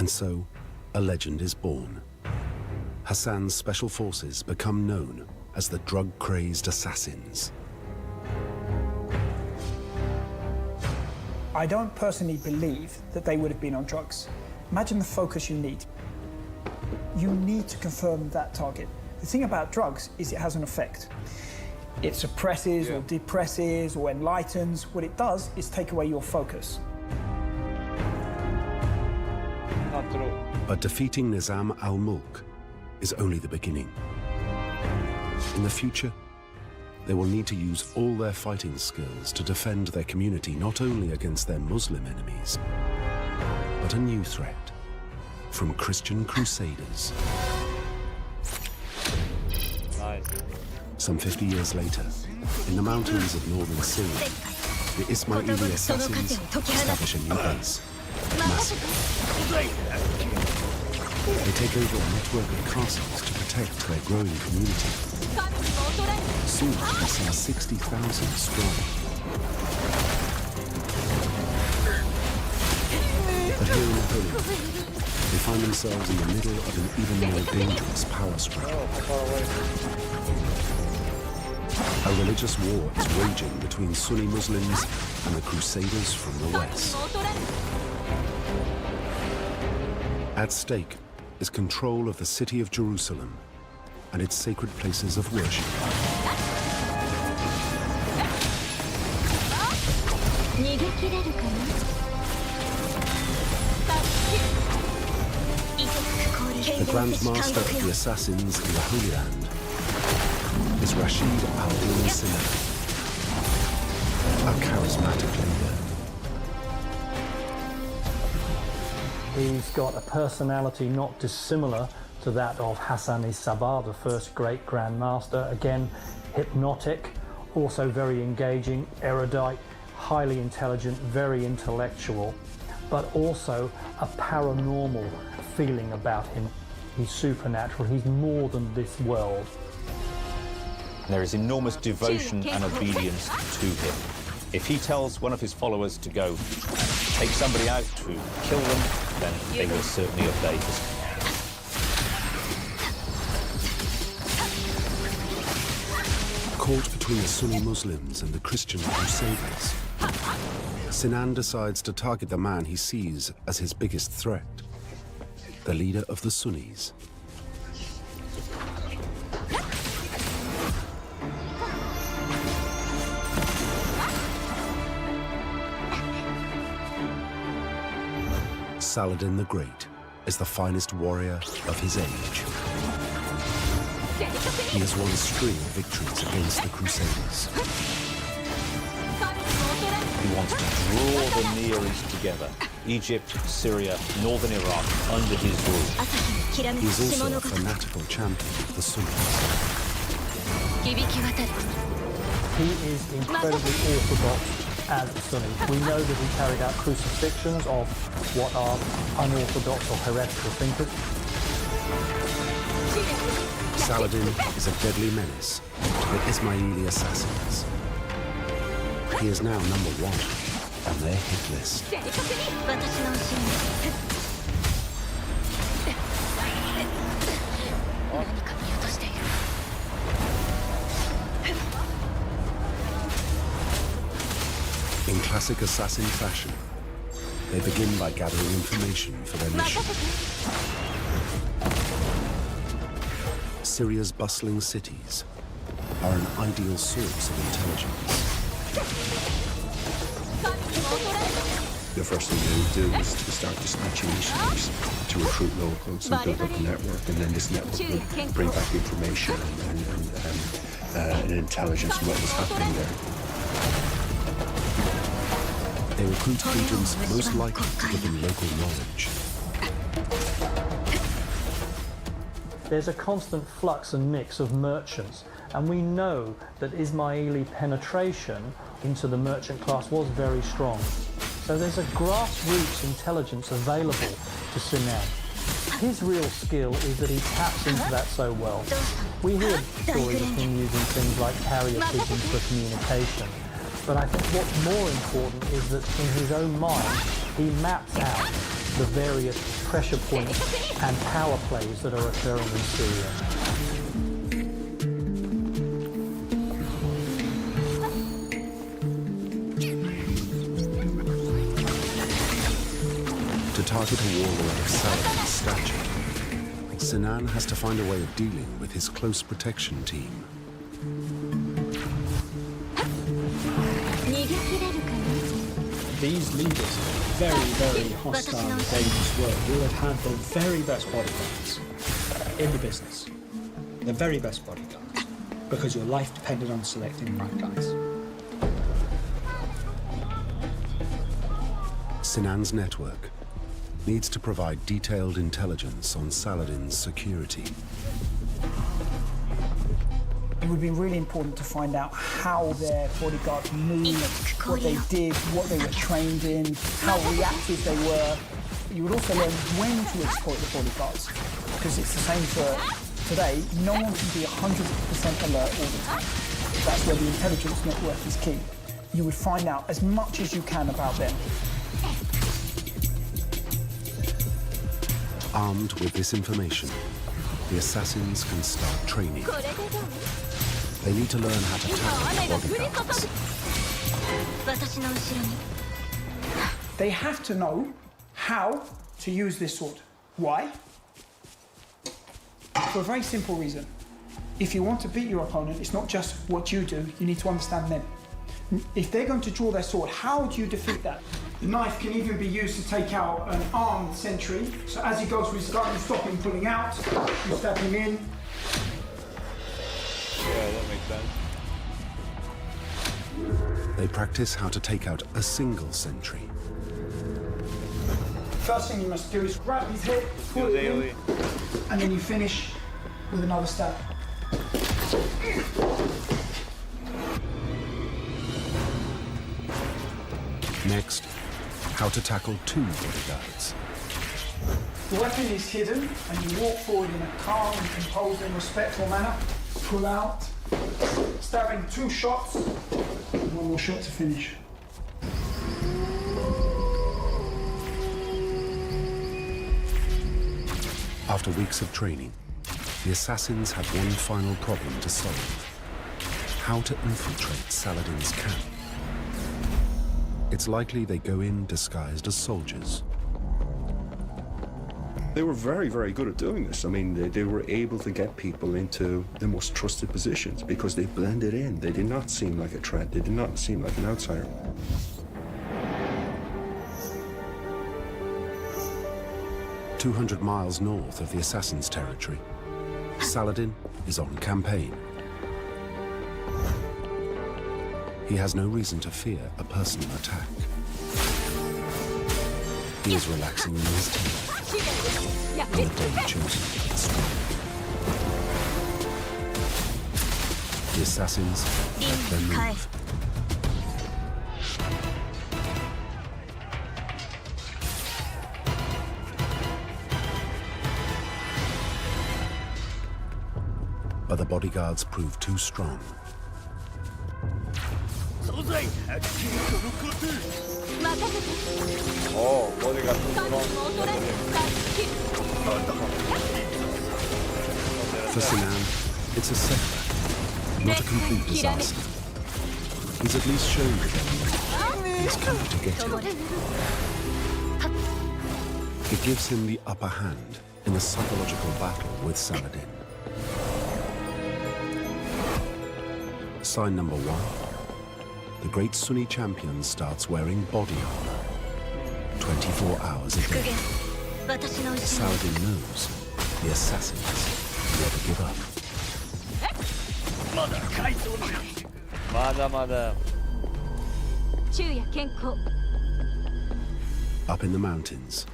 And so, a legend is born. Hassan's special forces become known as the drug-crazed assassins. I don't personally believe that they would have been on drugs. Imagine the focus you need. You need to confirm that target. The thing about drugs is it has an effect. It suppresses or depresses or enlightens. What it does is take away your focus. But defeating Nizam al-Mulk is only the beginning. In the future, they will need to use all their fighting skills to defend their community not only against their Muslim enemies, but a new threat from Christian crusaders. Some 50 years later, in the mountains of northern Syria, the Ismaili assassins establish a new base at Masada. They take over a network of castles to protect their growing community. Soon, they see 60,000 strong. But here in the Holy Land, they find themselves in the middle of an even more dangerous power struggle. A religious war is raging between Sunni Muslims and the Crusaders from the west. At stake is control of the city of Jerusalem and its sacred places of worship. The Grand Master of the Assassins in the Holy Land is Rashid al-Din Sinan, a charismatic leader. He's got a personality not dissimilar to that of Hassan-i-Sabah, the first great Grand Master. Again, hypnotic, also very engaging, erudite, highly intelligent, very intellectual, but also a paranormal feeling about him. He's supernatural, he's more than this world. There is enormous devotion and obedience to him. If he tells one of his followers to go take somebody out to kill them, then they will certainly obey his command. Caught between the Sunni Muslims and the Christian Crusaders, Sinan decides to target the man he sees as his biggest threat, the leader of the Sunnis. Saladin the Great is the finest warrior of his age. He has won a string of victories against the Crusaders. He wants to draw the Near East together, Egypt, Syria, northern Iraq, under his rule. He is also a fanatical champion of the Sunnis. He is incredibly orthodox as a Sunni. We know that he carried out crucifixions of what are unorthodox or heretical thinkers. Saladin is a deadly menace to the Ismaili assassins. He is now #1 on their hit list. In classic assassin fashion, they begin by gathering information for their mission. Syria's bustling cities are an ideal source of intelligence. The first thing they would do is to start dispatching missionaries to recruit locals and build up a network, and then this network would bring back information and intelligence on what was happening there. They recruit agents most likely to give them local knowledge. There's a constant flux and mix of merchants, and we know that Ismaili penetration into the merchant class was very strong. So there's a grassroots intelligence available to Sinan. His real skill is that he taps into that so well. We hear stories of him using things like carrier pigeons for communication, but I think what's more important is that in his own mind, he maps out the various pressure points and power plays that are occurring in Syria. To target a warlord of Saladin's stature, Sinan has to find a way of dealing with his close protection team. These leaders of a very, very hostile and dangerous world will have had the very best bodyguards in the business. The very best bodyguards. Because your life depended on selecting the right guys. Sinan's network needs to provide detailed intelligence on Saladin's security. It would be really important to find out how their bodyguards moved, what they did, what they were trained in, how reactive they were. You would also learn when to exploit the bodyguards, because it's the same for today. No one can be 100% alert all the time. That's where the intelligence network is key. You would find out as much as you can about them. Armed with this information, the assassins can start training. They need to learn how to tackle the bodyguards. They have to know how to use this sword. Why? For a very simple reason. If you want to beat your opponent, it's not just what you do, you need to understand them. If they're going to draw their sword, how do you defeat that? The knife can even be used to take out an armed sentry. So as he goes through his guard, you stop him pulling out, you stab him in. Yeah, that makes sense. They practice how to take out a single sentry. First thing you must do is grab his head, pull it in, and then you finish with another stab. Next, how to tackle two bodyguards. The weapon is hidden, and you walk forward in a calm and composed and respectful manner. Pull out, stabbing 2 shots, and 1 more shot to finish. After weeks of training, the assassins have one final problem to solve: how to infiltrate Saladin's camp. It's likely they go in disguised as soldiers. They were very, very good at doing this. I mean, they were able to get people into the most trusted positions because they blended in. They did not seem like a threat. They did not seem like an outsider. "200 miles north of the Assassin's territory, Saladin is on campaign. He has no reason to fear a personal attack. He is relaxing in his tent on the day chosen for the strike. The assassins make their move. But the bodyguards prove too strong. Oh, 머리가 좀 For Sinan, it's a setback, not a complete disaster. He's at least shown to them he's coming to get him. It gives him the upper hand in the psychological battle with Saladin. Sign number 1. The great Sunni champion starts wearing body armor 24 hours a day. Saladin knows the assassins never give up. 맞아. Up in the mountains,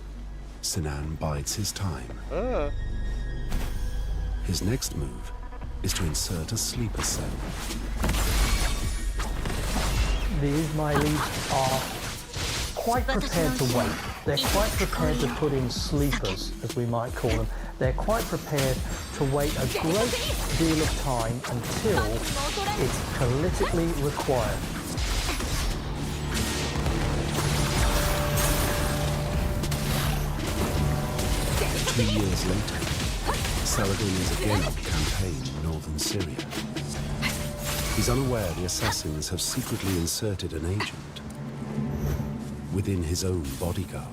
Sinan bides his time. His next move is to insert a sleeper cell. The Ismailis are quite prepared to wait. They're quite prepared to put in sleepers, as we might call them. They're quite prepared to wait a great deal of time until it's politically required. 2 years later, Saladin is again on campaign in northern Syria. He's unaware the assassins have secretly inserted an agent within his own bodyguard.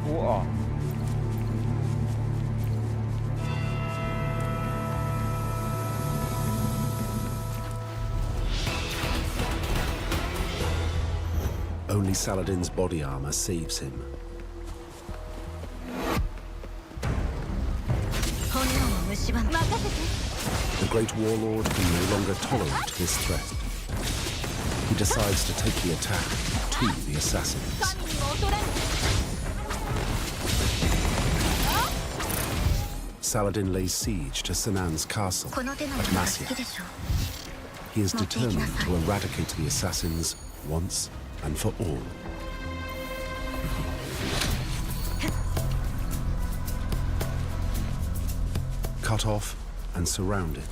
우와. Only Saladin's body armor saves him. The great warlord can no longer tolerate this threat. He decides to take the attack to the assassins. Saladin lays siege to Sinan's castle at Masya. He is determined to eradicate the assassins once and for all. Cut off and surrounded,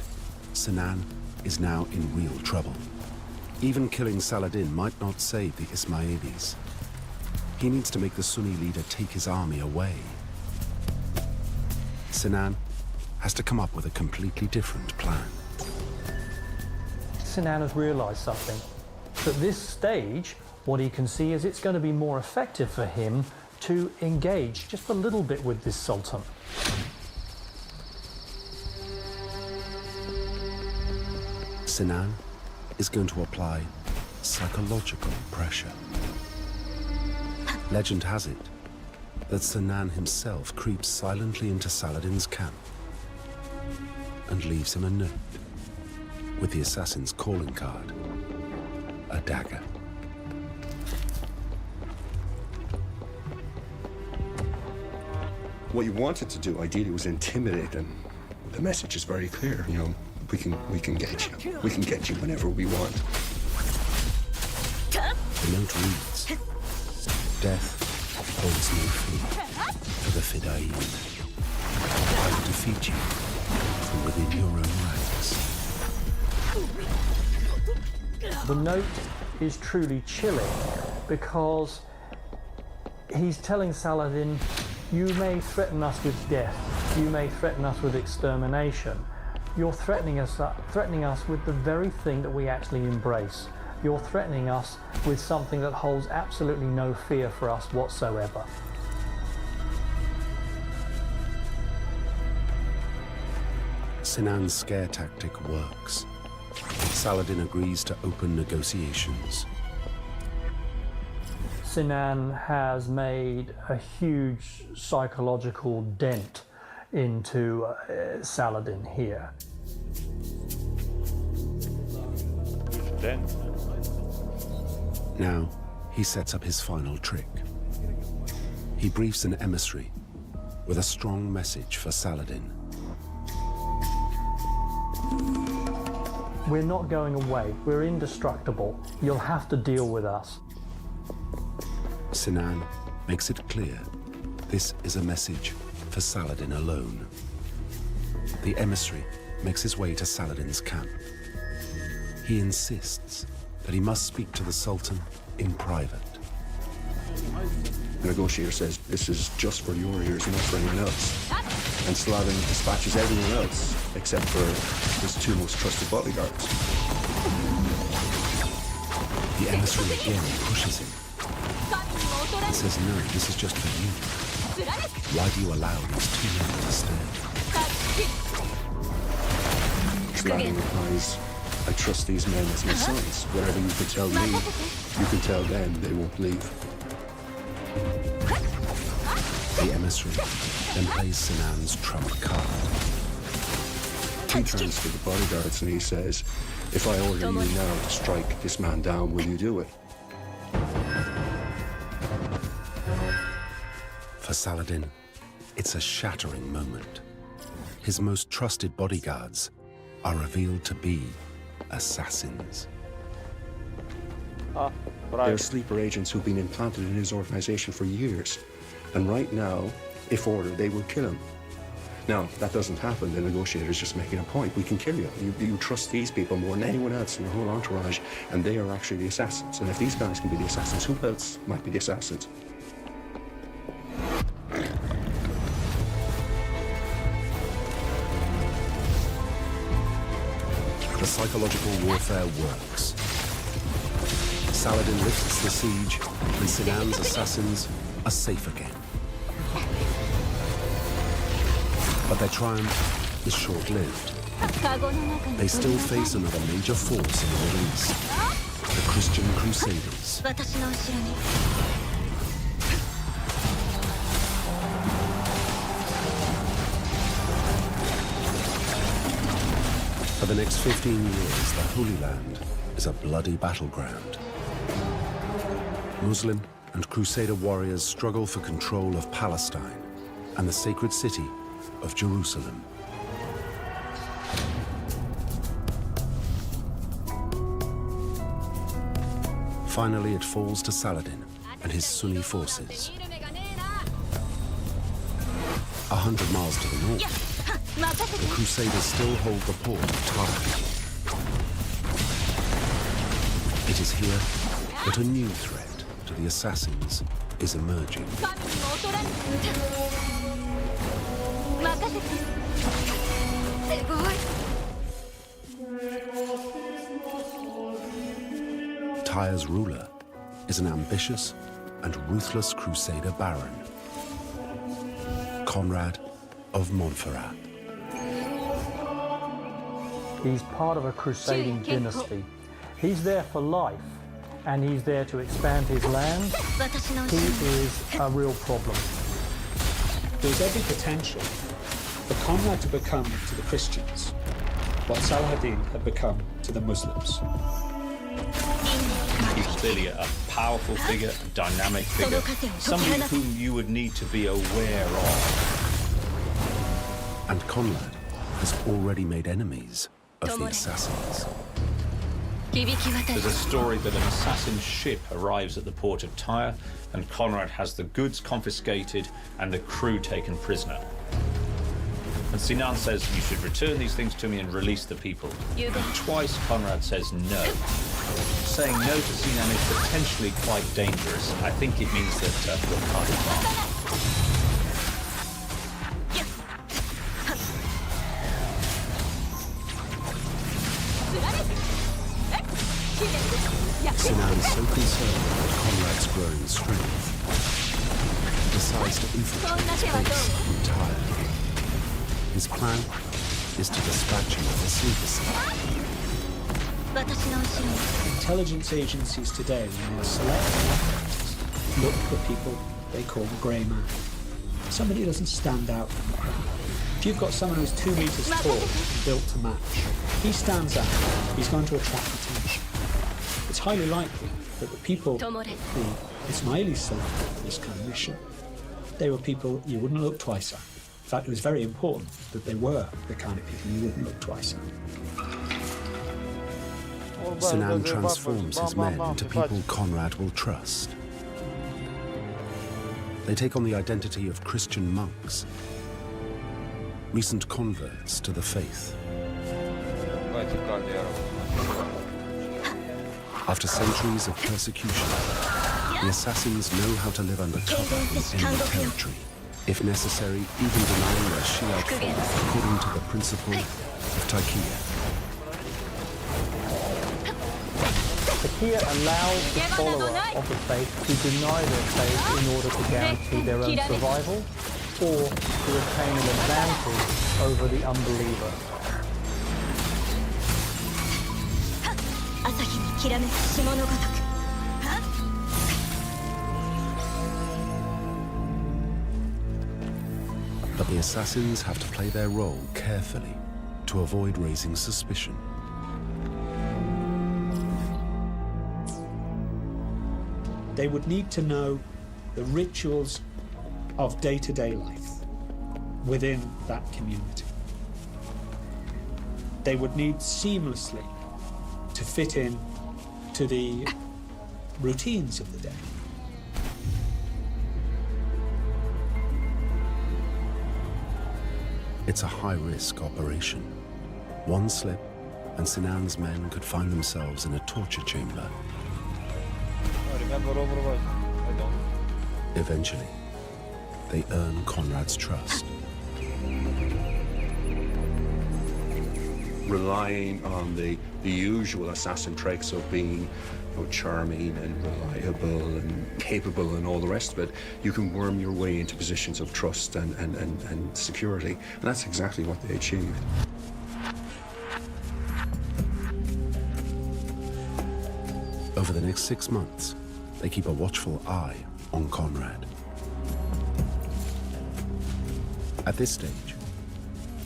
Sinan is now in real trouble. Even killing Saladin might not save the Ismailis. He needs to make the Sunni leader take his army away. Sinan has to come up with a completely different plan. Sinan has realised something. At this stage, what he can see is it's going to be more effective for him to engage just a little bit with this Sultan. Sinan is going to apply psychological pressure. Legend has it that Sinan himself creeps silently into Saladin's camp and leaves him a note with the assassin's calling card, a dagger. What you wanted to do, ideally, was intimidate them. The message is very clear, you know, we can get you. We can get you whenever we want. The note reads, "Death holds no fear for the Fida'in. I will defeat you from within your own ranks." The note is truly chilling because he's telling Saladin, you may threaten us with death, you may threaten us with extermination. You're threatening us with the very thing that we actually embrace. You're threatening us with something that holds absolutely no fear for us whatsoever. Sinan's scare tactic works. Saladin agrees to open negotiations. Sinan has made a huge psychological dent into Saladin here. Then. Now, he sets up his final trick. He briefs an emissary with a strong message for Saladin. We're not going away. We're indestructible. You'll have to deal with us. Sinan makes it clear this is a message for Saladin alone. The emissary makes his way to Saladin's camp. He insists that he must speak to the Sultan in private. The negotiator says, this is just for your ears, not for anyone else. And Saladin dispatches everyone else except for his two most trusted bodyguards. The emissary again pushes him. He says, no, this is just for you. Why do you allow these two men to stay? Saladin replies, I trust these men as my sons. Whatever you can tell me, you can tell them, they won't leave. The emissary then plays Sinan's trump card. He turns to the bodyguards and he says, if I order you now to strike this man down, will you do it? For Saladin, it's a shattering moment. His most trusted bodyguards are revealed to be assassins. They're sleeper agents who've been implanted in his organization for years. And right now, if ordered, they will kill him. Now, if that doesn't happen, the negotiator's just making a point. We can kill you. You trust these people more than anyone else in your whole entourage, and they are actually the assassins. And if these guys can be the assassins, who else might be the assassins? The psychological warfare works. Saladin lifts the siege, and Sinan's assassins are safe again. But their triumph is short-lived. They still face another major force in the Middle East, the Christian Crusaders. For the next 15 years, the Holy Land is a bloody battleground. Muslim and Crusader warriors struggle for control of Palestine and the sacred city of Jerusalem. Finally, it falls to Saladin and his Sunni forces. 100 miles to the north, the Crusaders still hold the port of Tyre. It is here that a new threat to the assassins is emerging. Tyre's ruler is an ambitious and ruthless Crusader baron, Conrad of Montferrat. He's part of a crusading dynasty. He's there for life, and he's there to expand his land. He is a real problem. There's every potential for Conrad to become to the Christians what Saladin had become to the Muslims. He's clearly a powerful figure, a dynamic figure, somebody whom you would need to be aware of. And Conrad has already made enemies of the assassins. There's a story that an assassin's ship arrives at the port of Tyre, and Conrad has the goods confiscated and the crew taken prisoner. And Sinan says, "You should return these things to me and release the people." But twice Conrad says no. Saying no to Sinan is potentially quite dangerous. I think it means that you're part of that. Sinan is so concerned with Conrad's growing strength, he decides to infiltrate his base in Tyre. His plan is to dispatch him with a sleeper cell. Intelligence agencies today, when they select contractors, look for people they call the grey man. Somebody who doesn't stand out from the crowd. If you've got someone who's 2 meters tall and built to match, he stands out, he's going to attract attention. It's highly likely that the people the Ismailis selected for this kind of mission, they were people you wouldn't look twice at. In fact, it was very important that they were the kind of people you wouldn't look twice at. Sinan transforms his men into people Conrad will trust. They take on the identity of Christian monks, recent converts to the faith. After centuries of persecution, the assassins know how to live under cover in enemy territory, if necessary, even denying their Shiite faith according to the principle of taqiyya. Taqiyya allows the follower of the faith to deny their faith in order to guarantee their own survival or to obtain an advantage over the unbeliever. But the assassins have to play their role carefully to avoid raising suspicion. They would need to know the rituals of day-to-day life within that community. They would need seamlessly to fit in to the routines of the day. It's a high-risk operation. One slip, and Sinan's men could find themselves in a torture chamber. Remember Overwatch? I don't. Eventually, they earn Conrad's trust. Relying on the usual assassin traits of being charming and reliable and capable and all the rest of it, you can worm your way into positions of trust and security. And that's exactly what they achieved. Over the next 6 months, they keep a watchful eye on Conrad. At this stage,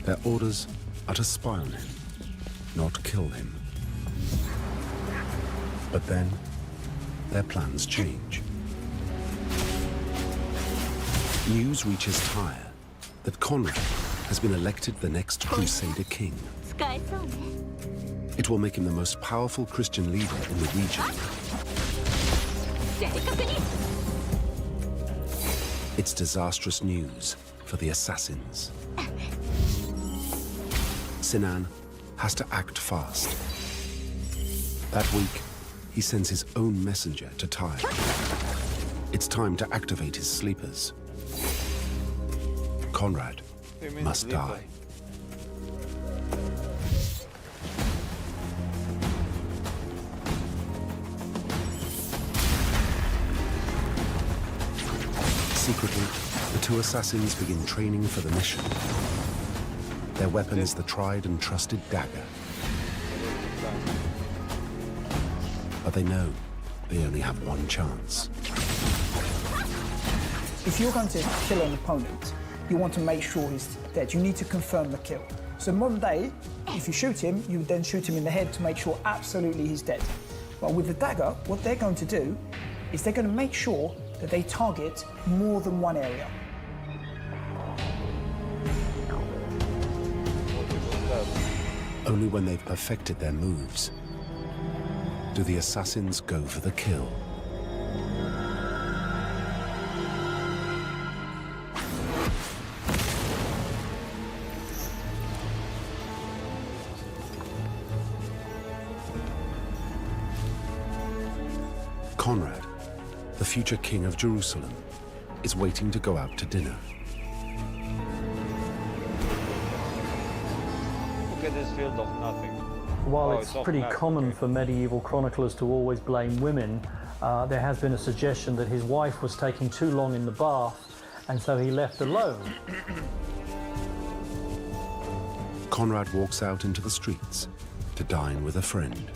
their orders are to spy on him, not kill him. But then, their plans change. News reaches Tyre that Conrad has been elected the next Crusader king. It will make him the most powerful Christian leader in the region. It's disastrous news for the assassins. Sinan has to act fast. That week, he sends his own messenger to Tyre. It's time to activate his sleepers. Conrad must die. Secretly, the two assassins begin training for the mission. Their weapon is the tried and trusted dagger. But they know they only have one chance. If you're going to kill an opponent, you want to make sure he's dead. You need to confirm the kill. So modern day, if you shoot him, you then shoot him in the head to make sure absolutely he's dead. But with the dagger, what they're going to do is they're going to make sure that they target more than one area. Only when they've perfected their moves do the assassins go for the kill. Conrad, the future king of Jerusalem, is waiting to go out to dinner. Look at this field of nothing. While Oh, it's off pretty map, common okay. for medieval chroniclers to always blame women, there has been a suggestion that his wife was taking too long in the bath, and so he left alone. Conrad walks out into the streets to dine with a friend.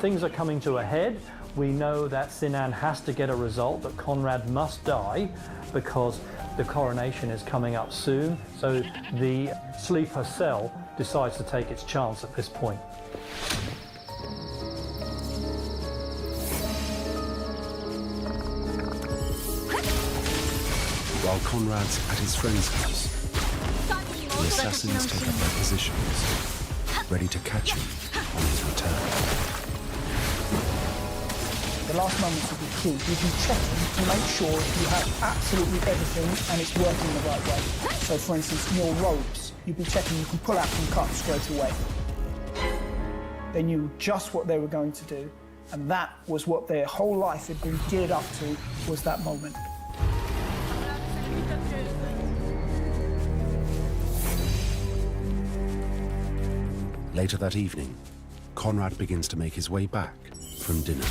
Things are coming to a head. We know that Sinan has to get a result, that Conrad must die because the coronation is coming up soon. So the sleeper cell decides to take its chance at this point. While Conrad's at his friend's house, the assassins take up their positions, ready to catch him on his return. The last moments will be key. You'll be checking to make sure you have absolutely everything and it's working the right way. So for instance, your ropes, you'll be checking you can pull out and cut straight away. They knew just what they were going to do, and that was what their whole life had been geared up to, was that moment. Later that evening, Conrad begins to make his way back from dinner.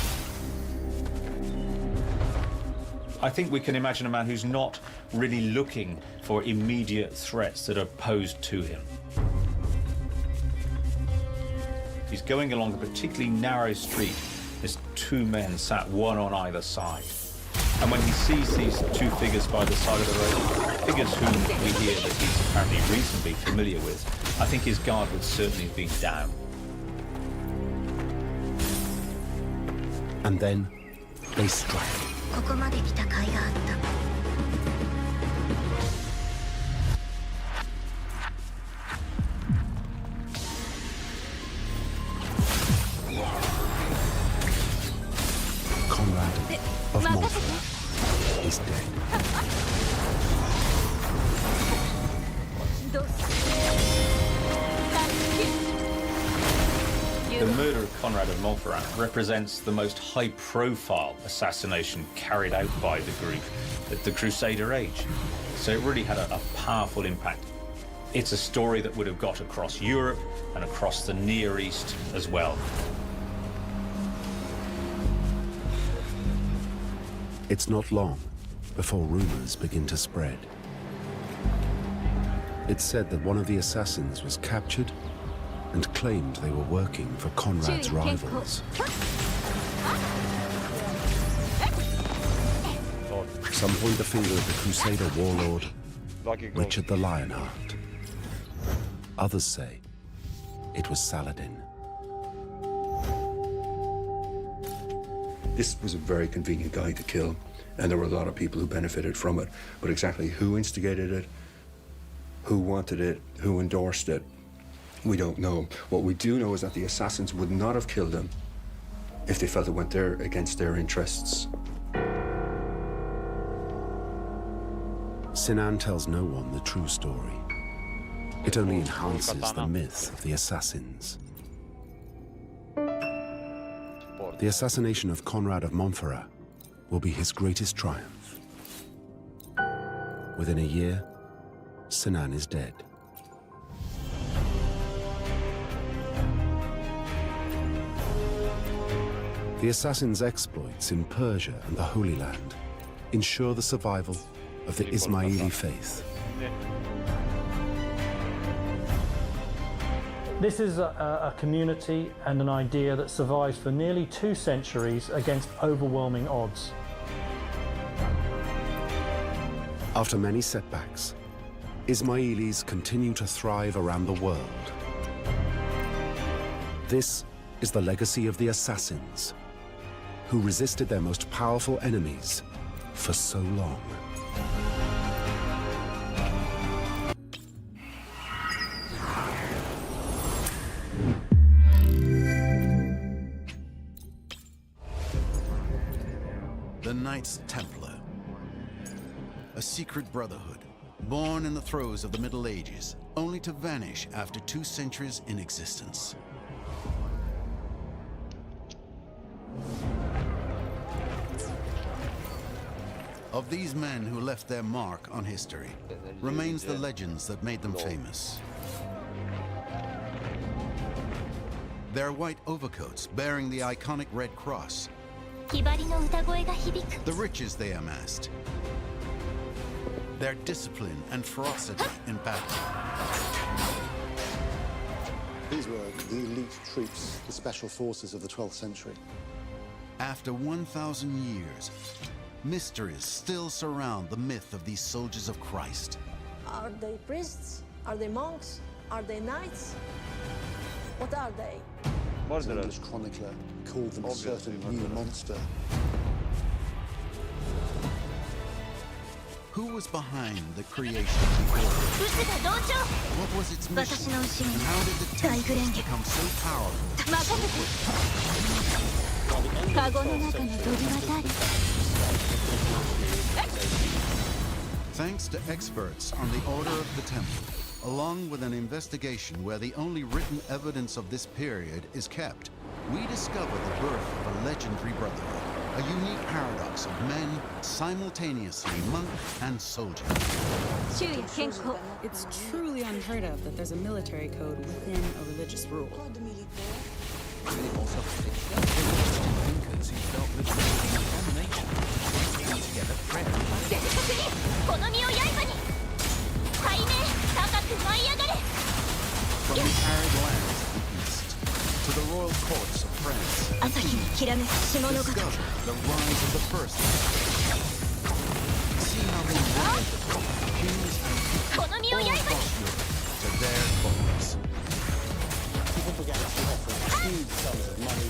I think we can imagine a man who's not really looking for immediate threats that are posed to him. He's going along a particularly narrow street. There's two men sat one on either side. And when he sees these two figures by the side of the road, figures whom we hear that he's apparently reasonably familiar with, I think his guard would certainly have been down. And then they strike. Conrad of Montferrat is dead. The murder of Conrad of Montferrat represents the most high-profile assassination carried out by the group at the Crusader age. So it really had a powerful impact. It's a story that would have got across Europe and across the Near East as well. It's not long before rumors begin to spread. It's said that one of the assassins was captured and claimed they were working for Conrad's rivals. Some point the finger at the Crusader warlord, Richard the Lionheart. Others say it was Saladin. This was a very convenient guy to kill, and there were a lot of people who benefited from it. But exactly who instigated it, who wanted it, who endorsed it, we don't know. What we do know is that the assassins would not have killed him if they felt it went against their interests. Sinan tells no one the true story. It only enhances the myth of the assassins. The assassination of Conrad of Montferrat will be his greatest triumph. Within a year, Sinan is dead. The assassins' exploits in Persia and the Holy Land ensure the survival of the Ismaili faith. This is a community and an idea that survives for nearly 2 centuries against overwhelming odds. After many setbacks, Ismailis continue to thrive around the world. This is the legacy of the assassins, who resisted their most powerful enemies for so long. The Knights Templar, a secret brotherhood born in the throes of the Middle Ages, only to vanish after 2 centuries in existence. Of these men who left their mark on history, remains the legends that made them famous. Their white overcoats bearing the iconic Red Cross, the riches they amassed, their discipline and ferocity in battle. These were the elite troops, the special forces of the 12th century. After 1,000 years, mysteries still surround the myth of these soldiers of Christ. Are they priests? Are they monks? Are they knights? What are they? The English chronicler called them a certain new monster. Who was behind the creation of the world? What was its mission? And how did the Templars become so powerful? Thanks to experts on the Order of the Temple, along with an investigation where the only written evidence of this period is kept, we discover the birth of a legendary brotherhood, a unique paradox of men simultaneously monk and soldier. It's truly unheard of that there's a military code within a religious rule. From the arid lands of the East to the royal courts of France, discover the rise of the first. See how they rose kings and all across Europe to their cause. People began to offer huge sums of money,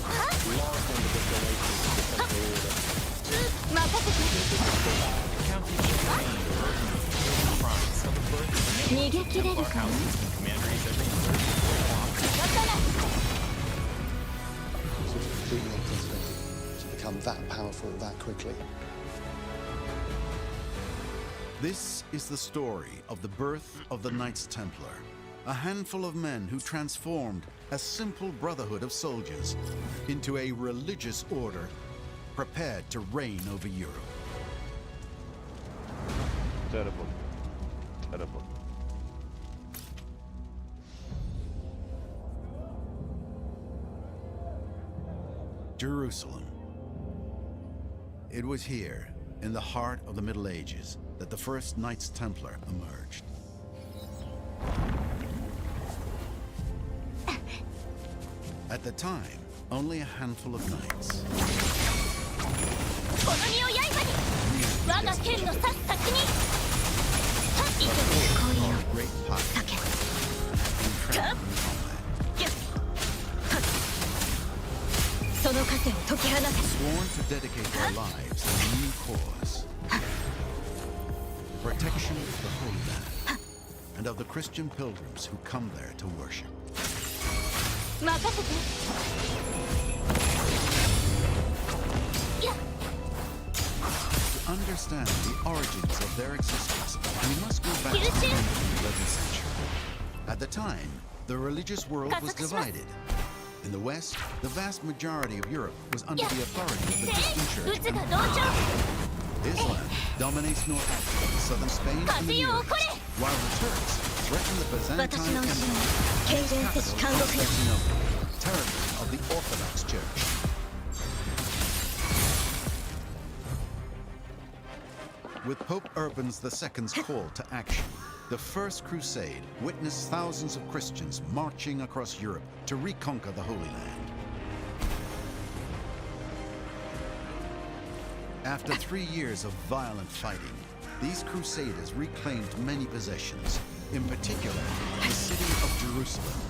large numbers of donations to the Temple completely anticipated to become that powerful that quickly. This is the story of the birth of the Knights Templar, a handful of men who transformed a simple brotherhood of soldiers into a religious order prepared to reign over Europe. Terrible. Terrible. Jerusalem. It was here, in the heart of the Middle Ages, that the first Knights Templar emerged. At the time, only a handful of knights. Great power and trained in combat. Sworn to dedicate their lives to a new cause. Protection of the Holy Land and of the Christian pilgrims who come there to worship. To understand the origins of their existence, we must go back to the 11th century. At the time, the religious world was divided. In the West, the vast majority of Europe was under the authority of the Christian Church. Islam dominates North Africa, southern Spain, and the Near East, while the Turks threaten the Byzantine Empire and its capital, Constantinople, territory of the Orthodox Church. With Pope Urban II's call to action, the First Crusade witnessed thousands of Christians marching across Europe to reconquer the Holy Land. After 3 years of violent fighting, these crusaders reclaimed many possessions, in particular the city of Jerusalem,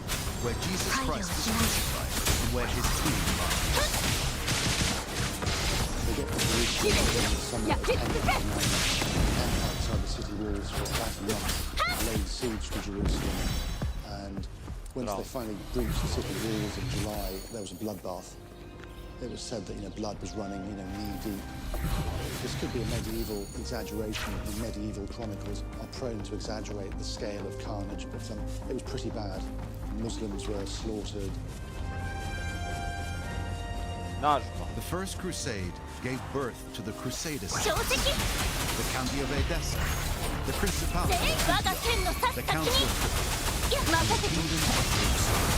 where Jesus Christ was crucified and where his tomb lies. They get to Jerusalem in the summer of 1099, outside the city walls for about a month, laid siege to Jerusalem, and once they finally breached the city walls in July, there was a bloodbath. It was said that blood was running knee deep. This could be a medieval exaggeration. The medieval chronicles are prone to exaggerate the scale of carnage, but it was pretty bad. Muslims were slaughtered. The First Crusade gave birth to the Crusader states, the County of Edessa, the Principality of Antioch, the Council of Tripoli, and the Kingdom of Jerusalem.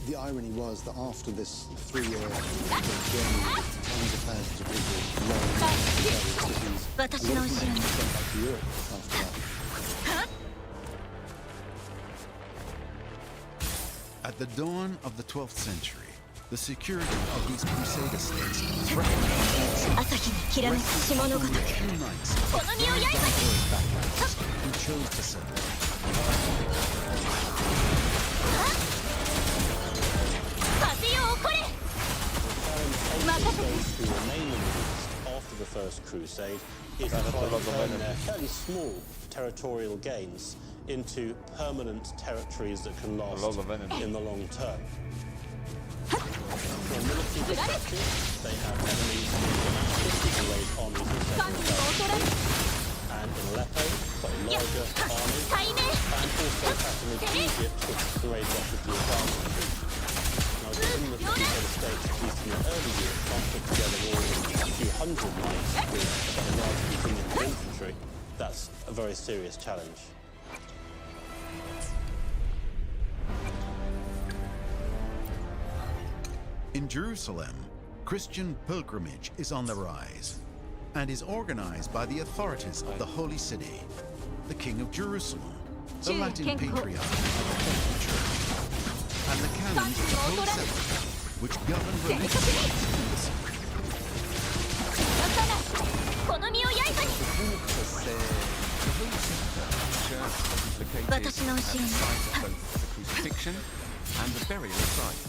The irony was that after this 3-year journey, tens of thousands of people roamed various cities, a lot of them went back to Europe after that. At the dawn of the 12th century, the security of these Crusader states threatened the few knights of very diverse backgrounds who chose to settle. States who remain in the East after the First Crusade is to try to turn their fairly small territorial gains into permanent territories that can last in the long term. From a military perspective, they have enemies in Damascus who can raise armies in several and in Aleppo, got a larger army, and also patronage Egypt, which can raise rapidly advanced. Now, given that the Crusader states, at least in the early years, can't put together more than a few hundred knights with a large contingent of infantry, that's a very serious challenge. In Jerusalem, Christian pilgrimage is on the rise and is organized by the authorities of the Holy City, the King of Jerusalem, the Latin Patriarch of the Catholic Church, and the canons of the Holy Sepulchre, which govern religious rites in the city. Located at the site of both the crucifixion and the burial site.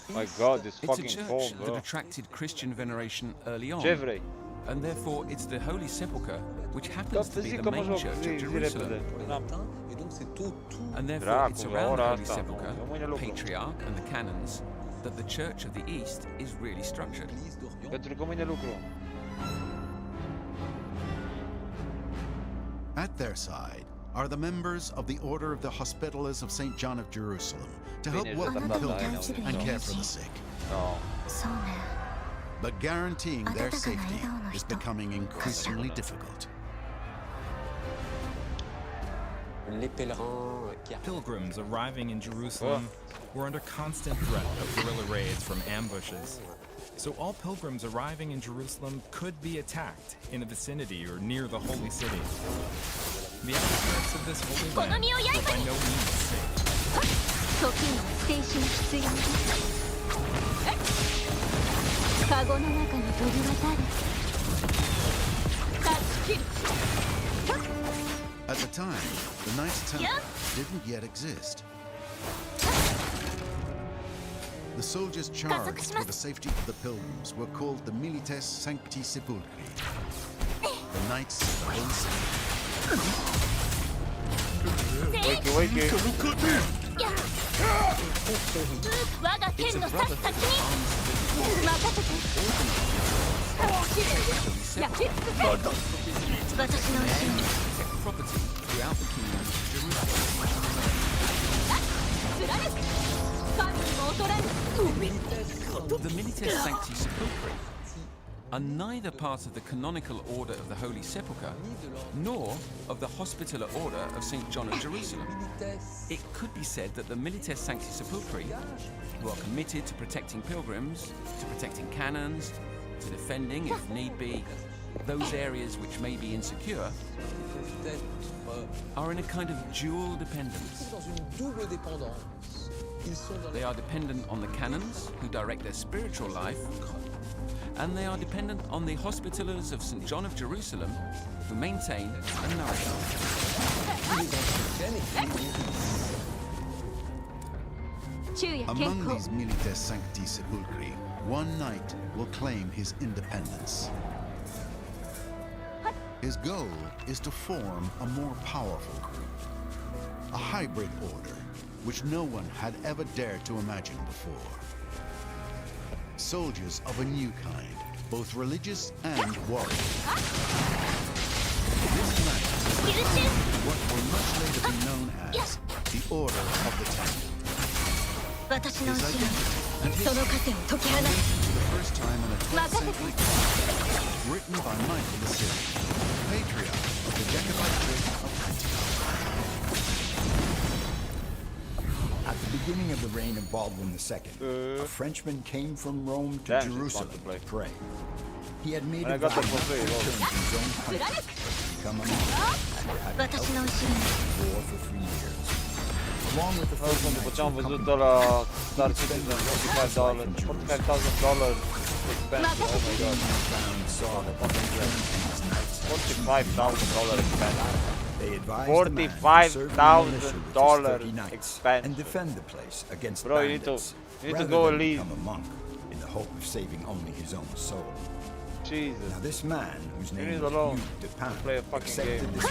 My God, it's It's a fucking church cold, that bro. attracted Christian veneration early on. Jeffrey. and therefore it's the Holy Sepulchre which happens to be the main church of Jerusalem. And therefore it's around the Holy Sepulchre, the Patriarch and the canons, that the Church of the East is really structured. At their side are the members of the Order of the Hospitallers of St. John of Jerusalem to help welcome pilgrims and care for the sick. But guaranteeing their safety is becoming increasingly difficult. Pilgrims arriving in Jerusalem were under constant threat of guerrilla raids from ambushes. So all pilgrims arriving in Jerusalem could be attacked in the vicinity or near the holy city. The outskirts of this holy land are by no means safe. At the time, the Knights Templar didn't yet exist. The soldiers charged with the safety of the pilgrims were called the Milites Sancti Sepulchri, the Knights of the Holy City. It's a brotherhood of property throughout the kingdom of Jerusalem. The Milites Sancti Sepulchri are neither part of the canonical order of the Holy Sepulchre, nor of the Hospitaller Order of St. John of Jerusalem. It could be said that the Milites Sancti Sepulchri, who are committed to protecting pilgrims, to protecting canons, to defending, if need be, those areas which may be insecure, are in a kind of dual dependence. They are dependent on the canons, who direct their spiritual life, and they are dependent on the Hospitallers of St. John of Jerusalem, who maintain and nourish them. Among these Milites Sancti Sepulchri, one knight will claim his independence. His goal is to form a more powerful group, a hybrid order which no one had ever dared to imagine before. Soldiers of a new kind, both religious and warrior. This knight is what will much later be known as the Order of the Temple. His identity and history for the first time in a 12th century text written by Michael the Syrian, patriarch of the Jacobite Church of Antioch. At the beginning of the reign of Baldwin II, a Frenchman came from Rome to Jerusalem to pray. He had made a vow not to return to his own country, become a monk, and had helped the war for 3 years. Along with the first $45,000 expense. Oh my god. $45,000 expense. They advised $45,000 expense and defend the place against Bro, bandits, you need to rather go than and leave. become a monk in the hope of saving only his own soul. Jesus. Now this man, whose name is alone. Yuan de Pan, Play a fucking accepted game. this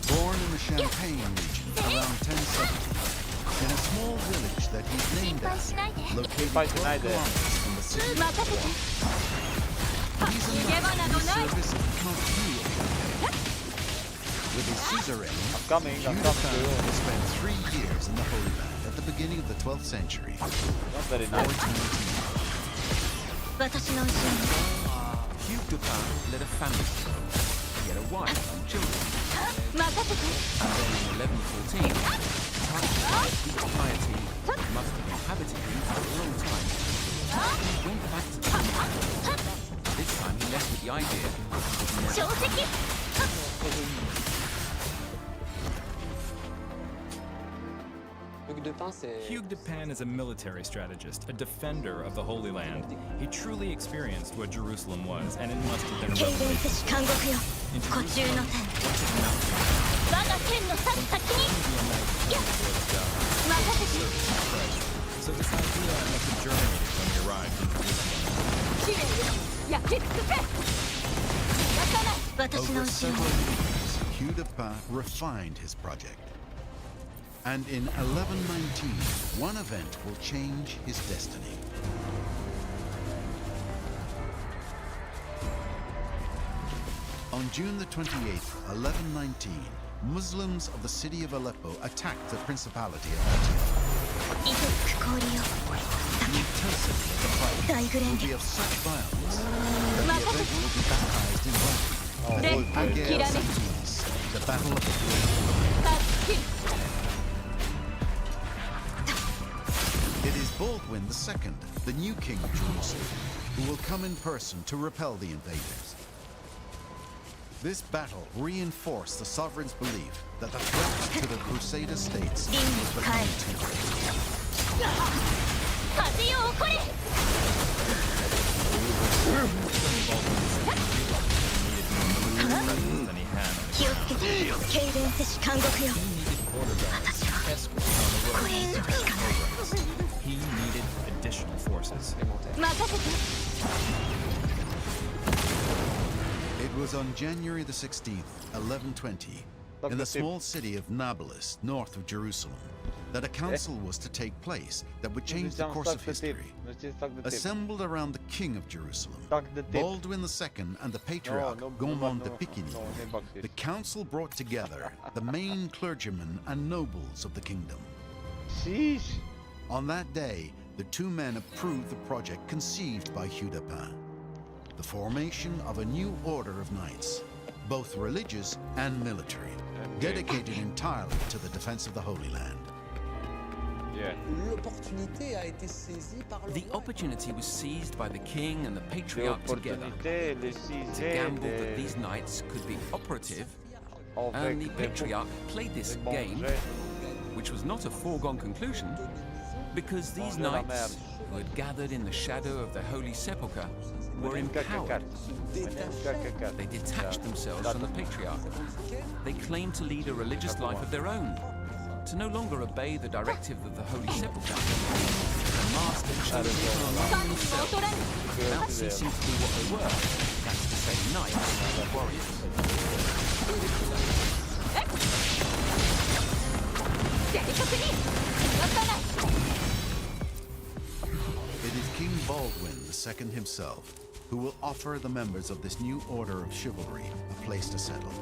Born in the Champagne region around 1070, in a small village that he's named after, located 12 kilometers from the city of Wuan. He's a knight in the service of Count Yuan. With his suzerain, I'm coming to you. Spent 3 years in the Holy Land at the beginning of the 12th century. Not very nice. Hugh de Pin led a family. He had a wife and children. And then in 1114, touched by deep piety that must have inhabited him for a long time, he went back to Changli. This time he left with the idea of Hugues de Pan is a military strategist, a defender of the Holy Land. He truly experienced what Jerusalem was, and it must have been a revelation. In Jerusalem, so this idea must have germinated when he arrived in Jerusalem. Over several years, Hugh de Pan refined his project. And in 1119, one event will change his destiny. On June the 28th, 1119, Muslims of the city of Aleppo attacked the Principality of Antioch. The intensity of the fight will be of such violence that the event will be baptized in Latin. Agere Sanctis, the Battle of the Great. It is Baldwin II, the new king of Jerusalem, who will come in person to repel the invaders. This battle reinforced the sovereign's belief that the threat to the Crusader states was becoming too great. He needed additional forces. It was on January the 16th, 1120, in the small city of Nablus, north of Jerusalem, that a council was to take place that would change the course of history. Assembled around the king of Jerusalem, Baldwin II and the patriarch Gourmand de Piquigny, the council brought together the main clergymen and nobles of the kingdom. On that day, the two men approved the project conceived by Hugh de Pan, the formation of a new order of knights, both religious and military, dedicated entirely to the defense of the Holy Land. The opportunity was seized by the king and the patriarch together to gamble that these knights could be operative, and the patriarch played this game, which was not a foregone conclusion, because these knights, who had gathered in the shadow of the Holy Sepulchre, were empowered. They detached themselves from the patriarch. They claimed to lead a religious life of their own, to no longer obey the directive of the Holy Sepulchre. The master chose to align themselves without ceasing to be what they were, that's to say, knights and warriors. It is King Baldwin II himself who will offer the members of this new order of chivalry a place to settle.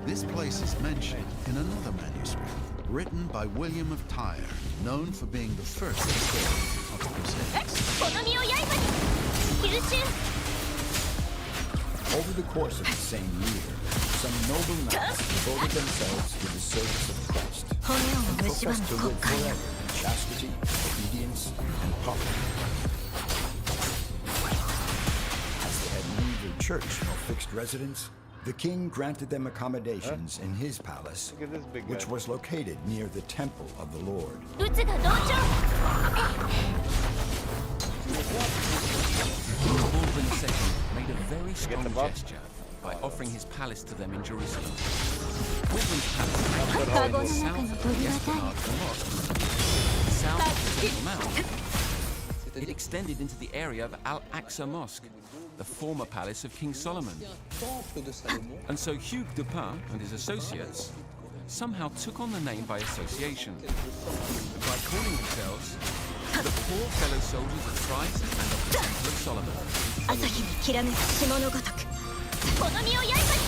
This place is mentioned in another manuscript, written by William of Tyre, known for being the first historian of the Crusades. Over the course of the same year, some noble knights devoted themselves to the service of Christ and professed to live forever in chastity, obedience, and poverty. As they had neither church nor fixed residence, the king granted them accommodations in his palace, which was located near the temple of the Lord. Baldwin II made a very strong gesture by offering his palace to them in Jerusalem. Baldwin's palace was south of the Esplanade of the mosque, south of the Temple Mount. It extended into the area of Al-Aqsa Mosque, the former palace of King Solomon. And so Hugh de Pan and his associates somehow took on the name by association, by calling themselves the poor fellow soldiers of Christ and of the Temple of Solomon.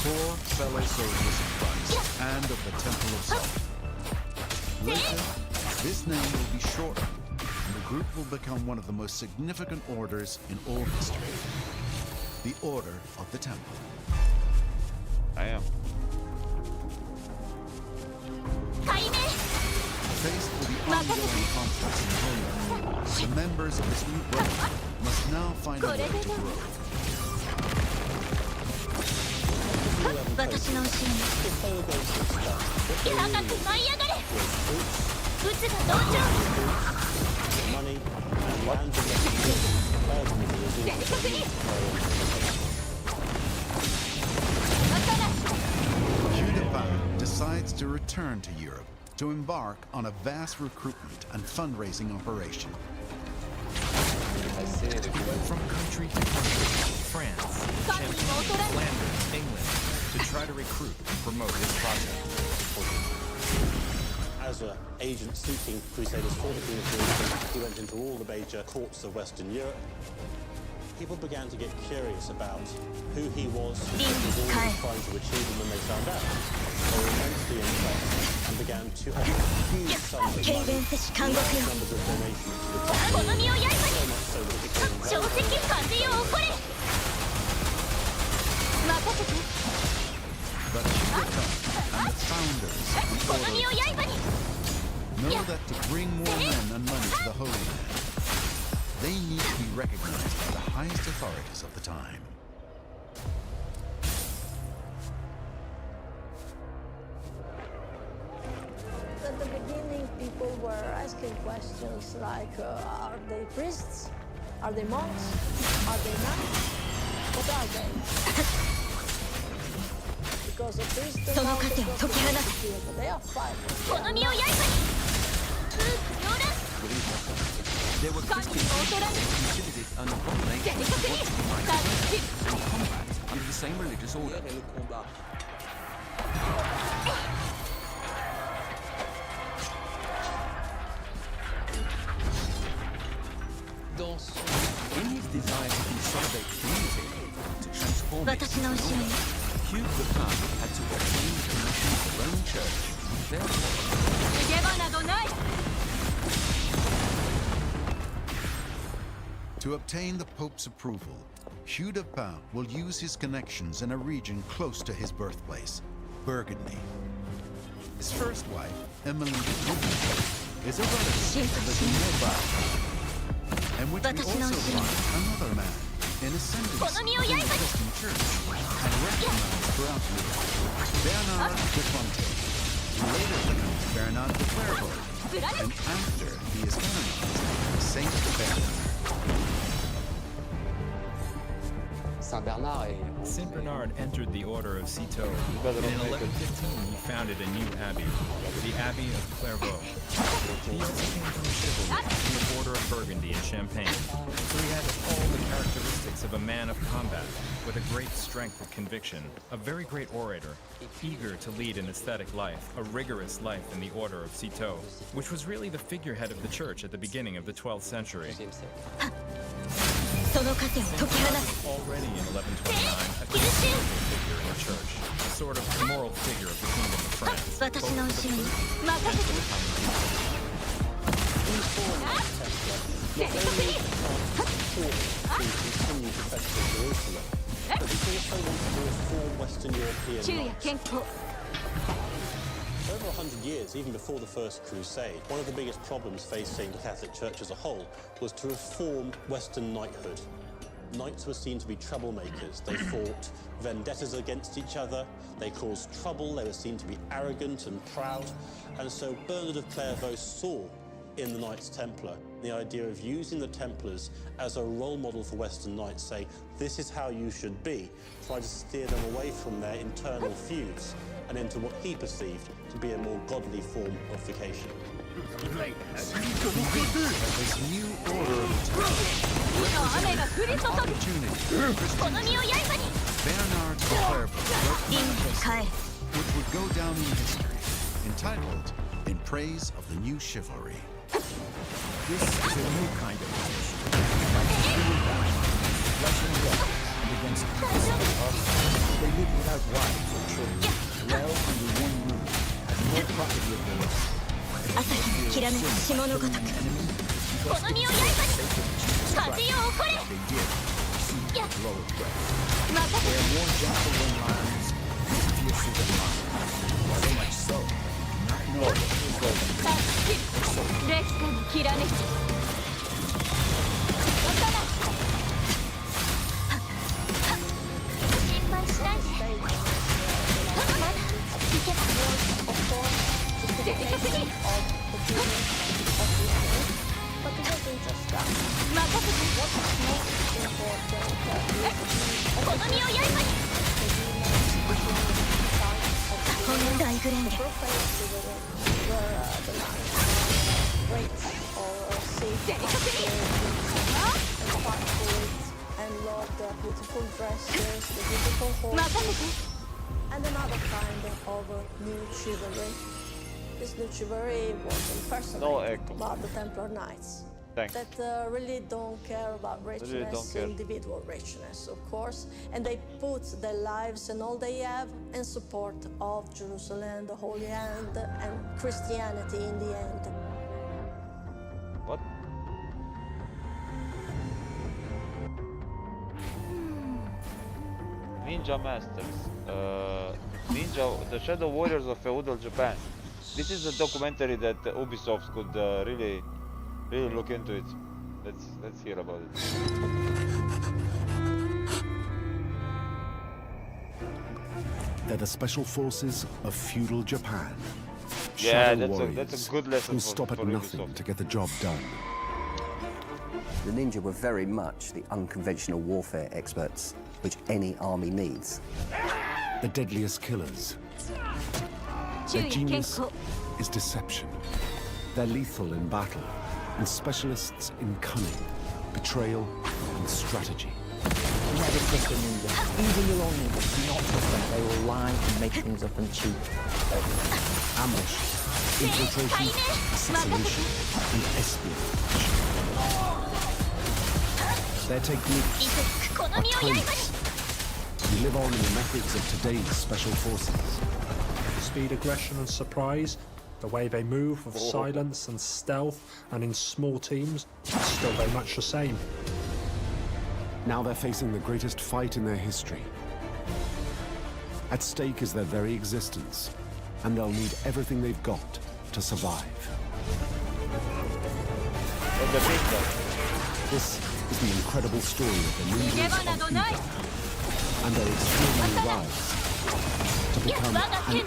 Poor fellow soldiers of Christ and of the Temple of Solomon. Later, this name will be shortened, and the group will become one of the most significant orders in all history. The Order of the Temple. I am. Faced with the ongoing conflicts in the Holy Land, the members of this new brotherhood must now find a way to grow. money and land Yuan decides to return to Europe to embark on a vast recruitment and fundraising operation. From country to country, France, Champagne, Flanders, England, to try to recruit and promote his project. As an agent seeking Crusaders for the King of Jerusalem, he went into all the major courts of Western Europe. People began to get curious about who he was, what he was always trying to achieve, and when they found out, they were immensely impressed and began to offer huge sums of money, large numbers of donations to the temple, so much so that it became well-known. But Yuan and the founders of the Order know that to bring more men and money to the Holy Land, they need to be recognized by the highest authorities of the time. At the beginning, people were asking questions like, are they priests? Are they monks? Are they nuns? What are they? Because a priest and monk is not here, but they are fighters. There were Christians who considered it an abomination to watch the fight and combat under the same religious order. In his desire to consolidate community, to transform it, Hugh the Pope had to obtain the permission of the Roman Church. To obtain the Pope's approval, Hugh de Pau will use his connections in a region close to his birthplace, Burgundy. His first wife, Emily de Gouvernet, is a relative of the nearby, and which we also find another man in ascendancy in the Christian Church and recognized throughout Europe, Bernard de Fonte, later become Bernard de Clairvaux, and after he is canonized, Saint Bernard. Saint Bernard entered the Order of Citeaux. In 1115, he founded a new abbey, the Abbey of Clairvaux. He also came from chivalry in the border of Burgundy and Champagne, so he had all the characteristics of a man of combat, with a great strength of conviction, a very great orator, eager to lead an ascetic life, a rigorous life in the Order of Citeaux, which was really the figurehead of the church at the beginning of the 12th century. Already in 1129, a considerable figure in the church, a sort of moral figure of the Kingdom of France. Both for the clergy Not only to continue to fester Jerusalem, but he also wanted to reform Western European life. For over 100 years, even before the First Crusade, one of the biggest problems facing the Catholic Church as a whole was to reform Western knighthood. Knights were seen to be troublemakers. They fought vendettas against each other, they caused trouble, they were seen to be arrogant and proud, and so Bernard of Clairvaux saw in the Knights Templar the idea of using the Templars as a role model for Western knights, say, this is how you should be, try to steer them away from their internal feuds and into what he perceived to be a more godly form of vocation. This new order of the Temple opportunity for Christians. Bernard de Clairvaux, which would go down in history, entitled "In Praise of the New Chivalry." This is a new kind of punishment. Flesh and blood, and against they live without wives or children, dwell under one roof, have no property of their own. They are more gentle than lions, fiercer than lions. So much so, not know But it wasn't just that. What was most important rates or safety and love the beautiful dresses, the beautiful horses, and another kind of new chivalry. This new chivalry was impersonated by the Templar Knights. That really don't care about richness, individual richness, of course, and they put their lives and all they have in support of Jerusalem, the Holy Land, and Christianity in the end. What? Ninja Masters. The Shadow Warriors of Feudal Japan. This is a documentary that Ubisoft could really look into it. Let's hear about it. They're the special forces of feudal Japan. Yeah, Shadow that's a good lesson who stop at nothing Ubisoft. to get the job done. The ninja were very much the unconventional warfare experts which any army needs. The deadliest killers. Their genius is deception. They're lethal in battle and specialists in cunning, betrayal, and strategy. Never trust a ninja. Even your own ninjas, do not trust them. They will lie and make things up and cheat. Ambush, infiltration, assassination, and espionage. Their techniques are timeless. You live on in the methods of today's special forces. Speed, aggression, and surprise, the way they move with silence and stealth and in small teams, is still very much the same. Now they're facing the greatest fight in their history. At stake is their very existence, and they'll need everything they've got to survive. This is the incredible story of the ninjas of Yuan and their extraordinary rise to become an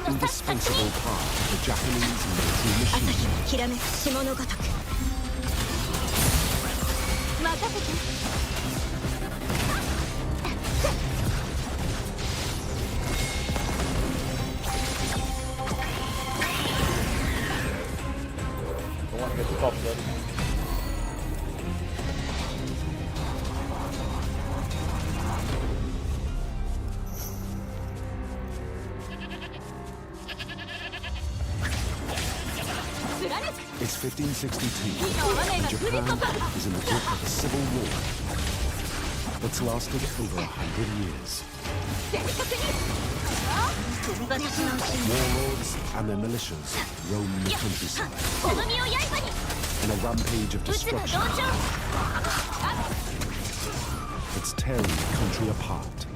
indispensable part of the Japanese military machine. I want to get the top there. It's 1562, and Japan is in the grip of a civil war that's lasted over 100 years. Warlords and their militias roam the countryside in a rampage of destruction that's tearing the country apart.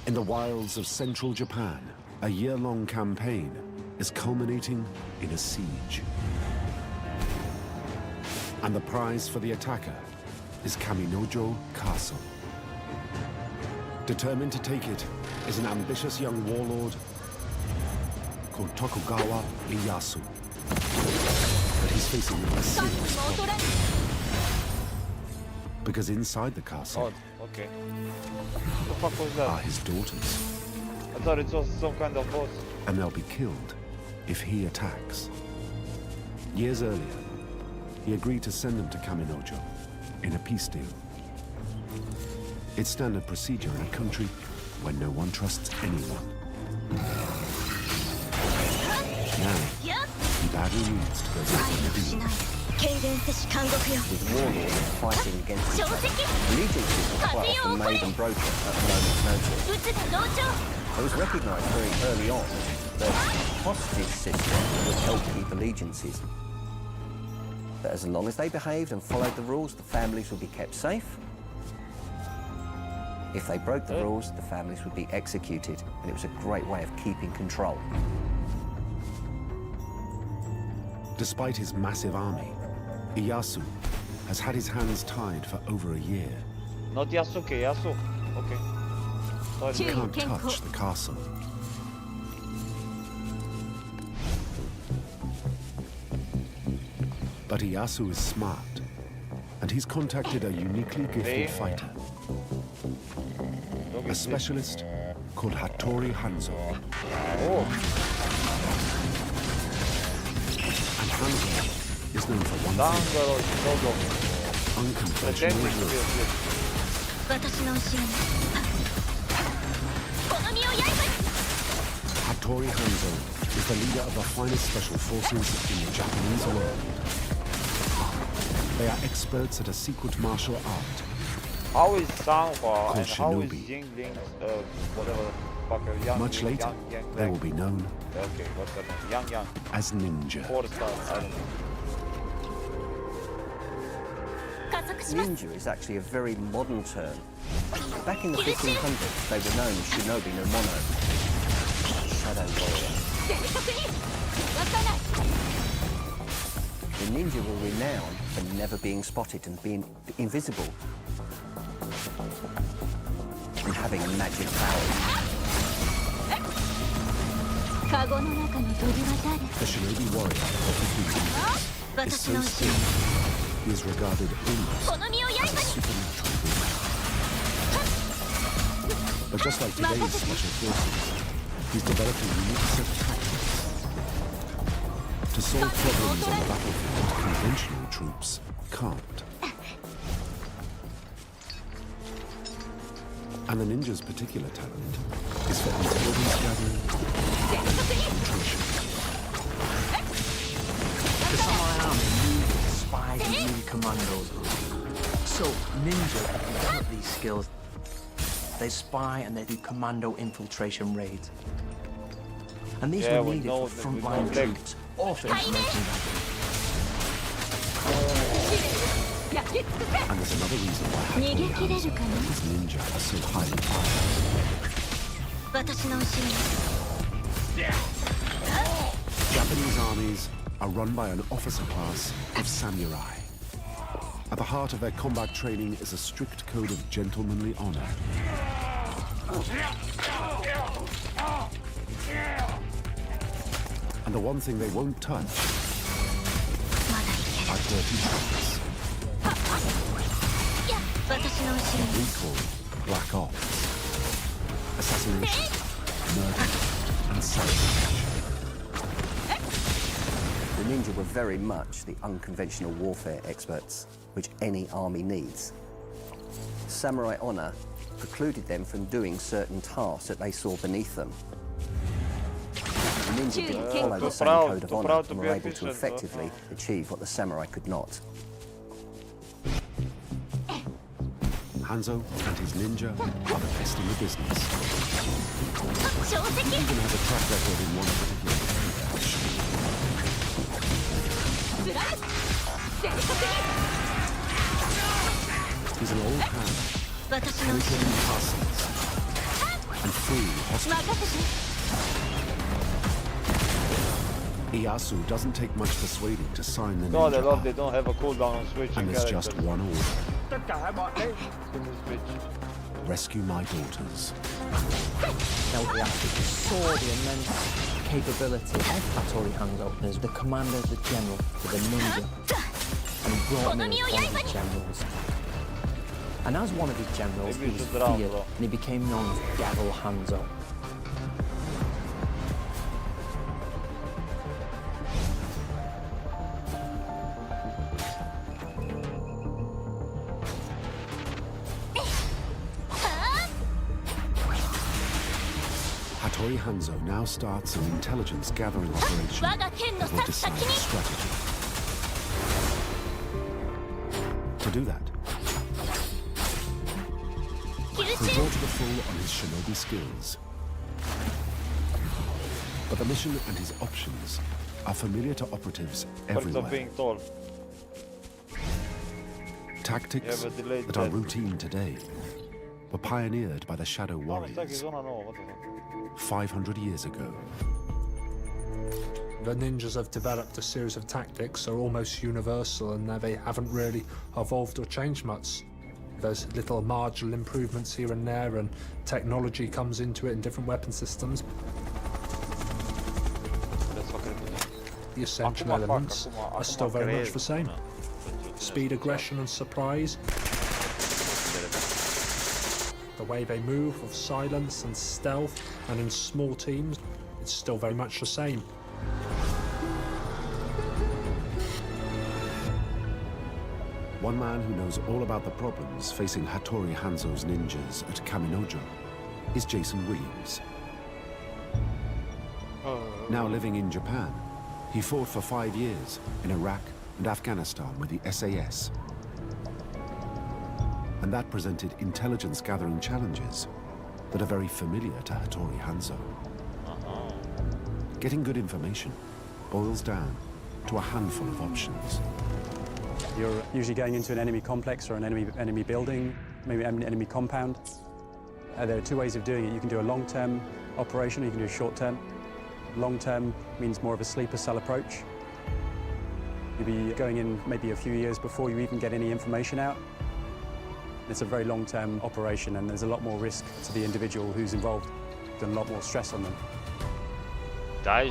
In the wilds of central Japan, a year-long campaign is culminating in a siege. And the prize for the attacker is Kaminojo Castle. Determined to take it is an ambitious young warlord called Tokugawa Ieyasu. But he's facing a serious problem. Because inside the castle Okay. What the fuck was that? are his daughters. I thought it was some kind of boss. And they'll be killed if he attacks. Years earlier, he agreed to send them to Kaminojo in a peace deal. It's standard procedure in a country where no one trusts anyone. Now, he badly needs to go back to the deal. With warlords fighting against each other, allegiances were quite often made and broken at a moment's notice. It was recognised very early on that hostage system would help keep allegiances. That as long as they behaved and followed the rules, the families would be kept safe. If they broke the rules, the families would be executed, and it was a great way of keeping control. Despite his massive army, Ieyasu has had his hands tied for over a year. Not Yasuke, Yasu. Okay. He can't touch the castle. But Ieyasu is smart, and he's contacted a uniquely gifted fighter. A specialist called Hattori Hanzo. And Hanzo is known for one thing: unconventional warfare. Hattori Hanzo is the leader of the finest special forces in the Japanese world. They are experts at a secret martial art. How is Sanhua and how is Shinobi. Jingling's whatever the fuck, Yang? Much later, they will be known Okay, what's that name? Yang. as ninja. 4-star, I don't know. Ninja is actually a very modern term. Back in the 1500s, they were known as Shinobi no Mono, Shadow Warrior. The ninja were renowned for never being spotted and being invisible, and having magic powers. The Shinobi warrior of the 1500s is so skilled, he is regarded almost as a supernatural being. But just like today's special forces, he's developed a unique set of tactics to solve problems on the battlefield conventional troops can't. And the ninja's particular talent is for intelligence gathering and infiltration. The samurai army need spies and need commandos. So ninja have developed these skills. They spy and they do commando infiltration raids. And these were needed for frontline troops or for information gathering. And there's another reason why Hattori Hanzo and his ninja are so highly prized. Japanese armies are run by an officer class of samurai. At the heart of their combat training is a strict code of gentlemanly honor. And the one thing they won't touch are dirty tricks. What we call black ops. Assassination, murder, and salvage. The ninja were very much the unconventional warfare experts, which any army needs. Samurai honor precluded them from doing certain tasks that they saw beneath them. The ninja didn't follow the same code of honor and were able to effectively achieve what the samurai could not. Hanzo and his ninja are the best in the business. He even has a track record in one particular He's an old hand, penetrating castles and freeing hostages. Ieyasu doesn't take much persuading to sign the God, I ninja love up. they don't have a cooldown on switching And there's characters. just one order. In this bitch. Rescue my daughters. Now we actually saw the immense capability of Hattori Hanzo as the commander, the general, for the ninja, and he brought him in as one of his generals. And as one of his generals, he was feared, and he became known as Devil Hanzo. Hattori Hanzo now starts an intelligence gathering operation that will decide strategy. To do that, he'll draw to the full on his shinobi skills. But the mission and his options are familiar to operatives Perks of everywhere. being tall. Tactics Yeah, but delayed that are death. routine today were pioneered by the Shadow Warriors 500 years ago. The ninjas have developed a series of tactics that are almost universal, and they haven't really evolved or changed much. There's little marginal improvements here and there, and technology comes into it in different weapon systems. the essential elements are still very much the same. Speed, aggression and surprise. The way they move with silence and stealth and in small teams, it's still very much the same. One man who knows all about the problems facing Hattori Hanzo's ninjas at Kaminojo is Jason Williams. Now living in Japan, he fought for 5 years in Iraq and Afghanistan with the SAS. And that presented intelligence-gathering challenges that are very familiar to Hattori Hanzo. Getting good information boils down to a handful of options. You're usually going into an enemy complex or an enemy building, maybe an enemy compound. There are two ways of doing it. You can do a long-term operation or you can do a short-term. Long-term means more of a sleeper cell approach. You'll be going in maybe a few years before you even get any information out. It's a very long-term operation and there's a lot more risk to the individual who's involved and a lot more stress on them. By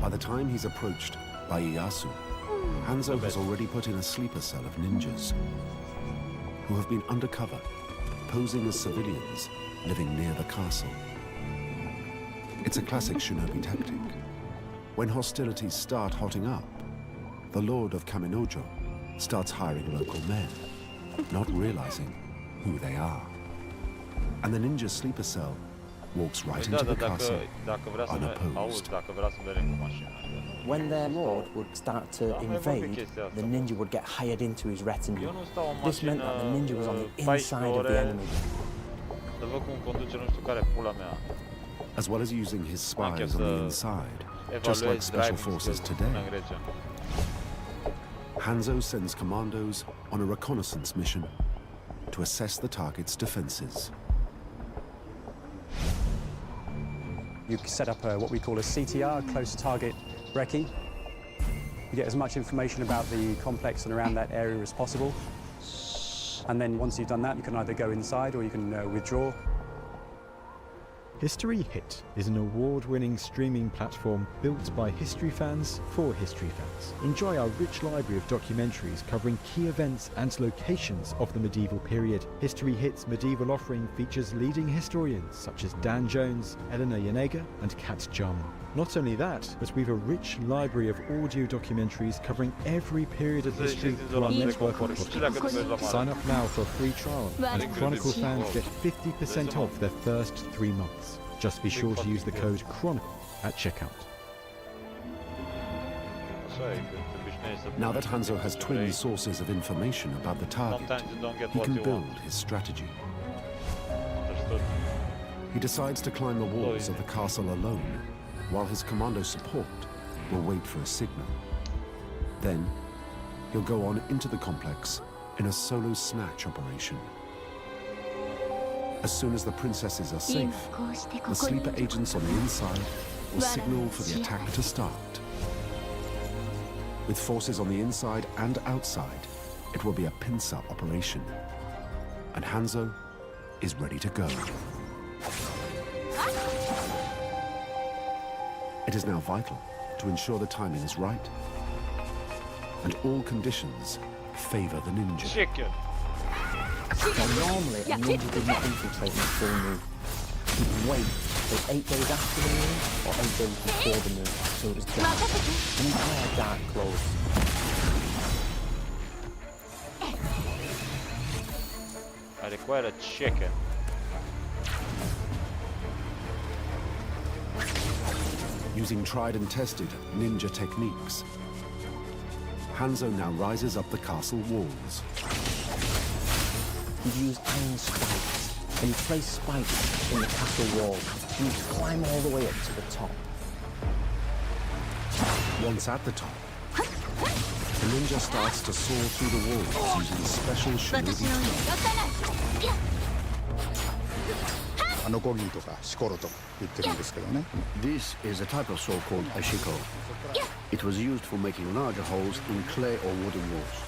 the time he's approached by Ieyasu, Hanzo has already put in a sleeper cell of ninjas who have been undercover, posing as civilians living near the castle. It's a classic shinobi tactic. When hostilities start hotting up, the Lord of Kaminojo starts hiring local men, not realizing who they are. And the ninja sleeper cell walks right into the castle unopposed. When their lord would start to invade, the ninja would get hired into his retinue. This meant that the ninja was on the inside of the enemy. As well as using his spies on the inside, just like special forces today, Hanzo sends commandos on a reconnaissance mission to assess the target's defenses. You set up what we call a CTR, close target recce. You get as much information about the complex and around that area as possible. And then once you've done that, you can either go inside or you can withdraw. History Hit is an award-winning streaming platform built by history fans for history fans. Enjoy our rich library of documentaries covering key events and locations of the medieval period. History Hit's medieval offering features leading historians such as Dan Jones, Eleanor Yanega and Kat Jarman. Not only that, but we've a rich library of audio documentaries covering every period of history through our network of podcasts. Sign up now for a free trial, and Chronicle fans get 50% off their first 3 months. Just be sure to use the code CHRONICLE at checkout. Now that Hanzo has twin sources of information about the target, he can build his strategy. He decides to climb the walls of the castle alone, while his commando support will wait for a signal. Then, he'll go on into the complex in a solo snatch operation. As soon as the princesses are safe, the sleeper agents on the inside will signal for the attack to start. With forces on the inside and outside, it will be a pincer operation. And Hanzo is ready to go. It is now vital to ensure the timing is right and all conditions favor the ninja. Now, normally, a ninja did not infiltrate in the full moon. He'd wait till 8 days after the moon or 8 days before the moon, so it was dark. And he'd wear dark clothes. I require a chicken. Using tried and tested ninja techniques, Hanzo now rises up the castle walls. He'd use iron spikes, and he'd place spikes in the castle wall. And he'd climb all the way up to the top. Once at the top, the ninja starts to soar through the walls using special shinobi techniques. This is a type of saw called a shiko. It was used for making larger holes in clay or wooden walls.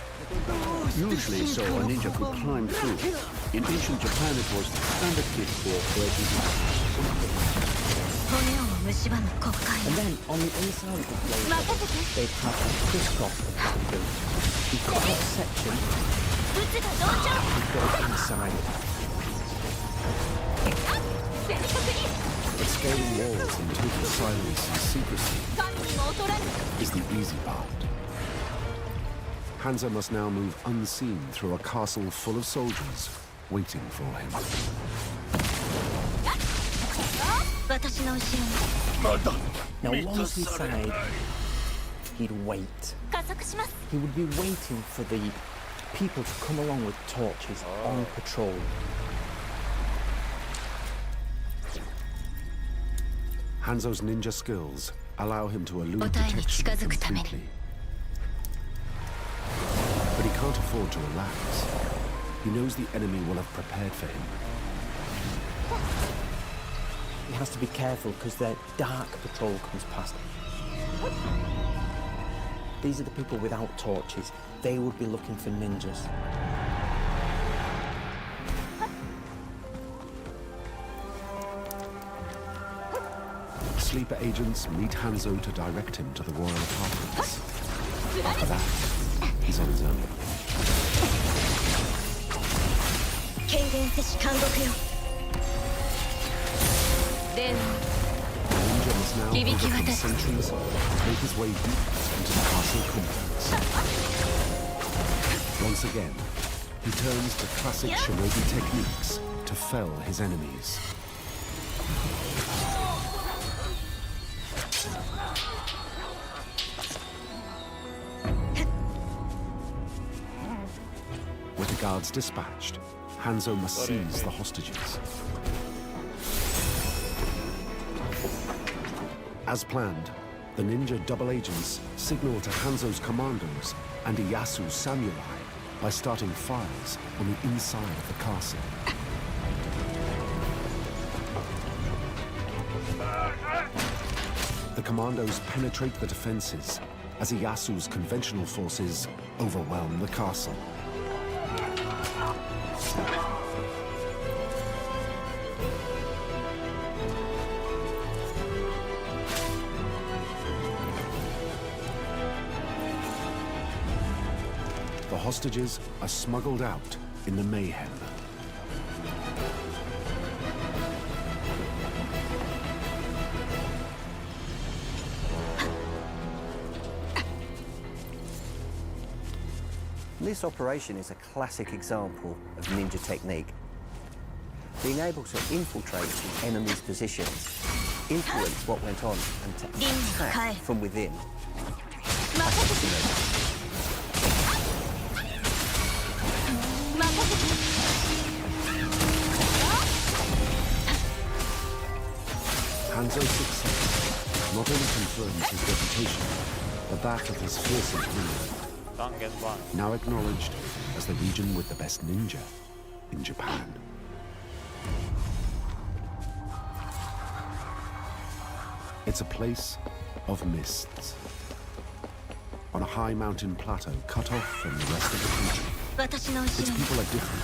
Usually so a ninja could climb through In ancient Japan, it was standard kit for breaking. And then on the inside of the blade, they'd have a crisscross of bamboo. You cut out a section, you put it inside. But scaling walls in total silence and secrecy is the easy part. Hanzo must now move unseen through a castle full of soldiers waiting for him. Now once inside, he'd wait. He would be waiting for the people to come along with torches on patrol. Hanzo's ninja skills allow him to elude detection completely. But he can't afford to relax. He knows the enemy will have prepared for him. He has to be careful because their dark patrol comes past. These are the people without torches. They would be looking for ninjas. Sleeper agents meet Hanzo to direct him to the royal apartments. After that, he's on his own. The ninja must now overcome sentries and make his way deep into the castle complex. Once again, he turns to classic shinobi techniques to fell his enemies. With the guards dispatched, Hanzo must seize the hostages. As planned, the ninja double agents signal to Hanzo's commandos and Iyasu's samurai by starting fires on the inside of the castle. The commandos penetrate the defenses as Iyasu's conventional forces overwhelm the castle. The hostages are smuggled out in the mayhem. This operation is a classic example of ninja technique. Being able to infiltrate the enemy's positions, influence what went on, and to attack from within. Hanzo's success not only confirms his reputation, but that of his fearsome crew, now acknowledged as the region with the best ninja in Japan. It's a place of mists. On a high mountain plateau cut off from the rest of the country. Its people are different.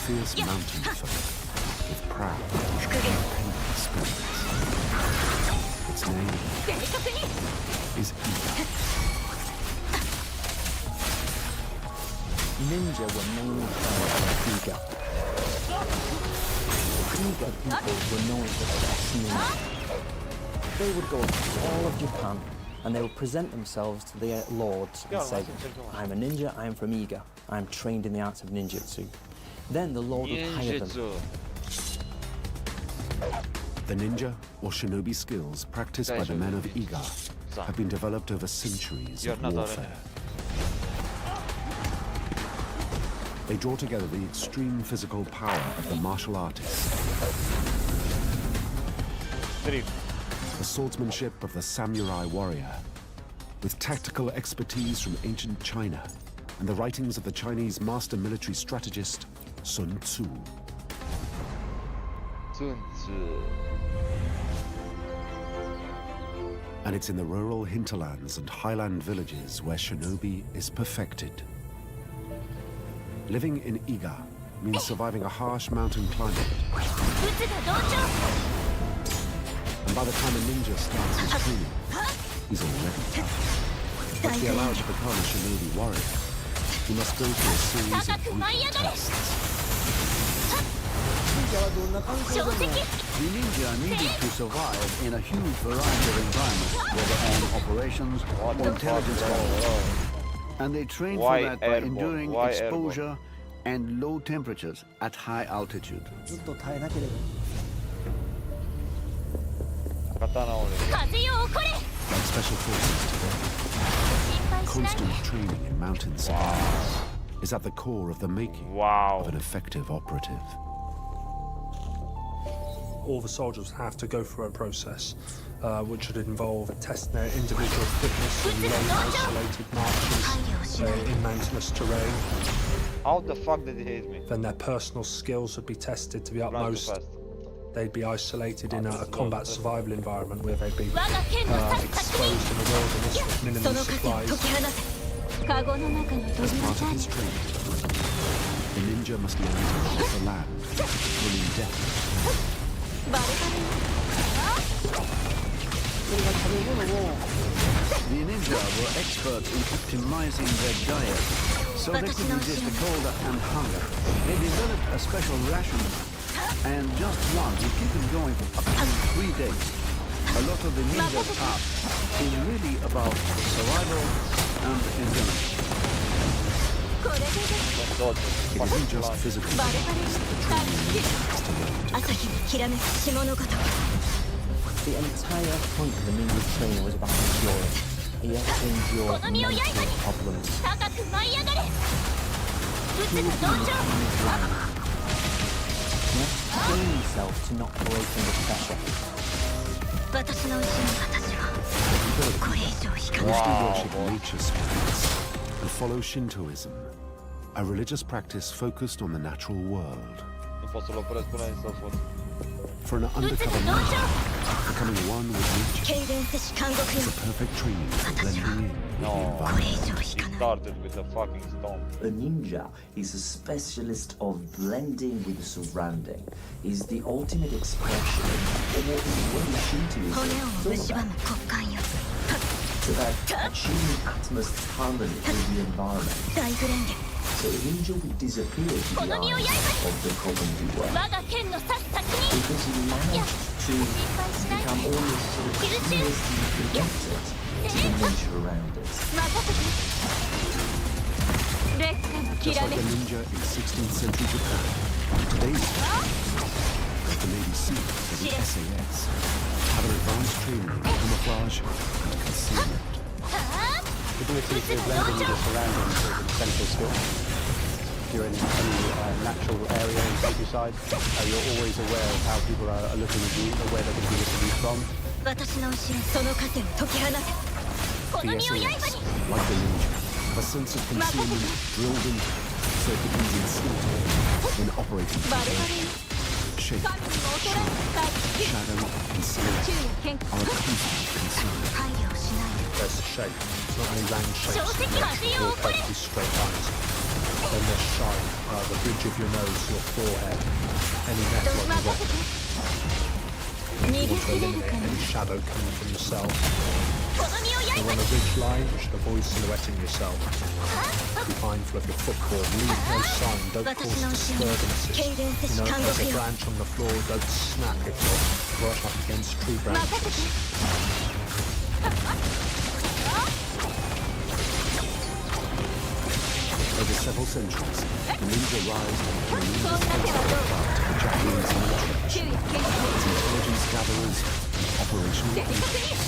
Fierce mountain folk with proud, independent spirits. Its name is Iga. Ninja were mainly found in Iga. Iga people were known as the best ninja. They would go to all of Japan and they would present themselves to their lords and say, I'm a ninja, I'm from Iga, I'm trained in the arts of ninjutsu. Then the lord would hire them. The ninja, or shinobi skills practiced by the men of Iga, have been developed over centuries of warfare. They draw together the extreme physical power of the martial artist, the swordsmanship of the samurai warrior, with tactical expertise from ancient China and the writings of the Chinese master military strategist Sun Tzu. And it's in the rural hinterlands and highland villages where shinobi is perfected. Living in Iga, means surviving a harsh mountain climate. And by the time a ninja starts his training, he's already tough. But to be allowed to become a shinobi warrior, he must go through a series of brutal tests. The ninja needed to survive in a huge variety of environments, whether on operations or intelligence calls. And they trained for that by enduring exposure and low temperatures at high altitude. Like special forces today, constant training in mountain survival is at the core of the making of an effective operative. All the soldiers have to go through a process which would involve testing their individual fitness in long isolated marches in mountainous terrain. How the fuck did he hit me? Then their personal skills would be tested to the utmost. They'd be isolated in a combat survival environment where they'd be exposed in the wilderness with minimum supplies. As part of his training, the ninja must learn to live off the land, running death. The ninja were experts in optimizing their diet so they could resist the cold and hunger. They developed a special ration, and just one would keep them going for up to 3 days. A lot of the ninja's art is really about survival and endurance. It isn't just physical fitness that the training needs to learn. The entire point of the ninja training was about enduring. He had to endure mental problems. He would be in He had to train himself to not break under pressure. Mostly worship nature spirits and follow Shintoism, a religious practice focused on the natural world. For an undercover ninja, becoming one with nature is a perfect training for blending in with the environment. He started with a fucking storm. A ninja is a specialist of blending with the surrounding. Is the ultimate expression of what Shintoism. It's about achieving utmost harmony with the environment. So a ninja would disappear to the eyes of the common viewer because he managed to become almost sort of seamlessly connected to the nature around it. Just like a ninja in 16th century Japan, today's the Navy SEALs or the SAS have an advanced training in camouflage and concealment. The ability to blend into the surroundings is an essential skill. If you're in any natural area in the countryside, you're always aware of how people are looking at you or where they're going to be looking at you from. The SAS, like the ninja, have a sense of concealment drilled into it so it becomes instinctive in operating together. Shape, shadow, and silhouette are a constant concern. There's shape. It's not only round shapes, but perfectly straight lines. Then there's shine, the bridge of your nose, your forehead, any neckline you got. You want to eliminate any shadow coming from yourself. You want a ridge line, you should avoid silhouetting yourself. Be mindful of your footboard, leave no sign, don't cause disturbances. There's a branch on the floor, don't snap it or brush up against tree branches. Over several centuries, the ninja rise to become an indispensable part of the Japanese military as intelligence gatherers and operational agents.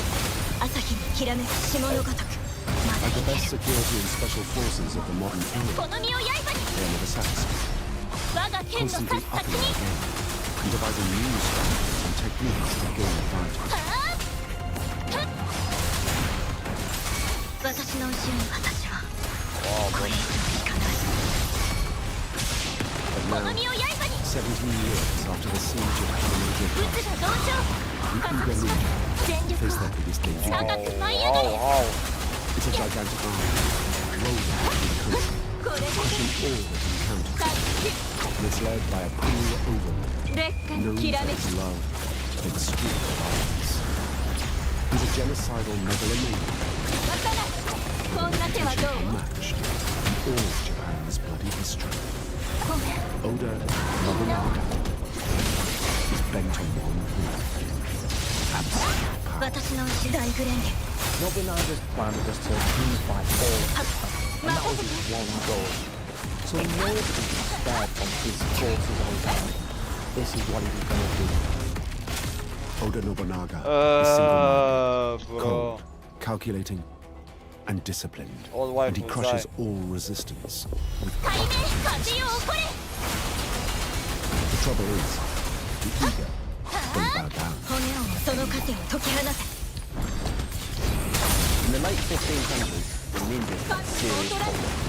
Like the best security and special forces of the modern era, they are never satisfied, constantly upping their game and devising new strategies and techniques to gain advantage. But now, 17 years after the siege of Changli, Wuthering ninja face their biggest danger. It's a gigantic army, rolling through the country, crushing all that encounters. is led by a cruel overlord known for his love of extreme violence. He's a genocidal megalomaniac, unmatched in all Japan's bloody history. Oda Nobunaga is bent on one thing: absolute power. Nobunaga's plan was to unify all of Japan, and that was his one goal. So nobody was spared from his forces on ground. This is what he was going to do. Oda Nobunaga is single-minded, cold, calculating, and disciplined, and he crushes all resistance with consciousness. The trouble is, the eager don't bow down. In the late 1500s, the ninjas had serious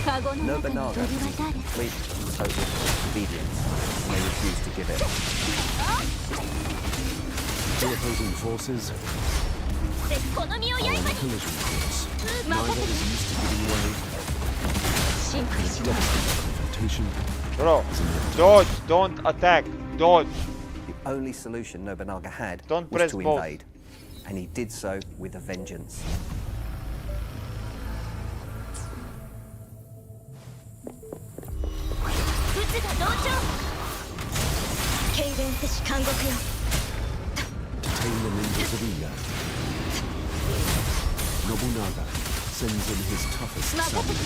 problems. Nobunaga was complete and total obedience, and they refused to give it. The opposing forces are on a collision course. Neither is used to giving way. This devastating confrontation. Bro, dodge, don't attack, dodge. The only solution Nobunaga had Don't was press to both. invade, and he did so with a vengeance. To tame the ninjas of Iga, Nobunaga sends in his toughest samurai.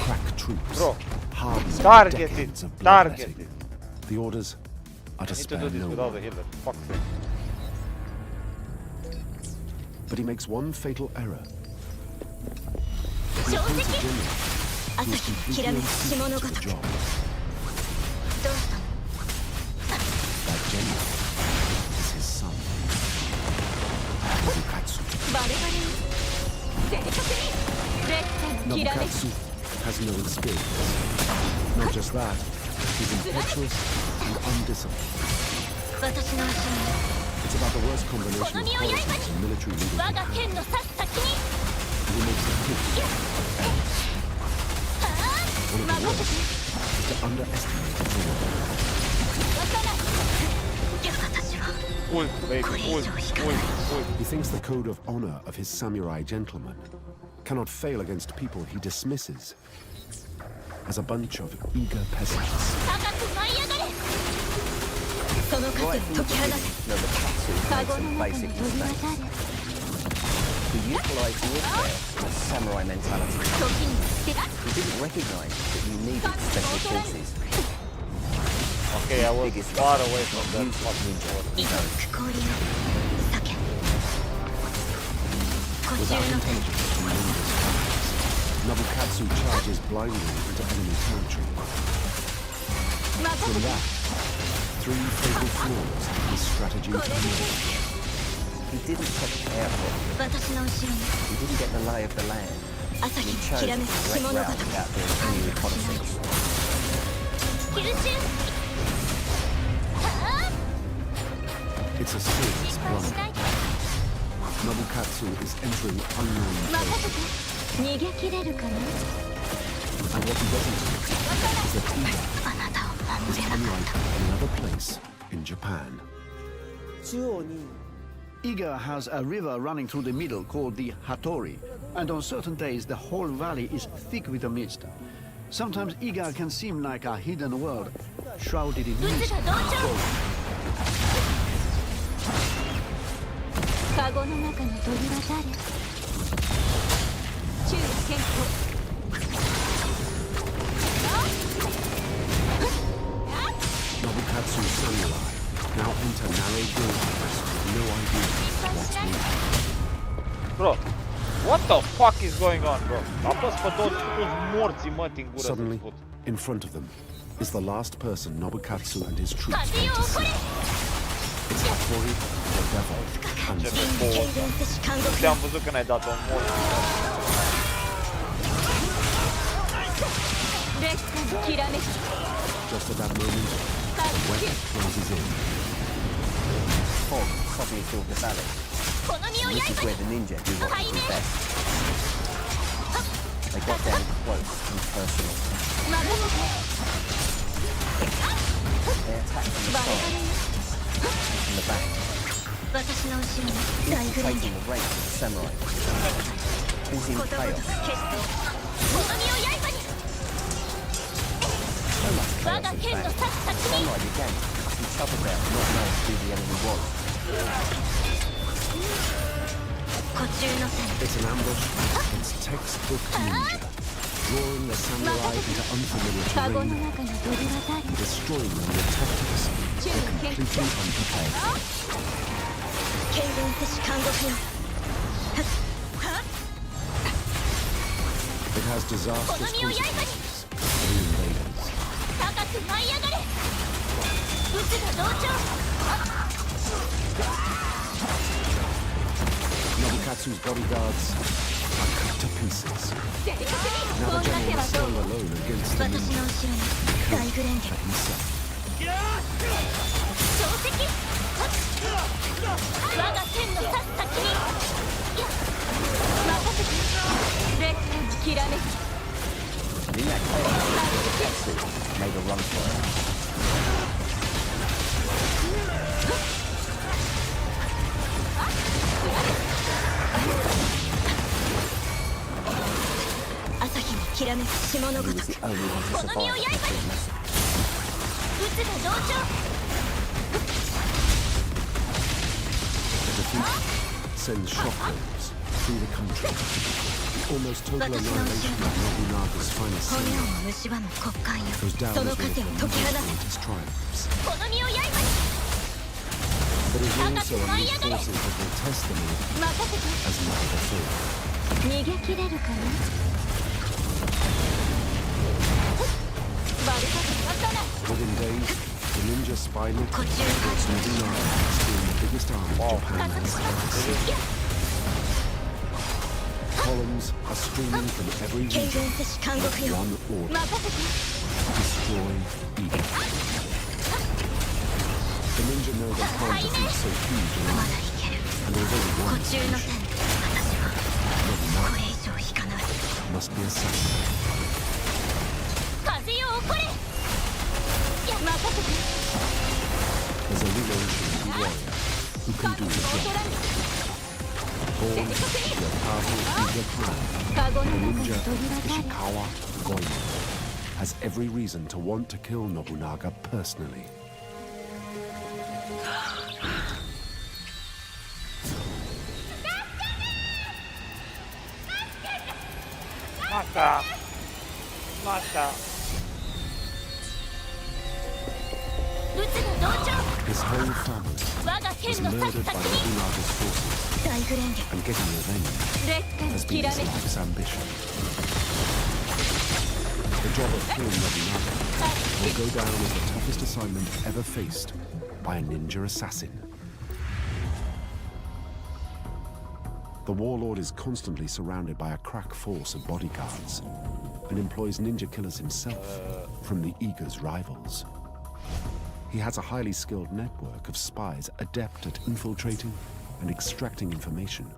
Crack troops, Bro, hardened target decades it, of target bloodletting. it. The orders are to I need to spare do this no without one. the healer, fuck's sake. But he makes one fatal error. He appoints a general who is completely unsuited to the job. That general is his son, Nobukatsu. Nobukatsu has no experience. Not just that, he's impetuous and undisciplined. It's about the worst combination of qualities a military leader can have. He makes a hit. One of the worst is to underestimate his order. He thinks the code of honor of his samurai gentleman cannot fail against people he dismisses as a bunch of eager peasants. Right from the beginning, Nobukatsu made some basic mistakes. He utilised warfare and a samurai mentality. He didn't recognise that you needed special forces. Okay, I was far away from that fucking Without intelligence from ninjas, Nobukatsu charges blindly into enemy territory. From that, three fatal flaws in his strategy emerge. He didn't prepare for it. He didn't get the lay of the land. And he chose a direct route without doing any reconnaissance. It's a serious blunder. Nobukatsu is entering unknown territory. And what he doesn't know is that Iga is unlike any other place in Japan. Iga has a river running through the middle called the Hattori, and on certain days the whole valley is thick with a mist. Sometimes Iga can seem like a hidden world, shrouded in mist. Nobukatsu's samurai now enter narrow gorges with no idea what's needed. Bro, what the fuck is going on, bro? Apăs pe toți morții, mă, din gură. Suddenly, in front of them, is the last person Nobukatsu and his troops want to see. It's Hattori, the devil, and Te-am văzut când ai dat-o în mort. just at that moment, the wet closes in. Fog suddenly filled the valley. This is where the ninja do what they do best. They got down close and personal. They attack from the side and from the back, infiltrating the ranks of the samurai, causing chaos. So much chaos, in fact, the samurai began cutting each other down, not knowing who the enemy was. It's an ambush. It's textbook ninja. Drawing the samurai into unfamiliar terrain, destroying them with tactics they're completely unprepared for. It has disastrous consequences for the invaders. Nobukatsu's bodyguards are cut to pieces. Now the general is still alone against the ninja. He can't for himself. In that chaos, Nobukatsu made a run for it. He was the only one to survive the complete massacre. The defeat sends shockwaves through the country. The almost total annihilation of Nobunaga's finest samurai goes down as one of the greatest triumphs. But it will also unleash forces that will test the North as never before. Within days, the ninja spy network reports Nobunaga stealing the biggest army Japan has ever seen. Columns are streaming from every region with one order: destroy evil. The ninja know they can't defeat so huge an army, and there's only one solution. Nobunaga must be assassinated. There's only one true warrior who can do the job. Born to be a powerful ninja clan, the ninja Ishikawa Goemon has every reason to want to kill Nobunaga personally. His whole family was murdered by Nobunaga's forces, and getting revenge has been his life's ambition. The job of killing Nobunaga will go down as the toughest assignment ever faced by a ninja assassin. The warlord is constantly surrounded by a crack force of bodyguards and employs ninja killers himself from the Iga's rivals. He has a highly skilled network of spies adept at infiltrating and extracting information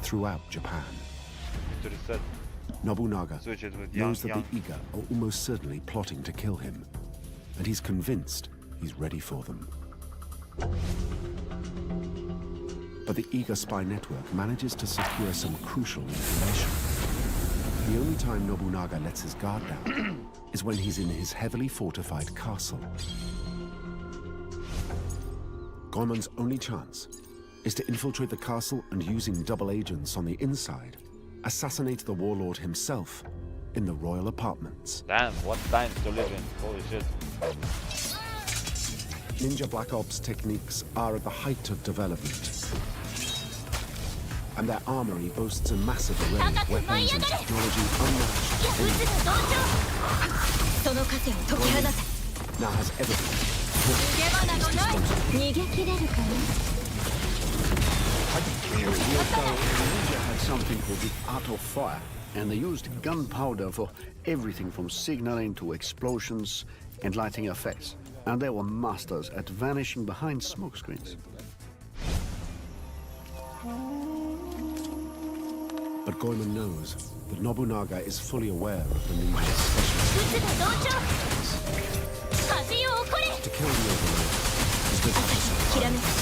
throughout Japan. Nobunaga knows that the Iga are almost certainly plotting to kill him, and he's convinced he's ready for them. But the Iga spy network manages to secure some crucial information. The only time Nobunaga lets his guard down is when he's in his heavily fortified castle. Goemon's only chance is to infiltrate the castle and, using double agents on the inside, assassinate the warlord himself in the royal apartments. Damn, what time to live in. Holy shit. Ninja Black Ops techniques are at the height of development, and their armory boasts a massive array of weapons and technology unmatched anywhere. Now has evidence. Years ago, Ninja had something called the art of fire, and they used gunpowder for everything from signaling to explosions and lighting effects. And they were masters at vanishing behind smoke screens. But Goemon knows that Nobunaga is fully aware of the ninja's special to kill the overlord is good for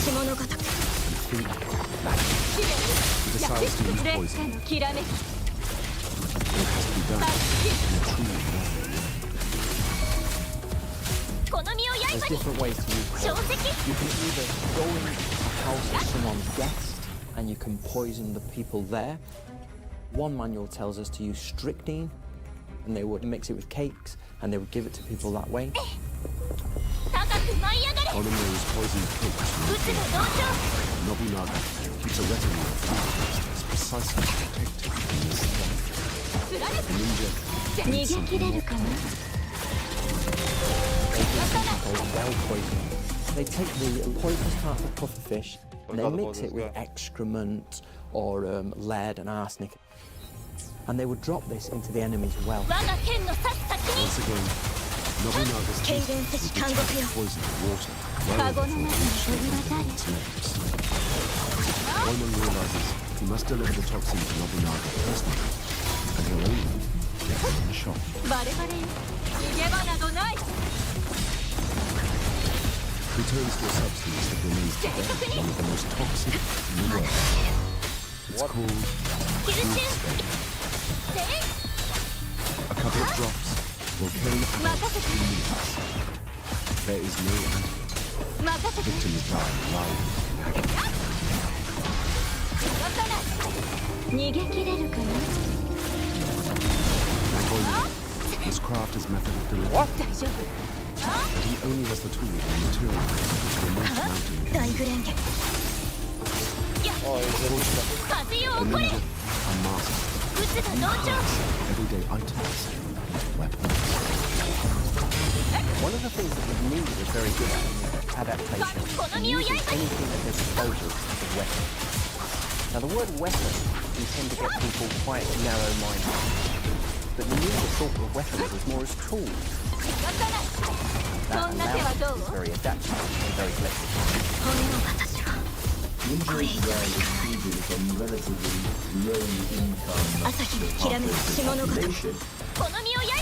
survival. And he decides to use poison. But it has to be done in a truly warring way. There's different ways to use poison. You can either go in the house of someone's guest and you can poison the people there. One manual tells us to use strychnine, and they would mix it with cakes and they would give it to people that way. Goemon knows poisoned cakes from the field. Nobunaga keeps a retinue of food monsters precisely to protect him from this threat. The ninja needs something more. Well poisoning. They take the poisonous part of pufferfish and they mix it with excrement or lead and arsenic. And they would drop this into the enemy's well. Once again, Nobunaga's teeth would detect poisoned water well before it reached the villain's lips. Goemon realizes he must deliver the toxin to Nobunaga personally, and he'll only get one shot. He turns to a substance that remains today one of the most toxic in the world. It's called Wuthering. A couple of drops will kill an adult in minutes. There is no antidote. Victims die loud in agony. His craft his method of delivery. But he only has the tool and material to remove the mountain. The ninja are masters of everyday items and weapons. One of the things that the ninja is very good at is adaptation, and using anything at their disposal as a weapon. Now the word weapon can tend to get people quite narrow-minded, but the ninja thought of weapons as more as tools. That allows them to be very adaptable and very flexible. Ninjas were recruited from relatively low-income population.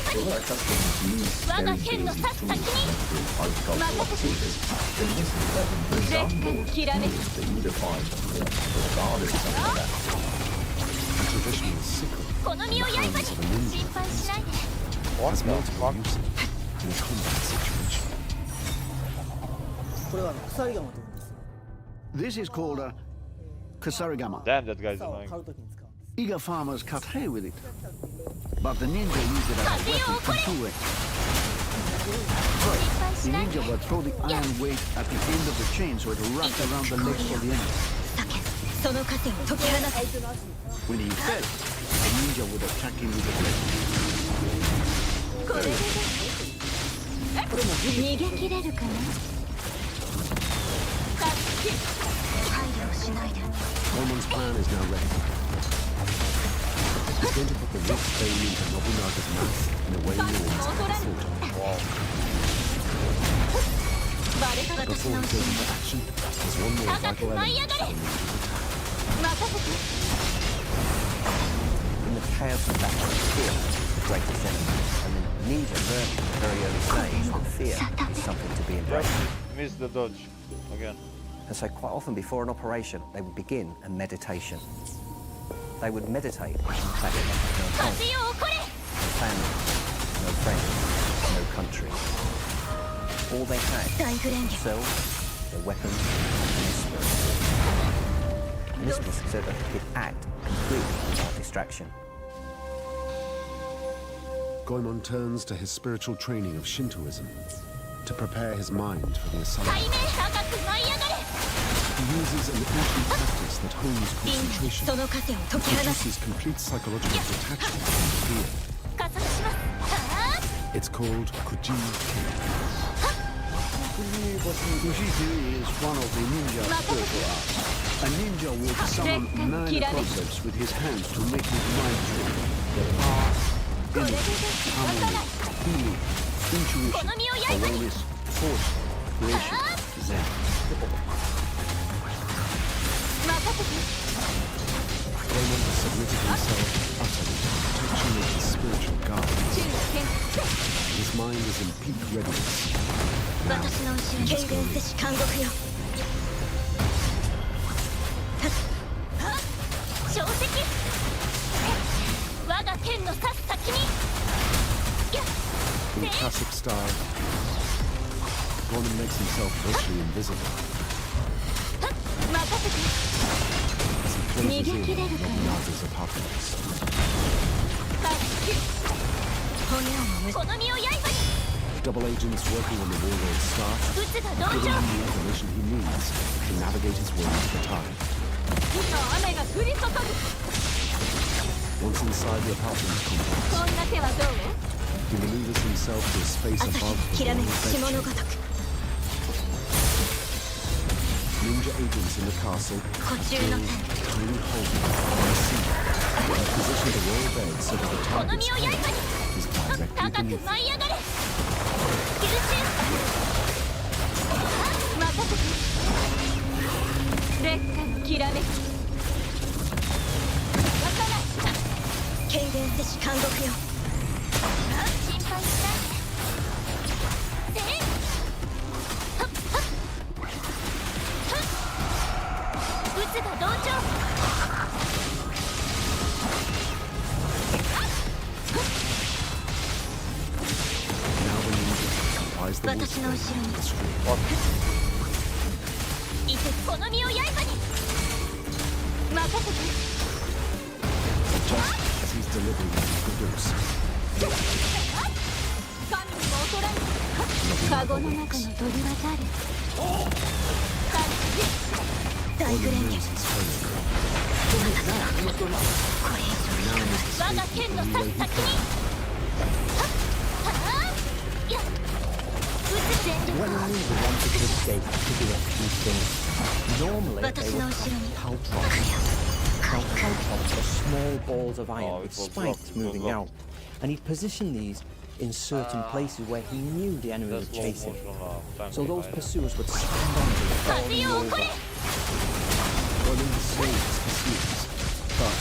They were accustomed to use very basic tools like agricultural activities. The missing weapon, for example, tools that you would find in the garden, something like that. A traditional sickle in the hands of a ninja has multiple uses in a combat situation. This is called a kasarigama. Damn, that guy's annoying. Eager farmers cut hay with it, but the ninja used it as a weapon in two ways. First, the ninja would throw the iron weight at the end of the chain so it wrapped around the legs of the enemy. When he fell, the ninja would attack him with a blade. Goemon's plan is now ready. He's going to put the rich bone into Nobunaga's mouth in a way no one's ever thought of. Before he goes into action, there's one more vital element to the ninja's attack. In the chaos of battle, fear is the greatest enemy, and the ninja learned at a very early stage that fear is something to be embraced. Miss the dodge again. And so quite often before an operation, they would begin a meditation. They would meditate in the fact that they had no home, no family, no friends, no country. All they had themselves, their weapons, and their spirit. And this was so that they could act completely without distraction. Goemon turns to his spiritual training of Shintoism to prepare his mind for the assault. He uses an ancient practice that hones concentration and produces complete psychological detachment from fear. It's called Kuji. Kuji is one of the ninja spiritual arts. A ninja will summon 9 concepts with his hands to make his mind trip. There are energy, harmony, healing, intuition, awareness, force, creation, zen. Goemon submitted himself utterly to the protection of his spiritual guides. His mind is in peak readiness. Now, he must go in. 小石我が剣の刺す先に In classic style, Gorman makes himself virtually invisible. As he closes in on Nobunaga's apartments. Double agents working on the warlord's staff, giving him the information he needs to navigate his way to the target. Once inside the apartment complex, he maneuvers himself to a space above the royal bedchamber. Ninja agents in the castle have drilled a tiny hole in the ceiling and positioned the royal bed so that the target's head is directly beneath it. Applies the wolf blade to the string. Just as he's delivering the dose, Nobunaga wakes. Gorman knows he's failing. Now he must escape the only way he can. When a ninja wanted to escape to do a few things, normally they would have caltrops. Now caltrops are small balls of iron with spikes moving out, and he'd position these in certain places where he knew the enemy was chasing. So those pursuers would stand on to falling over. Gorman has saved his pursuers, but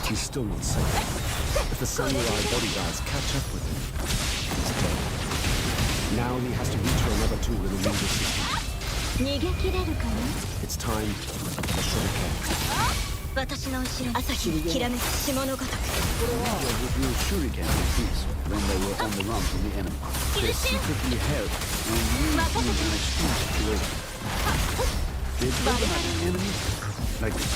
he's still not safe. If the samurai bodyguards catch up with him, he's dead. Now he has to reach for another tool in the ninja system. It's time for the shuriken. Ninja would use shuriken techniques when they were on the run from the enemy. They secretly held and used in an extreme situation. They look at an enemy like this.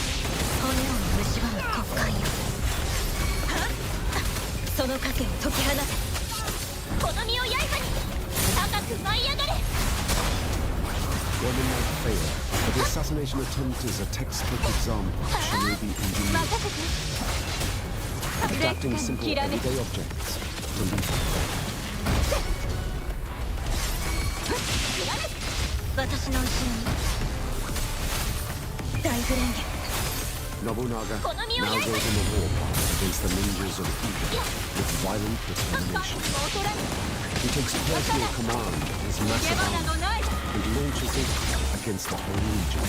Gorman might fail, but the assassination attempt is a textbook example of shinobi ingenuity. Adapting simple everyday objects to lethal. Nobunaga now goes on the warpath against the ninjas of Iga with violent determination. He takes personal command of his massive army and launches it against the whole region.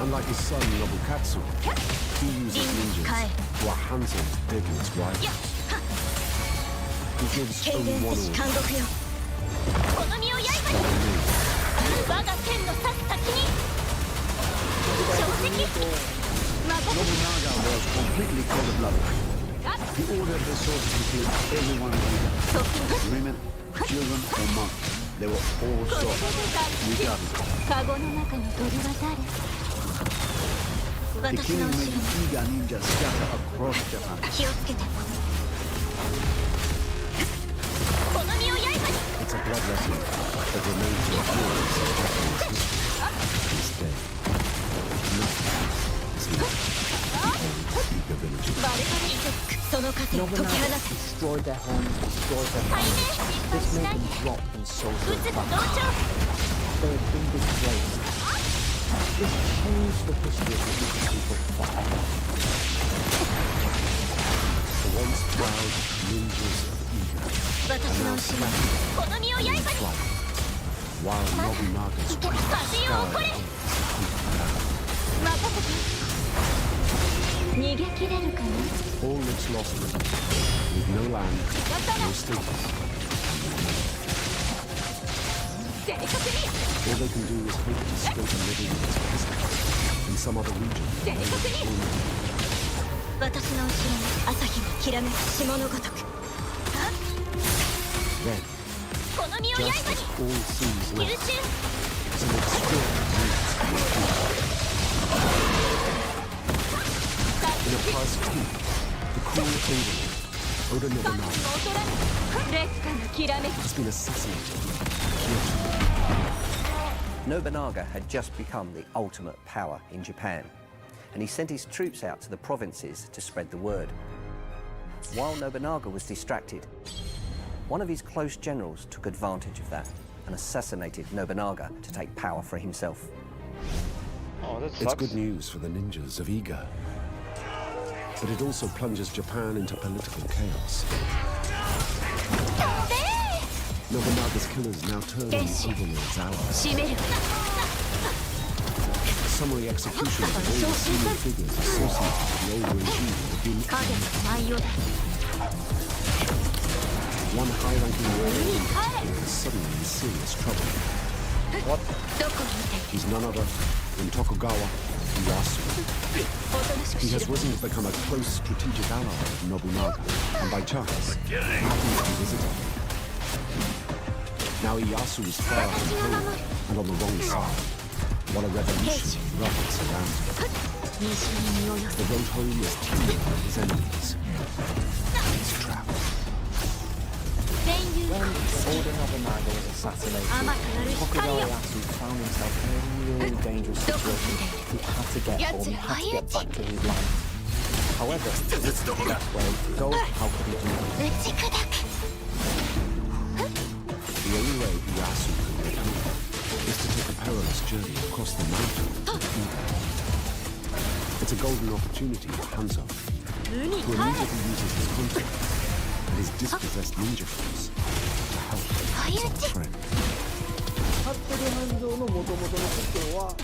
Unlike his son Nobukatsu, he uses ninjas who are Hanzo's deadliest rivals. He gives only one order. Nobunaga was completely cold-blooded. He ordered his soldiers to kill everyone he women, children, or monks. They were all slaughtered, regardless. The killing made Iga ninjas scatter across Japan. It's a blood lesson that remains in the heroes of Japanese history to this day. Nothing is left of the Iga villages. Nobunaga destroyed their homes, destroyed their families. This made them drop in social class. They had been displaced. This changed the history of the Iga people forever. The once proud ninjas of Iga are now scattered in flight, while Nobunaga's troops scour the complete land. All looks lost with no land, no status. All they can do is hope to scrape a living as peasants in some other region. Then, just as all seems left, some extraordinary in a past coup, the cruel Oda Nobunaga has been assassinated. Nobunaga had just become the ultimate power in Japan, and he sent his troops out to the provinces to spread the word. While Nobunaga was distracted, one of his close generals took advantage of that and assassinated Nobunaga to take power for himself. It's good news for the ninjas of Iga, but it also plunges Japan into political chaos. Nobunaga's killers now turn on the overlord's allies. Summary execution of all the senior figures associated with the old regime have been ended. One high-ranking warrior in particular is suddenly in serious trouble. What? He's none other than Tokugawa Ieyasu. He has risen to become a close strategic ally of Nobunaga, and by chance, happens to visit him. Now Ieyasu is far from home and on the wrong side, while a revolution riots around him. The road home is teeming with his enemies. He's trapped. When Oda Nobunaga was assassinated, Tokugawa Ieyasu found himself in a really dangerous situation. He had to get home, he had to get back to his land. However, this is the best way to go. How could he do it? The only way Ieyasu can get home is to take a perilous journey across the mountain to Iga. It's a golden opportunity for Hanzo, who immediately uses his contact and his dispossessed ninja force to help his friend.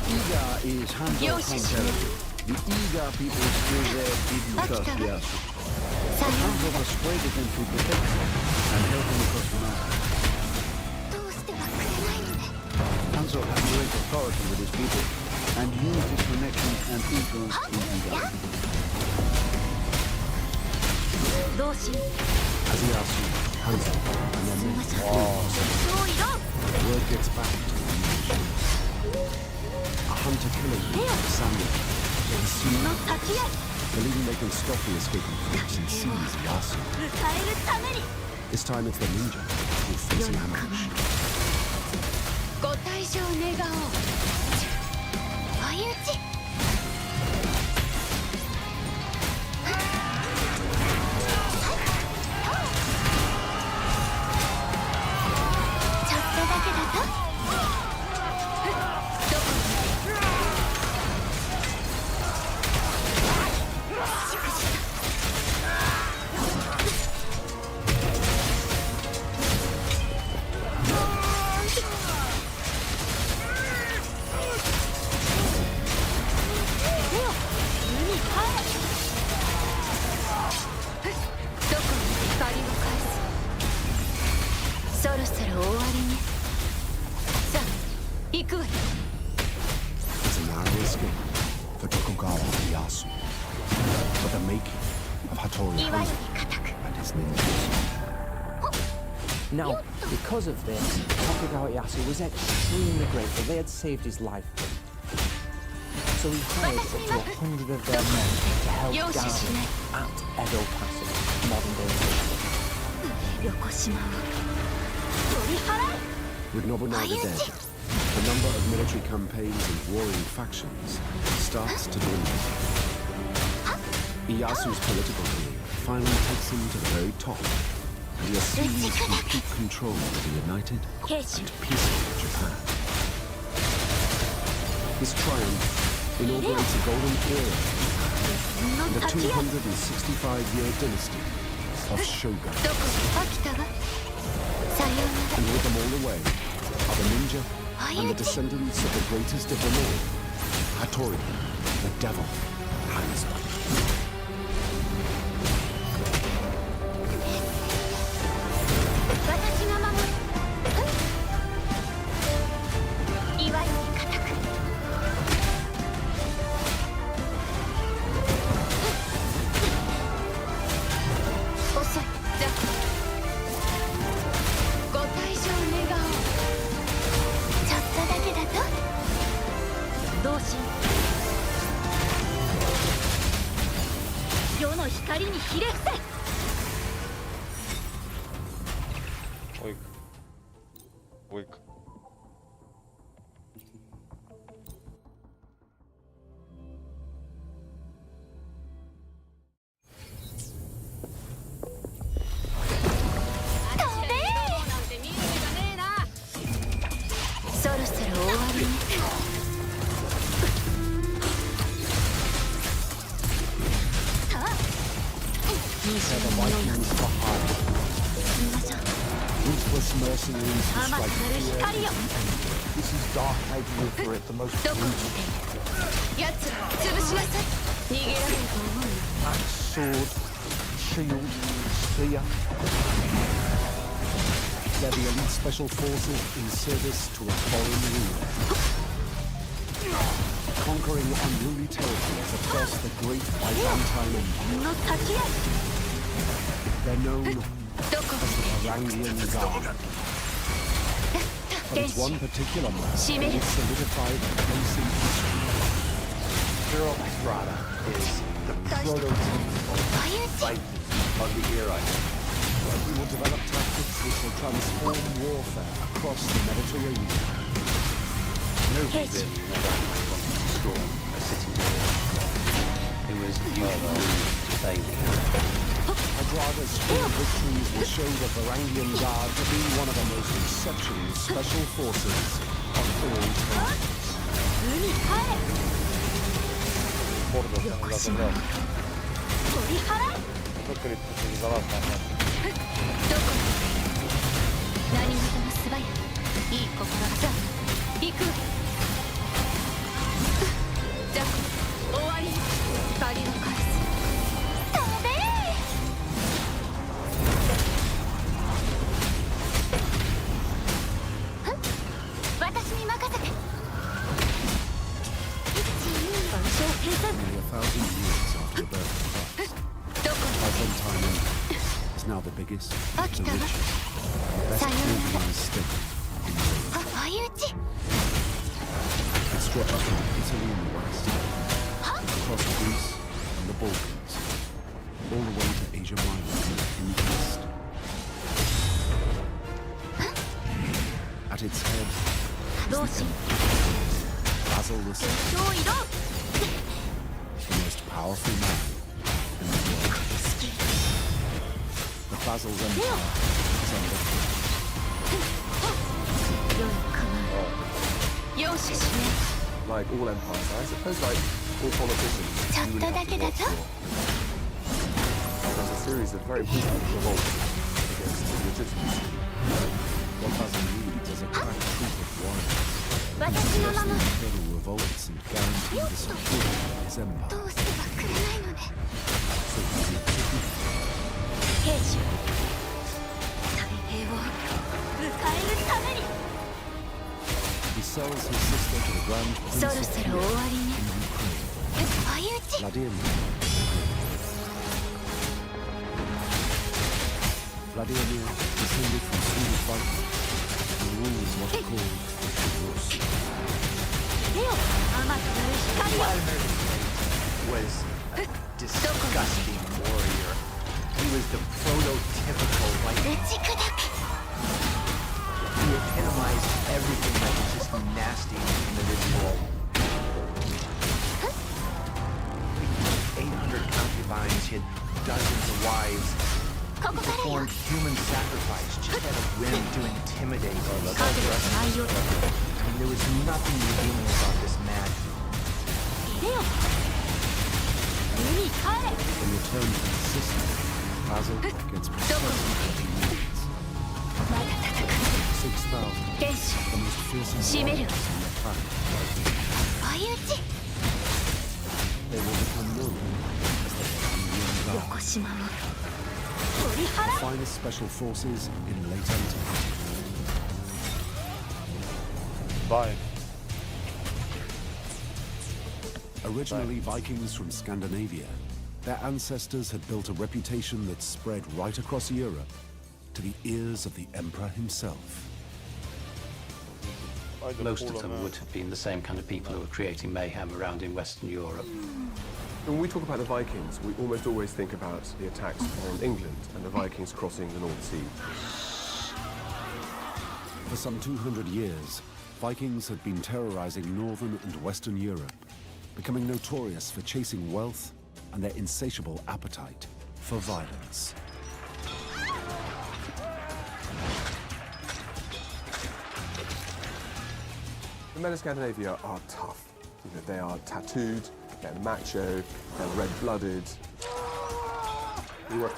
Iga is Hanzo's home territory. The Iga people still there didn't trust Ieyasu. But Hanzo persuaded them to protect him and help him across the mountain. Hanzo had great authority with his people and used his connections and influence in Iga. As Ieyasu, Hanzo, and their men word gets back to the ninjas. A hunter-killer group, Samurai, believing they can stop the escaping troops and seize Ieyasu. This time it's the ninja who face an ambush. It's a narrow escape for Tokugawa Ieyasu, but the making of Hattori Hanzo and his ninjas. Now, because of this, Tokugawa Ieyasu was extremely grateful they had saved his life. So he hired up to 100 of their men to help guard him at Edo Castle, modern-day Hiroshima. With Nobunaga dead, the number of military campaigns and warring factions starts to dwindle. Ieyasu's political career finally takes him to the very top, and he assumes complete control of the united and peaceful Japan. His triumph inaugurates a golden era in the 265-year dynasty of shoguns. And with them all away are the ninja and the descendants of the greatest of them all, Hattori, the devil, Hanzo. Weak. Weak. The Vikings for hire. Ruthless mercenaries who strike fear. This is dark age warfare at the most brutal. Axe, sword, shield, spear. They're the elite special forces in service to a foreign ruler. Conquering unruly territories across the great Byzantine Empire. They're known as the Varangian Guard. But it's one particular man that solidified a place in history. Hero Estrada is the prototype of Vikings of the era. We will develop tactics which will transform warfare across the Mediterranean. Nobody really never storm a city. It was usually failing. Hadrada's full victories will show the Varangian Guard to be one of the most exceptional special forces of all time. Nearly 1,000 years after the birth of Christ, Byzantine Empire is now the biggest, the richest, and best organized state in the world. It stretches from Italy in the west, across Greece and the Balkans, all the way to Asia Minor in the east. At its head is the Basil II. The most powerful man in the world. The Basil's empire is under Like all empires, I suppose, like all politicians, you really have to watch for. There's a series of very brutal revolts against the legitimacy. What Basil needs is a crack troop of warriors. Imperial revolts and guarantee the security of his empire. So he will He sells his sister to the Grand Prince of Kiev in Ukraine. Vladimir, descended from Swedish Vikings, and rules what are called the Rus. Was a disgusting warrior. He was the prototypical, like, he epitomized everything that was just nasty individual. 800 concubines, he had dozens of wives. He performed human sacrifice just out of whim to intimidate us. And there was nothing redeeming about this man. In return for his sister, Basil gets precisely what he needs. 6,000, the most fearsome warriors on the planet. They will become known as the Varangian Guard. The finest special forces in late antiquity. Bye. Originally Vikings from Scandinavia, their ancestors had built a reputation that spread right across Europe to the ears of the Emperor himself. Most of them would have been the same kind of people who were creating mayhem around in Western Europe. When we talk about the Vikings, we almost always think about the attacks on England and the Vikings crossing the North Sea. For some 200 years, Vikings had been terrorizing northern and western Europe, becoming notorious for chasing wealth and their insatiable appetite for violence. The men of Scandinavia are tough. You know, they are tattooed, they're macho, they're red-blooded. They were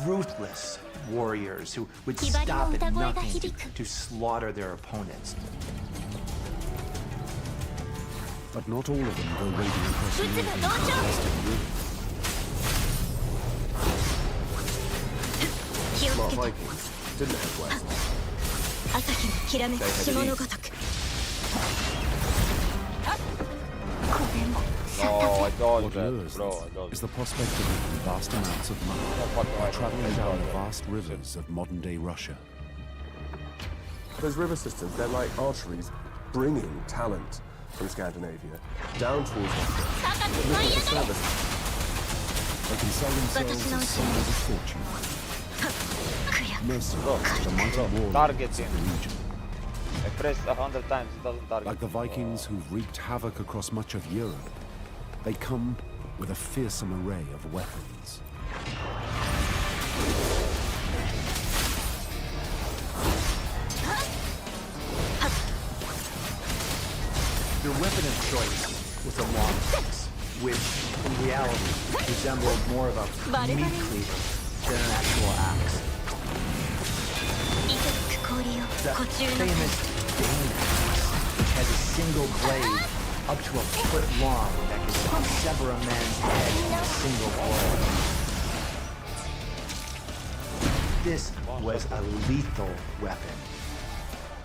ruthless warriors who would stop at nothing to slaughter their opponents. But not all of them go raiding across northern and western Europe. Smart Vikings didn't head west. They headed east. No, I dodged What that, lures bro. I them dodged. is the prospect of making vast amounts of money by traveling down the vast rivers of modern-day Russia. Those river systems, they're like arteries bringing talent from Scandinavia down towards Russia. They can sell themselves as sons of fortune. Mercenaries, the mighty warlords Target of him. the region. I pressed 100 times, it doesn't target. Like the Vikings who've wreaked havoc across much of Europe, they come with a fearsome array of weapons. Their weapon of choice was a long axe, which in reality resembled more of a meat cleaver than an actual axe. The famous Dane axe, which has a single blade up to a foot long that can sever a man's head in a single blow. This was a lethal weapon.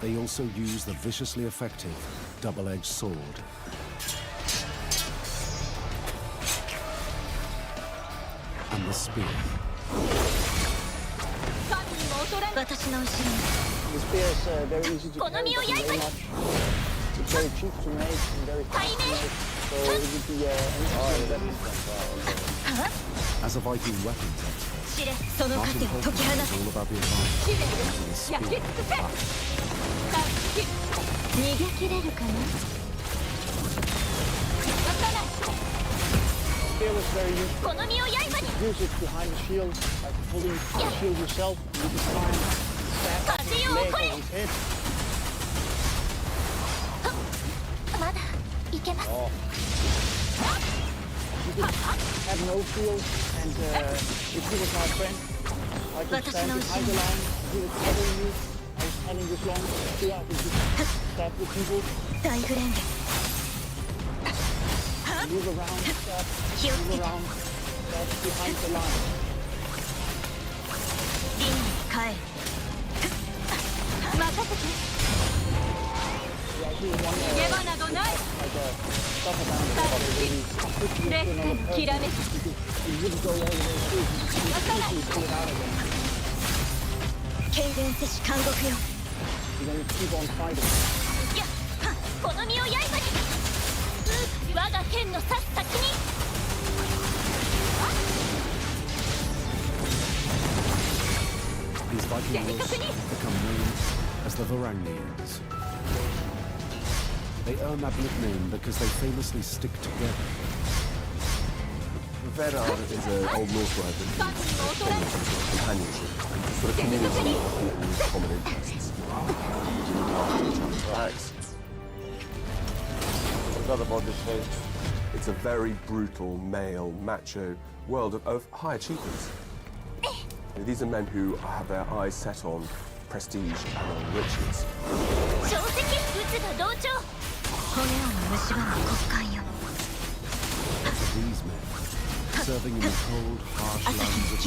They also use the viciously effective double-edged sword. And the spear. The spear is very easy to carry, doesn't weigh much. It's very cheap to make and very fast to make, so it would be As a Viking weapons expert, Martin Holtzman knows all about the advantage of using a spear in battle. Spear was very useful. Use it behind the shield, like holding the shield yourself. You can find stab his leg or his head. You could have no shield, and if he was my friend, I could stand behind the line, he was covering you. I was having this long spear, I could just stab the people. Move around, stab, move around, stab behind the line. Yeah, actually one like a stuff around the body, where you push it to another person, because you wouldn't go all the way through, you quickly pull it out again. And then you keep on fighting. These Viking wars become known as the Varangians. They earn that nickname because they famously stick together. Vedar is an Old Norse word that means companionship, sort of community of people with common interests. Thanks. Forgot about this face. It's a very brutal, male, macho world of high achievers. These are men who have their eyes set on prestige and on riches. For these men, serving in the cold, harsh lands of the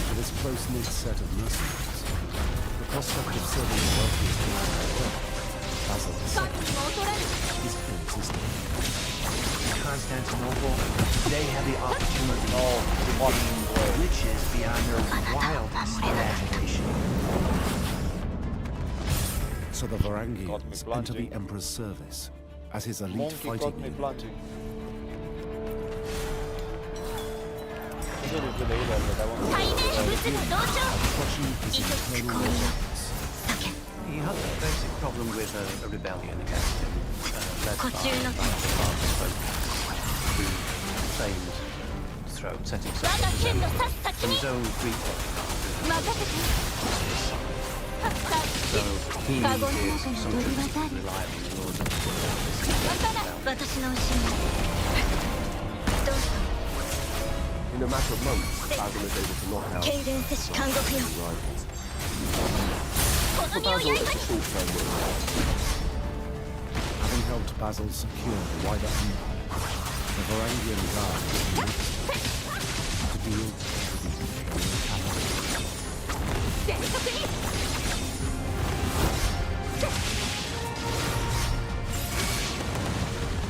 for this close-knit set of mercenaries, the prospect of serving the wealthiest man on earth, Basil II, is irresistible. In Constantinople, they have the opportunity to gain riches beyond their wildest imagination. So the Varangians enter the Emperor's service, as his elite Monkey fighting caught me unit. plunging. This is the healer that I want to Crushing his internal resistance. He has a basic problem with a rebellion against him, led by father's folk, who famed throne, set himself up as his own Greek so he needed something to rely on in order In a matter of months, Basil is able to knock out rivals. For Basil, it's a short-term win. Having helped Basil secure the wider empire, the Varangian Guard was next to deal with these imperial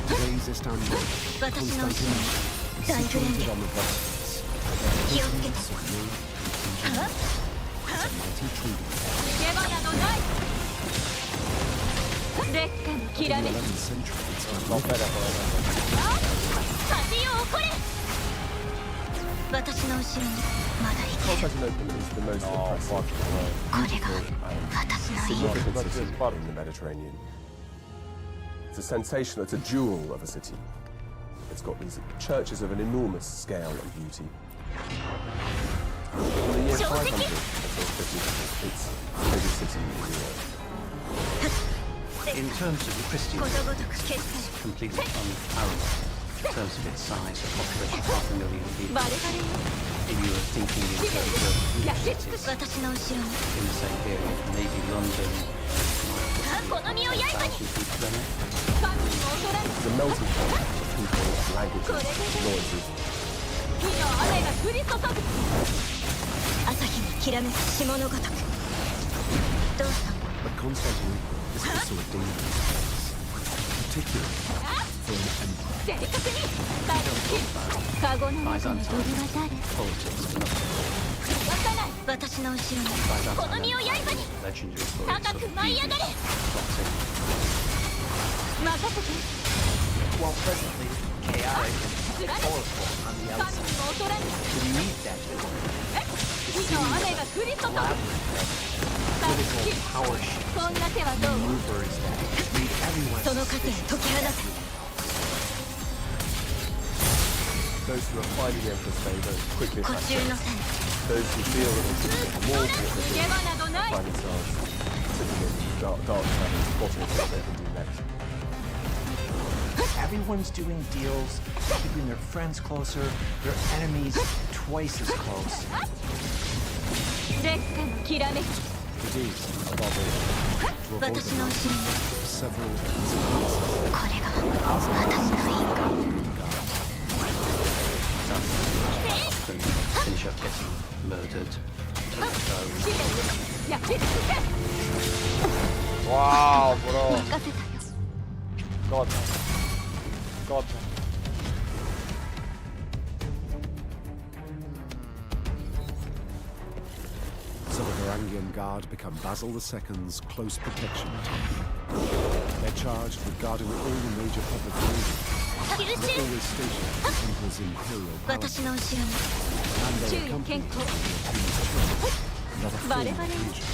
Today's Istanbul, Constantinople, is situated on the Bosphorus. The influence of Europe and Asia is a mighty treaty. In the 11th century, it's not better Constantinople is the most impressive significant in the Mediterranean. It's a sensational, it's a jewel of a city. It's got these churches of an enormous scale and beauty. In the year 500, it's the biggest city in Europe. In terms of the Christian world, it's completely unparalleled. In terms of its size, a population of 500,000 people. If you were thinking in terms of cities in the same period, maybe London might have 1,000 people in it. It's a melting pot of people, languages, noises. But Constantinople is also a dangerous place, particularly for an empire. Byzantine politics are nothing. Byzantine legendary stories of evil, plotting. While presently chaotic and colorful on the outside, beneath that the city is a labyrinth of political power shifts and maneuvers that lead everyone suspicious. Those who are finding the Emperor's favour quickly attack them. Those who feel that they should be more forward find themselves sitting in dark caverns, plotting what they can do next. Everyone's doing deals, keeping their friends closer, their enemies twice as close. It is, above all, to avoid the loss of several Finish up getting murdered. Wow, bro. God. God. So the Varangian Guard become Basil II's close protection team. They're charged with guarding all the major public buildings. They're always stationed at the Emperor's imperial palace. And they're accompanied by the King's church, another form of legion.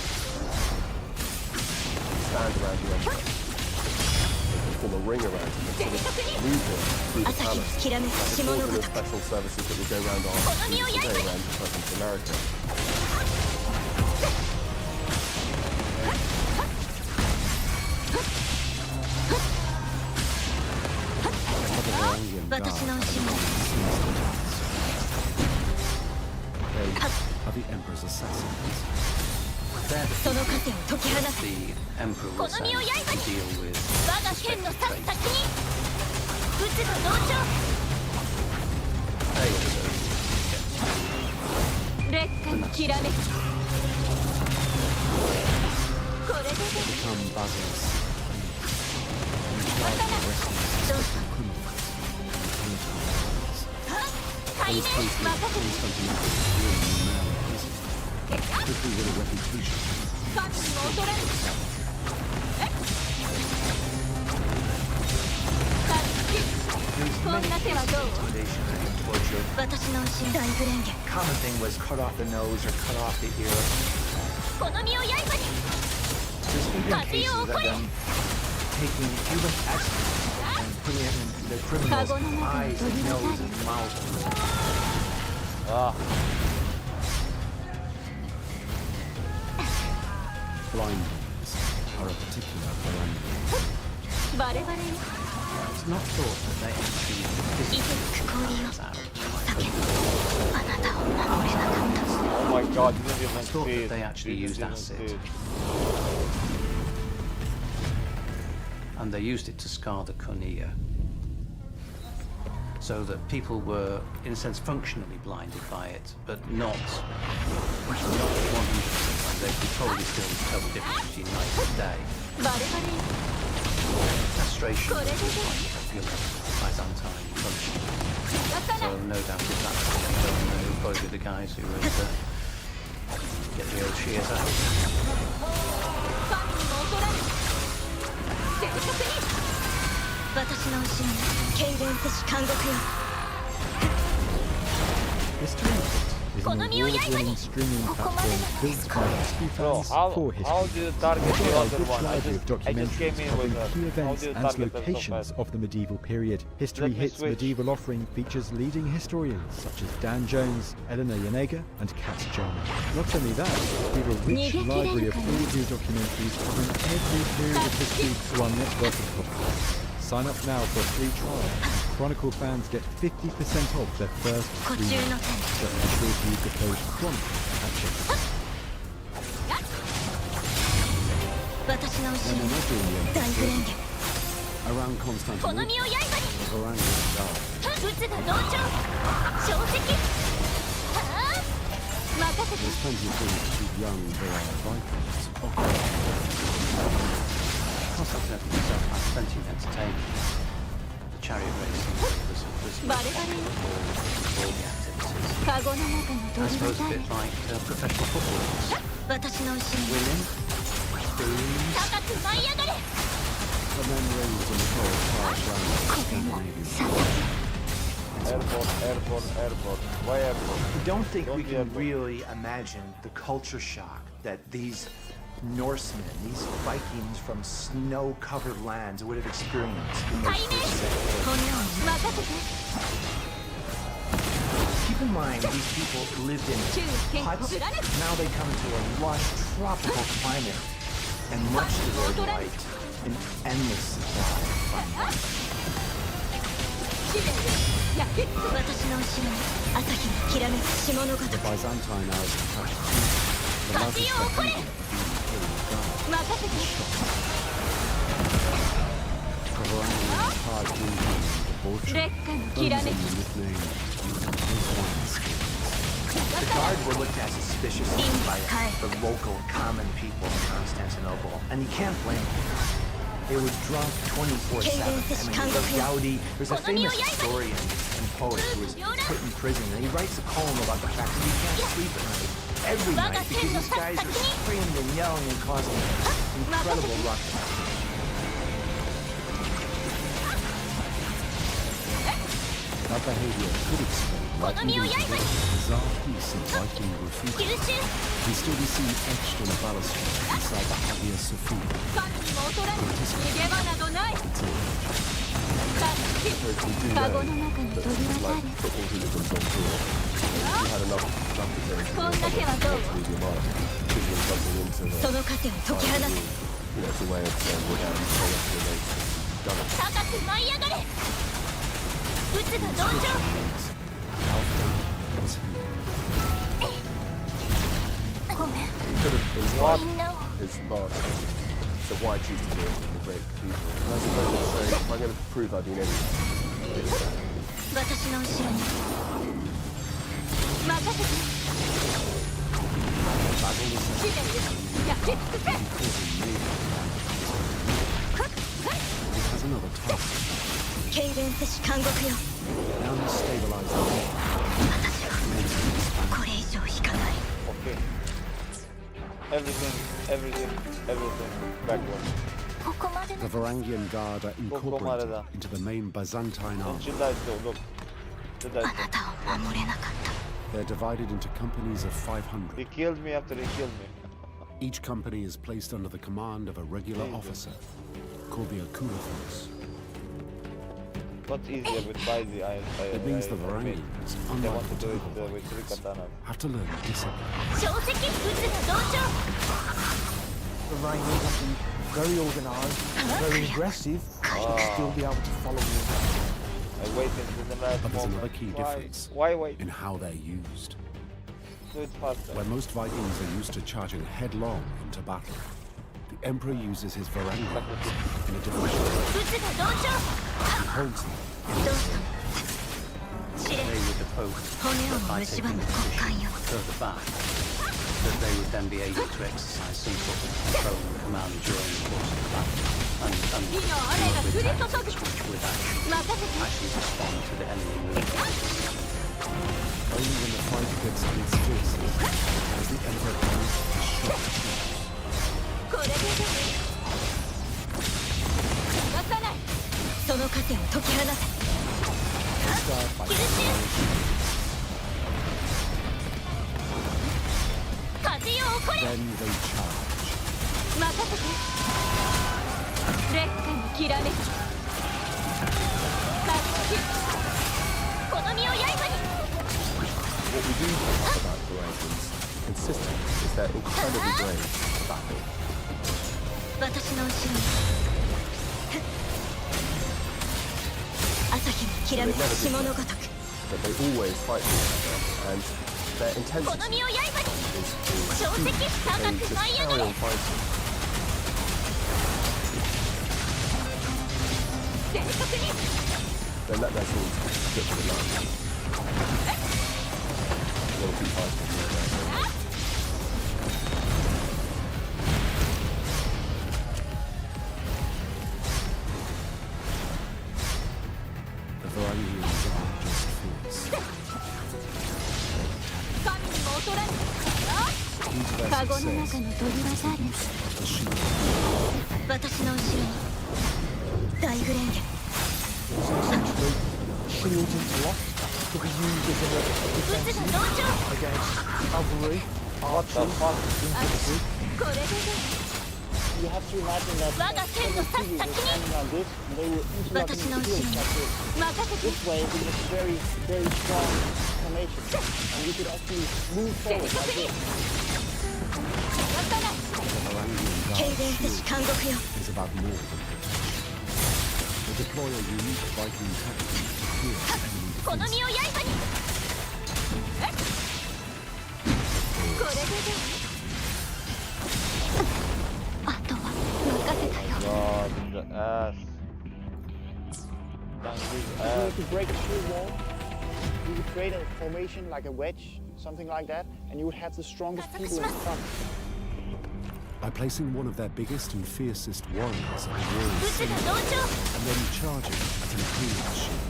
Stand around the Emperor. They can form a ring around him and sort of move him through the palace. Like the children of special services that will go around our streets today around the present America. They are the Emperor's assassins. They're the Emperor will send to deal with suspected traitors. They also become Basil's and charge the arresting suspected criminals. Those places Constantinople really now prison. Quickly with a reputation. many cases of intimidation and torture. Common thing was cut off the nose or cut off the ear. There's even cases of them taking human excrement and putting it in the criminals' eyes and nose and mouth. Blindness are a particular calamity. It's not thought that they actually Oh my god, you didn't even it's thought see that it. they actually You used didn't even acid. see it. And they used it to scar the cornea. So that people were, in a sense, functionally blinded by it, but not 100%. They could probably still tell the difference between night and day. Castration was quite popular Byzantine culture. So no doubt if that's it'll probably be the guys who would get the old shears out. History Hit is an award-winning streaming platform built by history Bro, fans how for do history. you target Enjoy the our other rich one? library of I just came documentaries in covering with key how events do you and target them so locations fast? of the medieval period. History Let me Hit's switch. medieval offering features leading historians such as Dan Jones, Eleanor Yanega, and Kat German. Not only that, we have a rich library of audio documentaries covering every period of history through our network of podcasts. Sign up now for a free trial, and Chronicle fans get 50% off their first 3 months. Just be sure to use the code CHRONICLE at checkout. Around Constantinople, Wuthering died. There's plenty of things to keep young Vikings occupied. Constantinople itself had plenty of entertainment. The chariot racing was all the activities. I suppose a bit like professional footballers. Women, booze. The men raised in the cold, harsh land of Scandinavia. Airport. Why airport? I don't think we can really imagine the culture shock that these Norsemen, these Vikings from snow-covered lands would have experienced in those first centuries. Keep in mind, these people lived in huts. Now they come to a lush, tropical climate, and much to their delight, an endless supply of fun. The Byzantine aristocratic the lavish behavior hard drinking, debauchery, earns them the nickname The guard were looked at suspiciously by the local common people of Constantinople, and you can't blame them. They were drunk 24/7. I mean, they were rowdy. There's a famous historian and poet who was put in prison, and he writes a poem about the fact that he can't sleep at night, every night, because these guys are screaming and yelling and causing incredible ruckus. That behavior could explain why even today, bizarre piece of Viking graffiti can still be seen etched on a balustrade inside the Hagia Sophia. Football hooligans on tour. You had enough jumpers there to leave your mark. People were jumping into the to way of saying we're down so that's your mates. Done it. He could have been what? His mark. So why choose to do it in the great cathedral? And as a way to say, if I'm going to prove I do anything, it's that. It has another task. Now you stabilize the lake. Okay. Everything backward. The Varangian Guard are incorporated into the main Byzantine army. They're divided into companies of 500. He killed me after he killed me. Each company is placed under the command of a regular officer, called the Akula Force. What's easier with Baizi? It means the Varangians, unlike the Turkles, have to learn discipline. The Varangians have to be very organised, very aggressive, and still be able to follow me. But there's another key difference in how they're used. Where most Vikings are used to charging headlong into battle, the Emperor uses his Varangians in a different way. He holds them in his hand. They would oppose by taking the position further back, that they would then be able to exercise some sort of control and command during the course of the battle, and with tactics which would actually respond to the enemy movement. Only when the fight gets to its fiercest has the Emperor comes to shock troops. They start by then they charge. What we do know about the Varangians consistently is they're incredibly brave in battle. They never do that, but they always fight each other, and their intensity is huge. They just carry on fighting. They let their swords slip to the line. They'll keep fighting. The Varangians are just fierce. Key to their success is the use of the shield. Shields interlocked to be used as a defensive against cavalry, archers, infantry. You have to imagine that several figures were standing on this, and they were interlocking the shields like this. This way, it was a very, very strong formation, and you could actually move forward like this. The Varangian Guard shield is about more than protection. They deploy a unique Viking tactic to pierce enemy defenses. God, in the ass. If you were to break a shield wall, you would create a formation like a wedge, something like that, and you would have the strongest people in front. By placing one of their biggest and fiercest warriors at the wall's center, and then charging at an opponent's shield.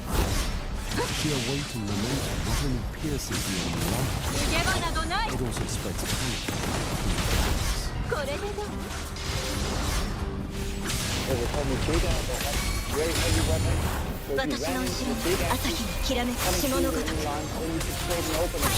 Sheer weight and momentum not only pierces the enemy line, it also spreads panic. They were probably bigger, they had very heavy weapons. So if you ran into the big axes coming through the enemy lines, then you could create an opening.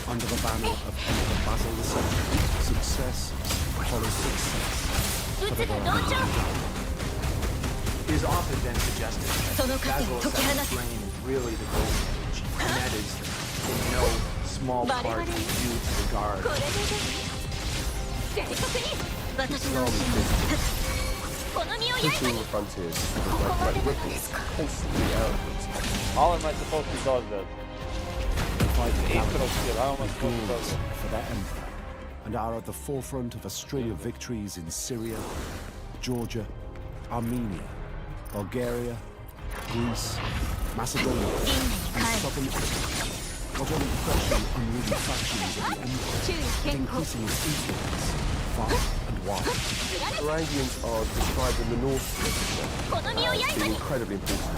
Under the banner of Emperor Basil II, success follows success for the Varangian Guard. It has often been suggested that Basil II's reign is really the golden age, and that is in no small part due to the Guard. Pushing the frontiers like ripples constantly outwards. How am I supposed to dodge that? They fight the How am I supposed to dodge that? for their emperor, and are at the forefront of a string of victories in Syria, Georgia, Armenia, Bulgaria, Greece, Macedonia, and southern Italy, not only crushing unruly factions of the empire, but increasing its influence far and wide. Varangians are described in the Norse literature as being incredibly important.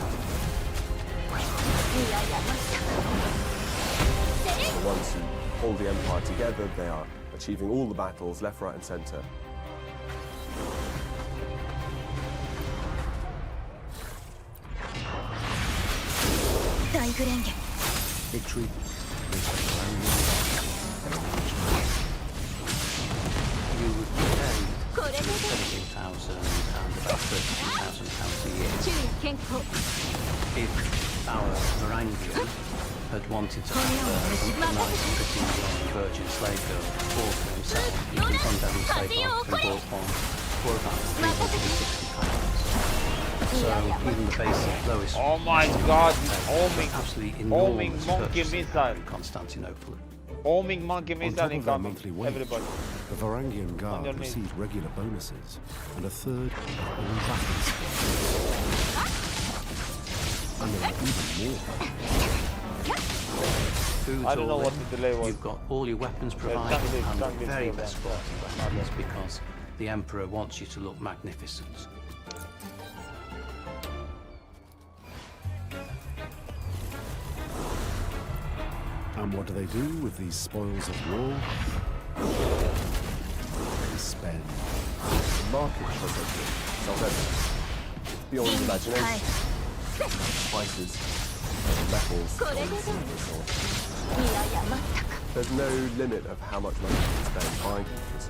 The ones who hold the empire together, they are achieving all the battles, left, right, and centre. Victory You would be paid between 17,000 and about £32,000 a year. If our Varangian had wanted to have a nice, pretty young virgin slave girl all for himself, he can come down and slave off and bought one for about £360. So even the basic lowest. Oh my God! Absolutely Homing enormous monkey purchasing missile. power in Constantinople. Homing monkey On missile top of their incoming. monthly wage, Everybody. the Varangian Guard Underneath. received regular bonuses and a third of all battle skills. And there were even more. Food's I don't know all what in. the delay was. You've got all your weapons provided Changli- and the Changli very still best there. quality weapons because the Emperor wants you to look magnificent. And what do they do with these spoils of war? They spend. The market for something self-evident. Beyond imagination. Spices, metals, gold, and so on. There's no limit of how much money you can spend buying things.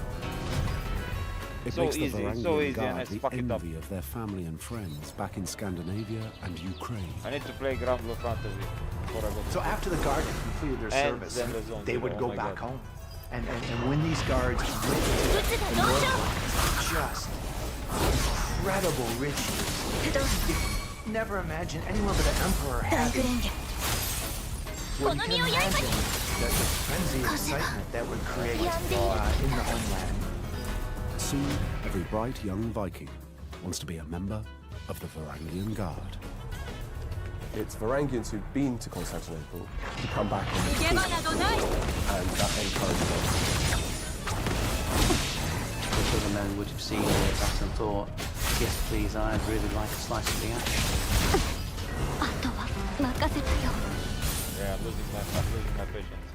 It So makes the easy, Varangian so easy, Guard let's the fuck it up. envy of their family and friends back in Scandinavia and Ukraine. I need to play Grand Blue Fantasy before I go. So after the guard had completed their And service, then the zone, they would oh go my back God. home. And when these guards went to the North, just incredible riches. You never imagine anyone but an emperor having. Well, you can imagine the frenzy of excitement that would create in the homeland. Soon, every bright young Viking wants to be a member of the Varangian Guard. It's Varangians who've been to Constantinople who come back and and that encourages them. Which other men would have seen all of that and thought, yes please, I'd really like a slice of the action. Yeah, I'm losing my patience.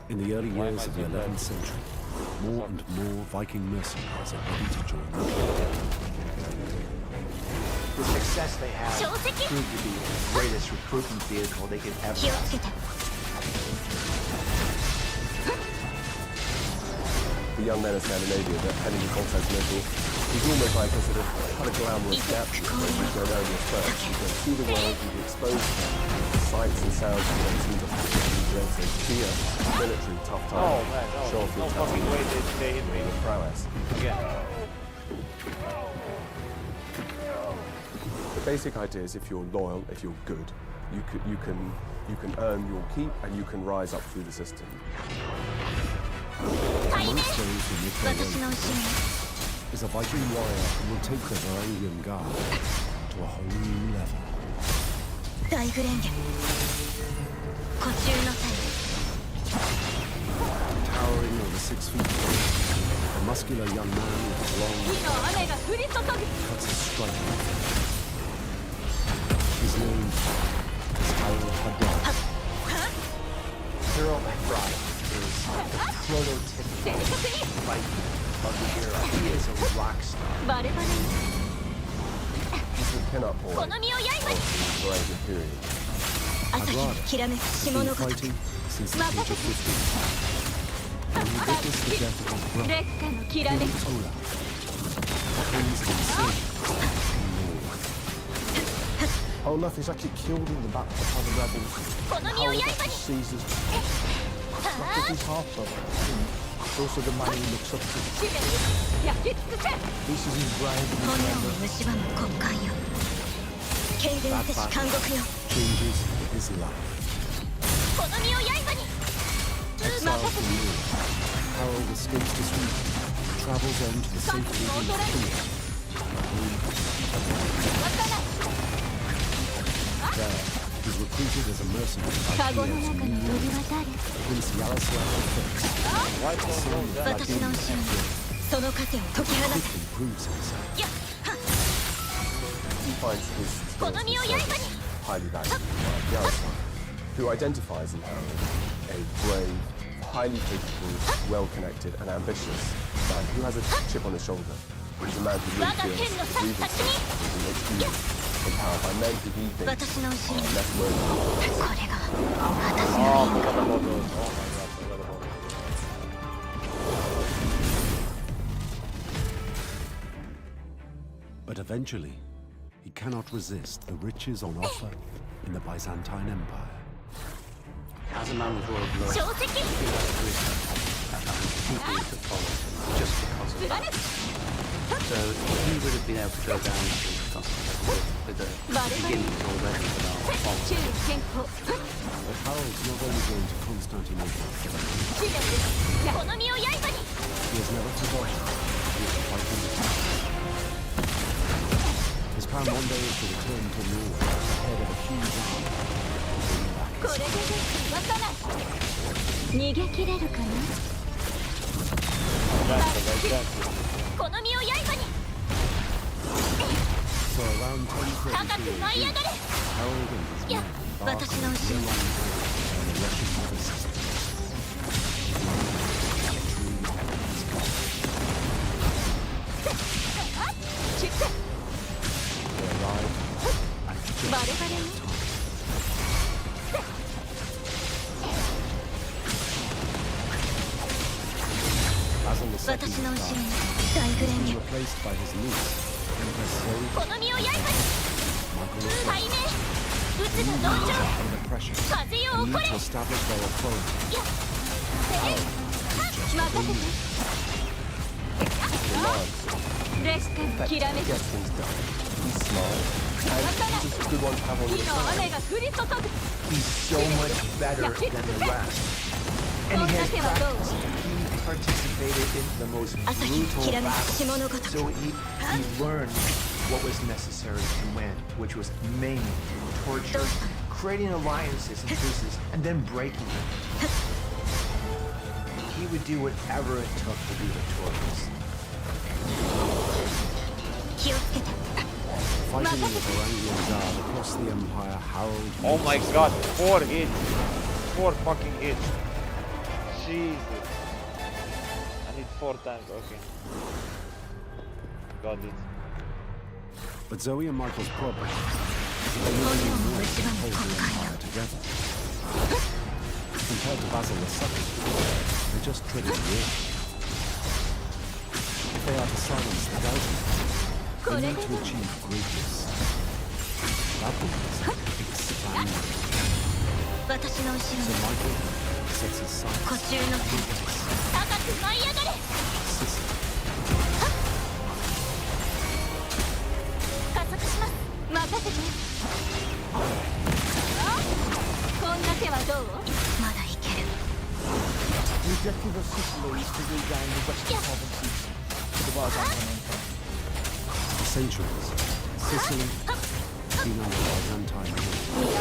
In the early years of the 11th century, more and more Viking mercenaries are ready to join the Guard. The success they had proved to be the greatest recruitment vehicle they could ever have. The young men of Scandinavia that heading to Constantinople is almost like a sort of kind of glamorous capture where you go down your first. You go see the world, you be exposed to the sights and sounds you don't see before. You don't say fear, military, tough time. Oh man, no, show off no your fucking way they hit me. your prowess. Again. The basic idea is if you're loyal, if you're good, you can earn your keep and you can rise up through the system. Amongst those who make their way is a Viking warrior who will take the Varangian Guard to a whole new level. Towering over 6 feet tall, a muscular young man with long cuts a striking finish. His name is Harold Hadar. Harold Hadar is the prototypical Viking of the era. He is a rock star. He's the pin-up boy of the Varangian period. Hadrada has been fighting since the age of 15. When he witnessed the death of his brother, King Olaf, praised him safe Olaf is actually killed in the battle by the rebels. Olaf seizes like his half-brother. He's also the man he looks up to. This is his bride and That battle changes his life. Exiled from Europe, Harold escapes this region, travels on to the safe haven of Changli, the home of the There, he's recruited recruited as a mercenary by Kiev Prince Yaroslav I quickly proves himself. He finds his skills and service highly valued by Yaroslav, who identifies in Harold a brave, highly capable, well-connected and ambitious man who has a chip on his shoulder. He's a man who really feels his grievances and makes him empowered by men who he thinks are less worthy. But eventually, he cannot resist the riches on offer in the Byzantine Empire. As a man with royal blood, he has people to follow him just because of that. So he would have been able to go down to Constantinople with the beginnings already of our followers. But Harold's not only going to Constantinople. He has never forgotten he is fighting the His plan one day is to return to Norway at the head of a huge army. So around 1033, Harold and his men embark on a year-long voyage on the Russian river system. They arrive at just the right time. Basil II is replaced by his niece, Empress Zoe, under pressure and need to establish their authority. Harold is just waiting. Gets things done. He's smart, and he's a good one to have on your side. He's so much better than the rest. And he has practiced. He participated in the most brutal battles. So he learned what was necessary to win, which was maiming, torture, creating alliances and truces, and then breaking them. He would do whatever it took to be victorious. Fighting with the Varangian Guard across the Empire, Harold... Oh my god, 4 hits! 4 fucking hits! Jesus! I need 4 times, okay. Got it. But Zoe and Michael's problem is that they really need more to hold the Empire together. Compared to Basil II, they just traded war. If they are to silence the doubters, they need to achieve greatness. That means expanding. So Michael sets his sights on Sicily. The objective of Sicily is to regain the western provinces to the Byzantine Empire. For centuries, Sicily has been under Byzantine rule.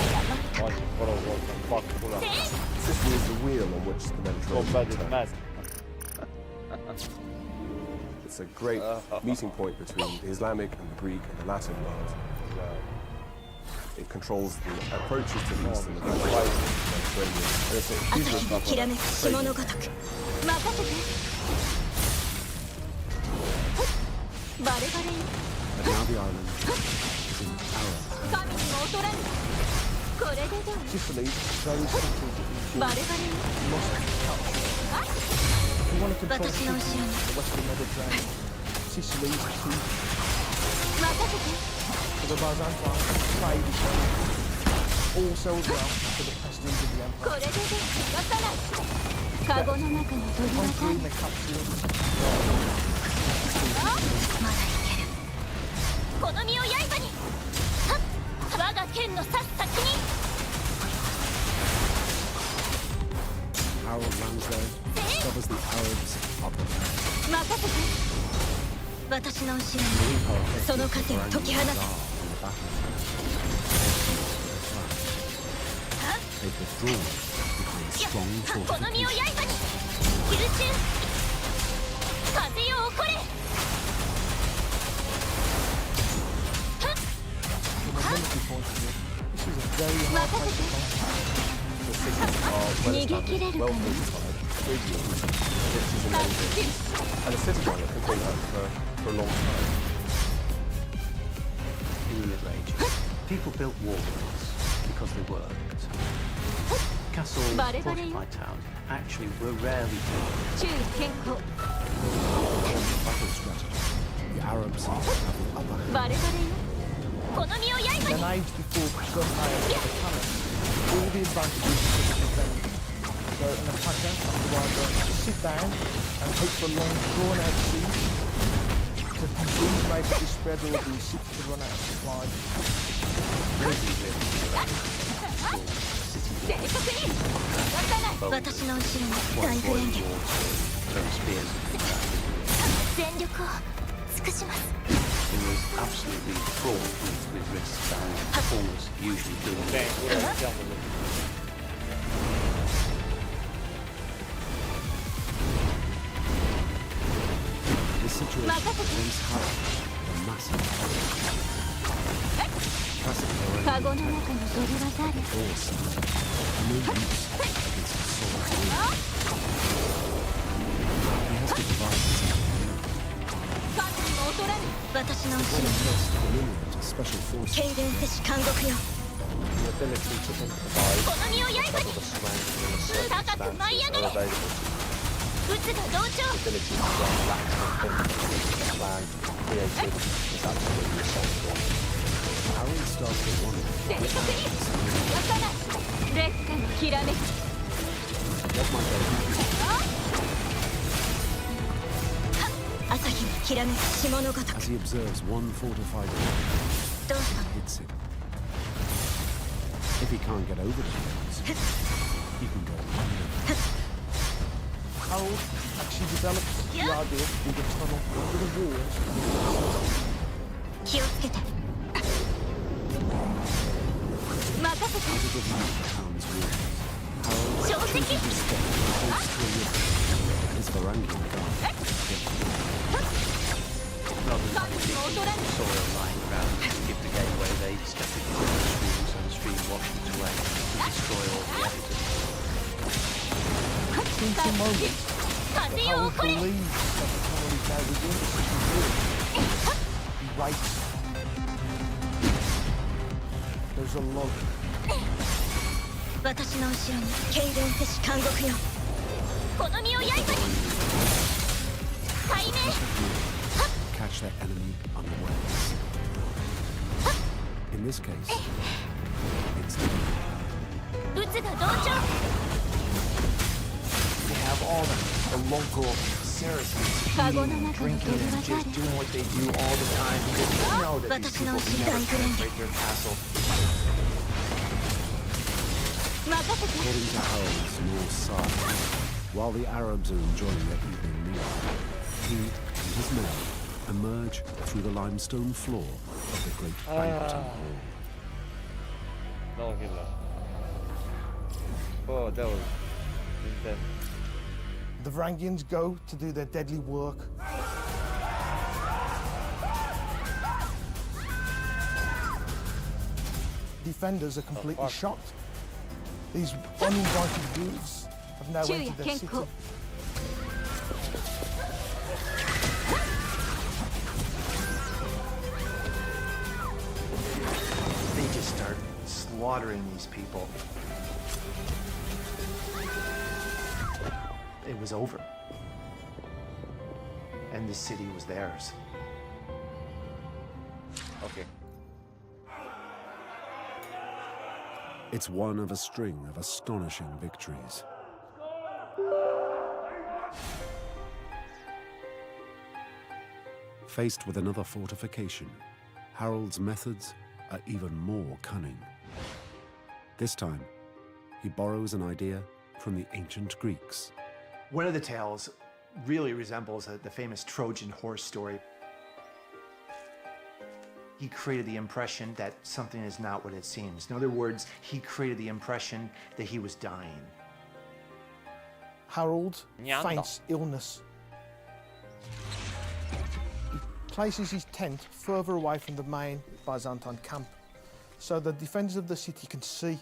Sicily is the wheel on which the Mediterranean turns. It's a great meeting point between the Islamic and the Greek and the Latin world. It controls the approaches to the east and the Mediterranean. And it's a huge responsibility. But now the island is in Arab hands. Sicily is very settled in must be captured. If you want to control Sicily, the western Mediterranean, Sicily is key. For the Byzantine, trade is also as well for the president of the empire. Conquering the capital. Harold lands there, discovers the Arabs are prepared. If withdrawn, becomes strong fortification. From a military point of view, this is a very hard place to fight. The cities are well fortified. Previously, this is amazing. And the cities on it can hold out for a long time. In the Middle Ages, people built walls because they worked. Castles, fortified towns, actually were rarely built. Battle strategy. The Arabs have the upper hand. In an age before gunfire was a cannon, all the advantages could be defended. So an attacker would either sit down and hope for a long, drawn-out siege, to disease may be spread or the city to run out of supplies. It was absolutely fraught with risks and performers usually doing it. This situation presents Harold with a massive problem. Classic Lorraine force no use against the sword. He has to divide himself. To special forces. The ability to improvise double the surrounding circumstances are available. The ability to relax and think, plan, creative is absolutely essential. Harold starts with one of them. What might they do? As he observes one fortified wall, it hits him. If he can't get over the walls, he can go under. Harold actually develops the idea of a tunnel under the walls. Out of the view of the town's walls, Harold chooses to step close to a river and his Varangian guard. Rather than having digging soil lying around to give the gateway, they stepped into the stream so the stream washed its way to destroy all the evidence. Since the moment that Harold believes that the tunnel is now within the city walls, he waits. There's a log. Catch their enemy unawares. In this case, it's They have all the local Saracens eating, drinking, and just doing what they do all the time because they know that these people can never penetrate their castle. According to Harold's North side, while the Arabs are enjoying their evening meal, he and his men emerge through the limestone floor of the great banqueting hall. No killer. Oh, that was intense. The Varangians go to do their deadly work. Defenders are completely shocked. These uninvited youths have now entered their city. They just start slaughtering these people. It was over. And the city was theirs. Okay. It's one of a string of astonishing victories. Faced with another fortification, Harold's methods are even more cunning. This time, he borrows an idea from the ancient Greeks. One of the tales really resembles the famous Trojan horse story. he created the impression that something is not what it seems. In other words, he created the impression that he was dying. Harold faints illness. He places his tent further away from the main Byzantine camp, so the defenders of the city can see.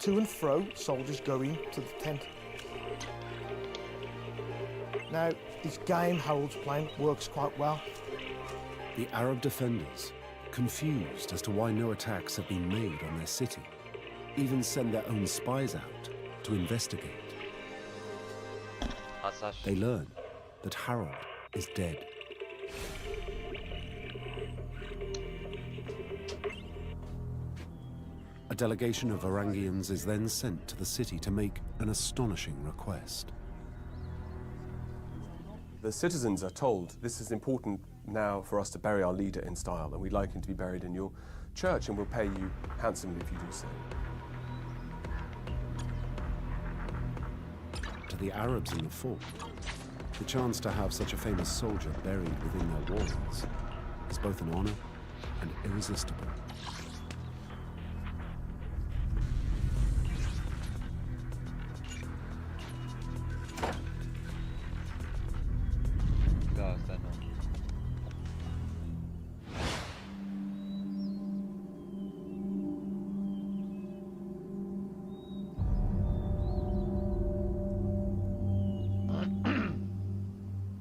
To and fro, soldiers going to the tent. Now, this game Harold's playing works quite well. The Arab defenders, confused as to why no attacks have been made on their city, even send their own spies out to investigate. They learn that Harold is dead. A delegation of Varangians is then sent to the city to make an astonishing request. The citizens are told, this is important now for us to bury our leader in style, and we'd like him to be buried in your church, and we'll pay you handsomely if you do so. To the Arabs in the fort, the chance to have such a famous soldier buried within their walls is both an honor and irresistible.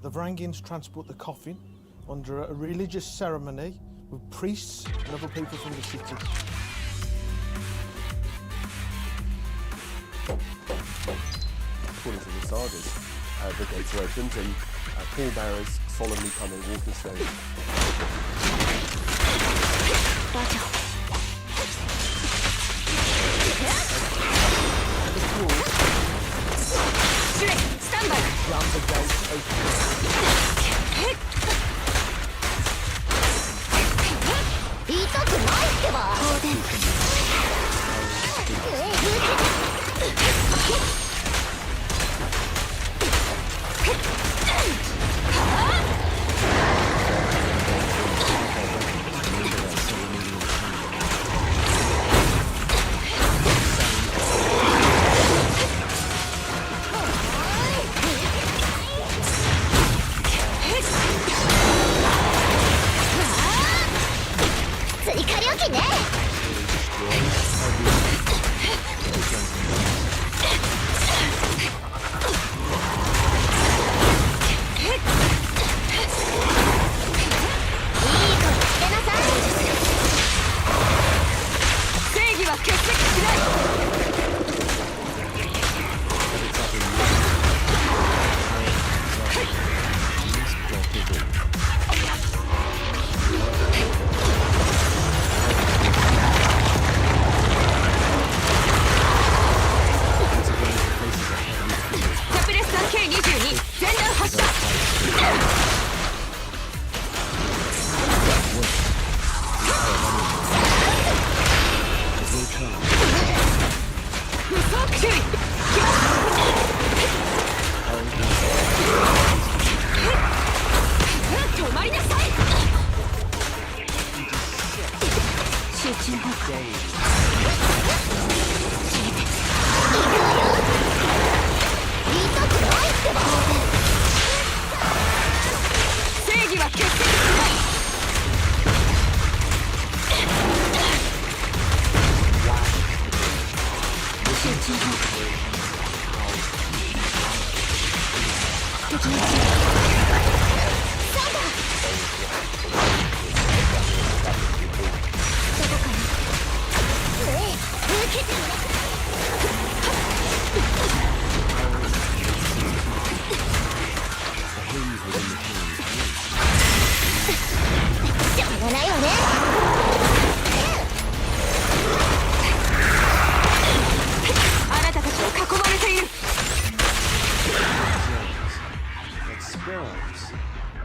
The Varangians transport the coffin under a religious ceremony with priests and other people from the city. According to the sagas, the gates are opened and pallbearers solemnly come and walk the stage. Stand by! Round the gates open.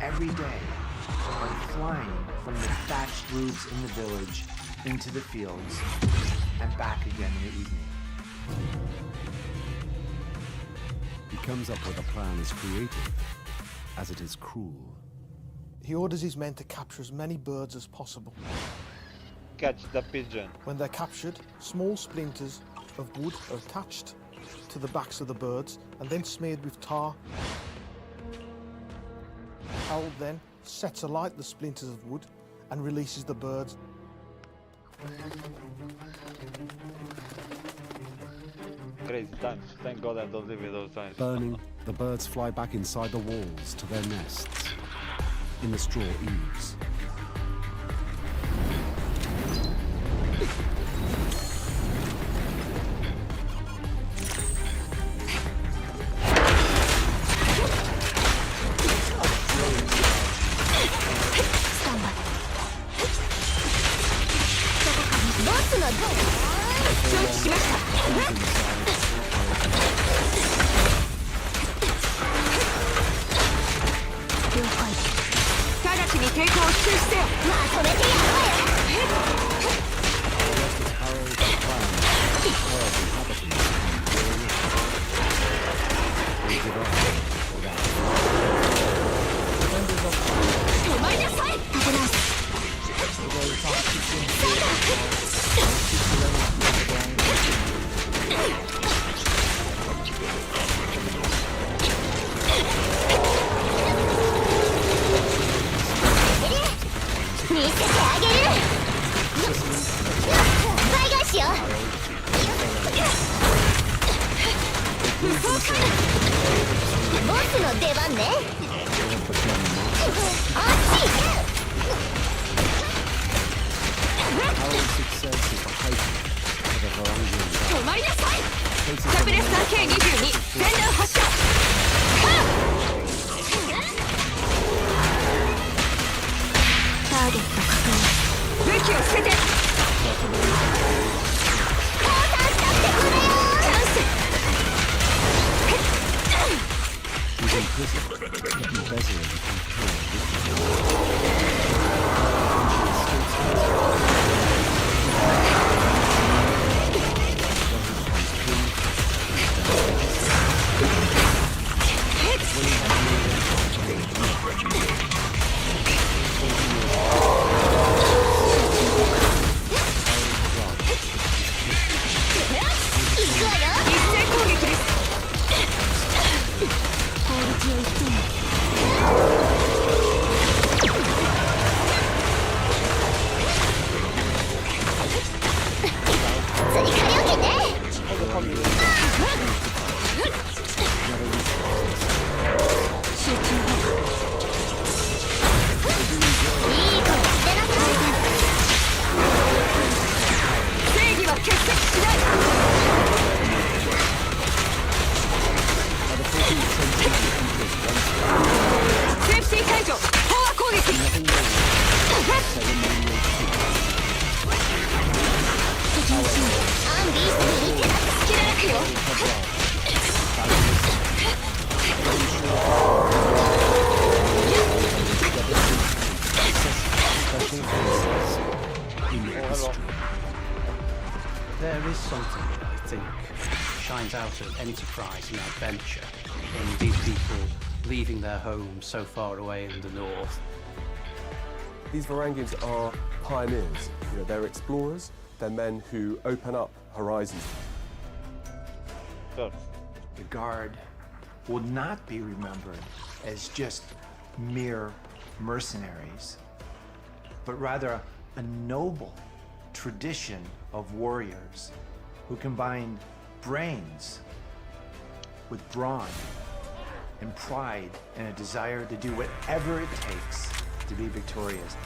Every day, are flying from the thatched roofs in the village into the fields and back again in the evening. He comes up with a plan as creative as it is cruel. He orders his men to capture as many birds as possible. Catch the pigeon. When they're captured, small splinters of wood are attached to the backs of the birds and then smeared with tar. Harold then sets alight the splinters of wood and releases the birds. Crazy times. Thank God I don't live in those times. Burning, the birds fly back inside the walls to their nests in the straw eaves. There is something that I think shines out of enterprise and adventure in these people leaving their homes so far away in the north. These Varangians are pioneers. You know, they're explorers. They're men who open up horizons. The Guard will not be remembered as just mere mercenaries, but rather a noble tradition of warriors who combined brains with brawn and pride and a desire to do whatever it takes to be victorious.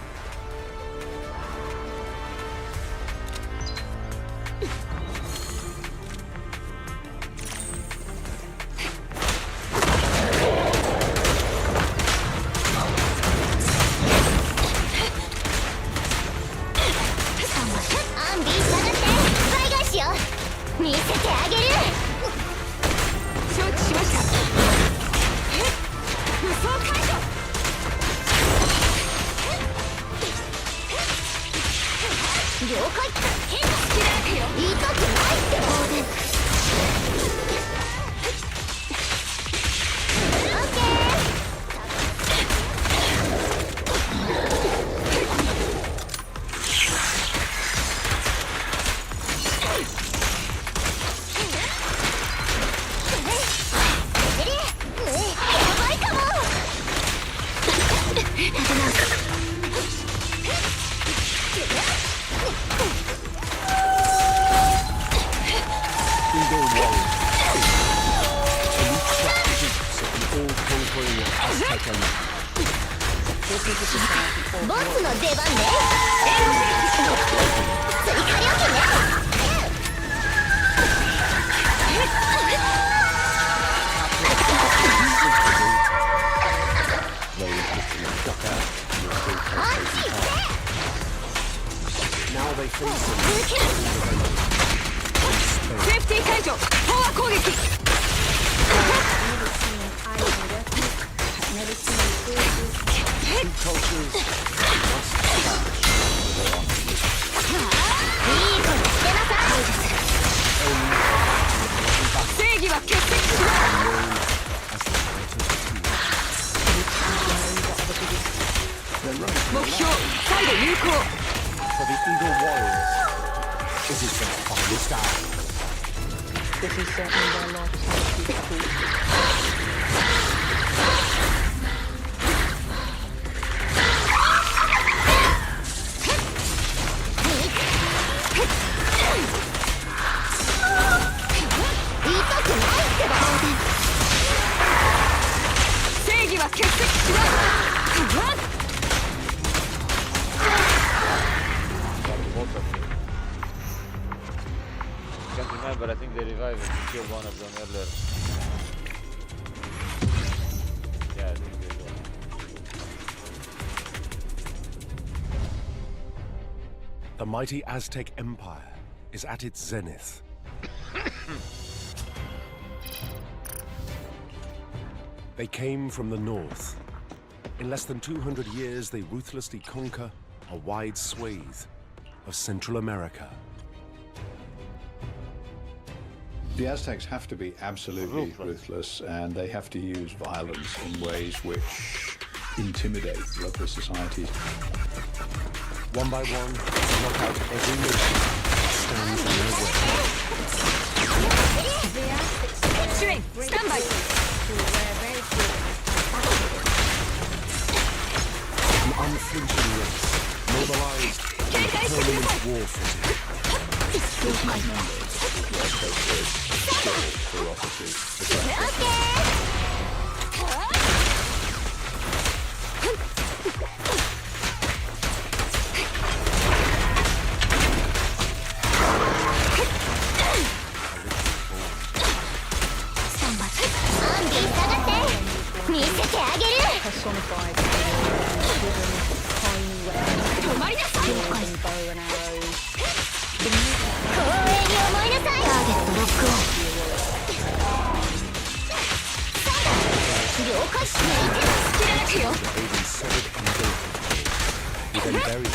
Eagle Warriors. Elite strategists of the all-conquering Aztec Empire. This is the bossの出番ね。追加料金ね。Now they face Safety 解除。飽和攻撃。two cultures must For the Eagle Warriors, this is their finest hour. This is certainly their lifetime difficult. Can't remember, I think they revived it. We killed one of them earlier. Yeah, I think they did. The mighty Aztec Empire is at its zenith. They came from the north. In less than 200 years, they ruthlessly conquer a wide swathe of Central America. The Aztecs have to be absolutely ruthless, and they have to use violence in ways which intimidate local societies. One by one, they knock out every nation that stands in their way. Stand by. An unflinching race, mobilized in a permanent war footing. Personified tiny weapons, bow and arrows. Then buried it in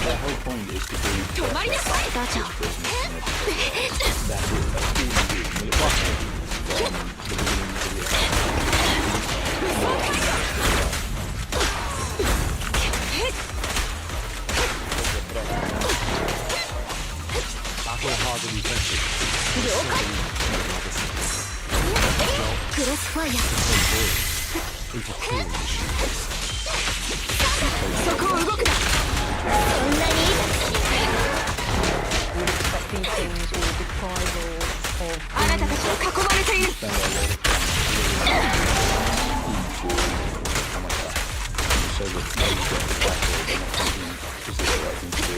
The whole point is to be battle-hardened veterans. Crossfire. Into killing machines. そこを動くな。そんなに Would expect these things will deprive of あなたたちは囲まれている。 so that they get the battle, they're not thinking, is this the right thing to do?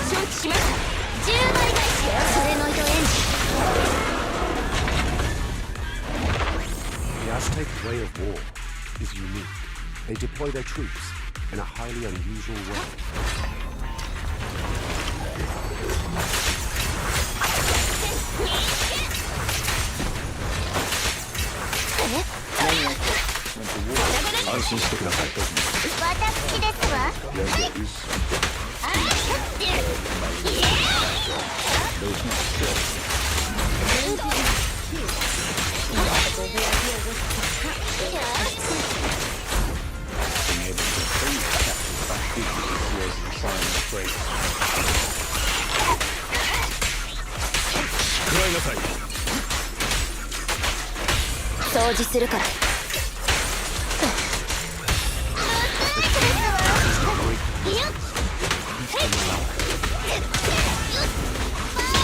承知しました。10倍返しよ。それの糸エンジ。 The Aztec way of war is unique. They deploy their troops in a highly unusual way. 掃除するから。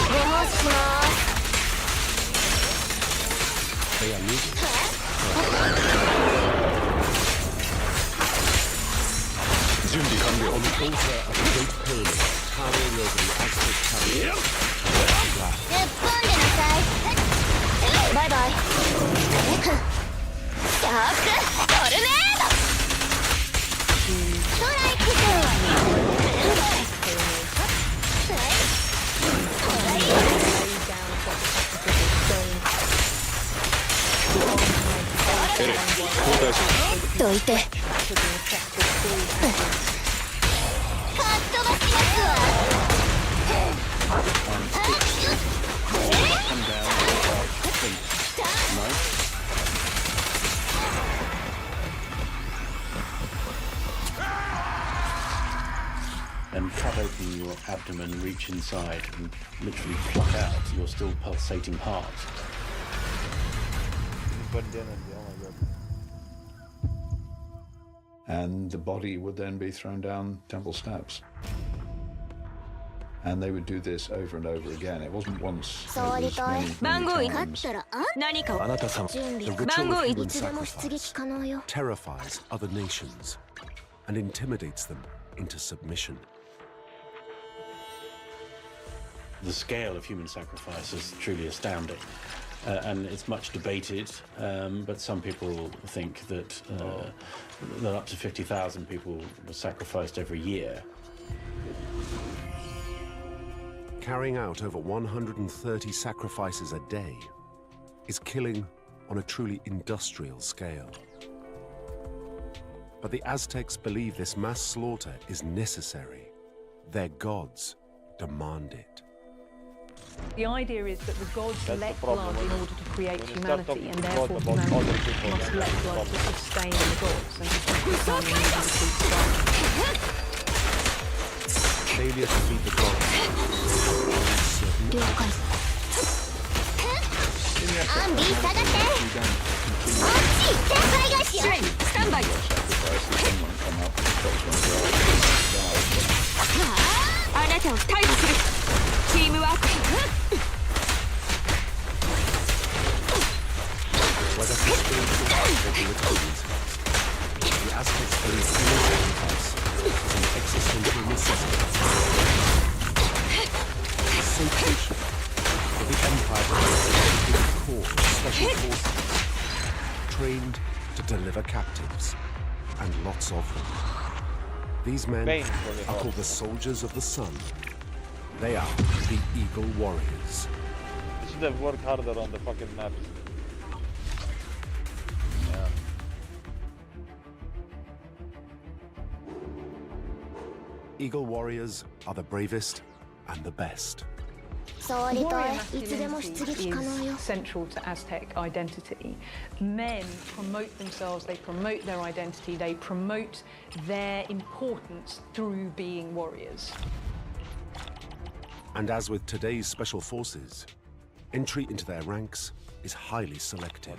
ご奉仕します。準備完了。On the altar of the Great Pyramid, towering over the Aztec capital. 突っ込んでなさい。バイバイ。シャークトルネード。ストライクゾーン。エレン、交代しろ。どいて。かっ飛ばしますわ。And cut open your abdomen, reach inside, and literally pluck out your still pulsating heart. And the body would then be thrown down temple steps. And they would do this over and over again. It wasn't once, it was many times. The ritual of human sacrifice terrifies other nations and intimidates them into submission. The scale of human sacrifice is truly astounding. And it's much debated, but some people think that up to 50,000 people were sacrificed every year. Carrying out over 130 sacrifices a day is killing on a truly industrial scale. But the Aztecs believe this mass slaughter is necessary. Their gods demand it. The idea is that the gods let blood in order to create humanity, and therefore humanity must let blood to sustain the gods, and Failure to feed the gods. Stand by. Teamwork. Whether for spiritual or political reasons, the Aztecs believe human sacrifice is an existential necessity. So crucial that the Empire developed a dedicated corps of special forces, trained to deliver captives, and lots of them. These men are called the Soldiers of the Sun. They are the Eagle Warriors. They should have worked harder on the fucking maps. Yeah. Eagle Warriors are the bravest and the best. Warrior masculinity is central to Aztec identity. Men promote themselves, they promote their identity, they promote their importance through being warriors. And as with today's special forces, entry into their ranks is highly selective.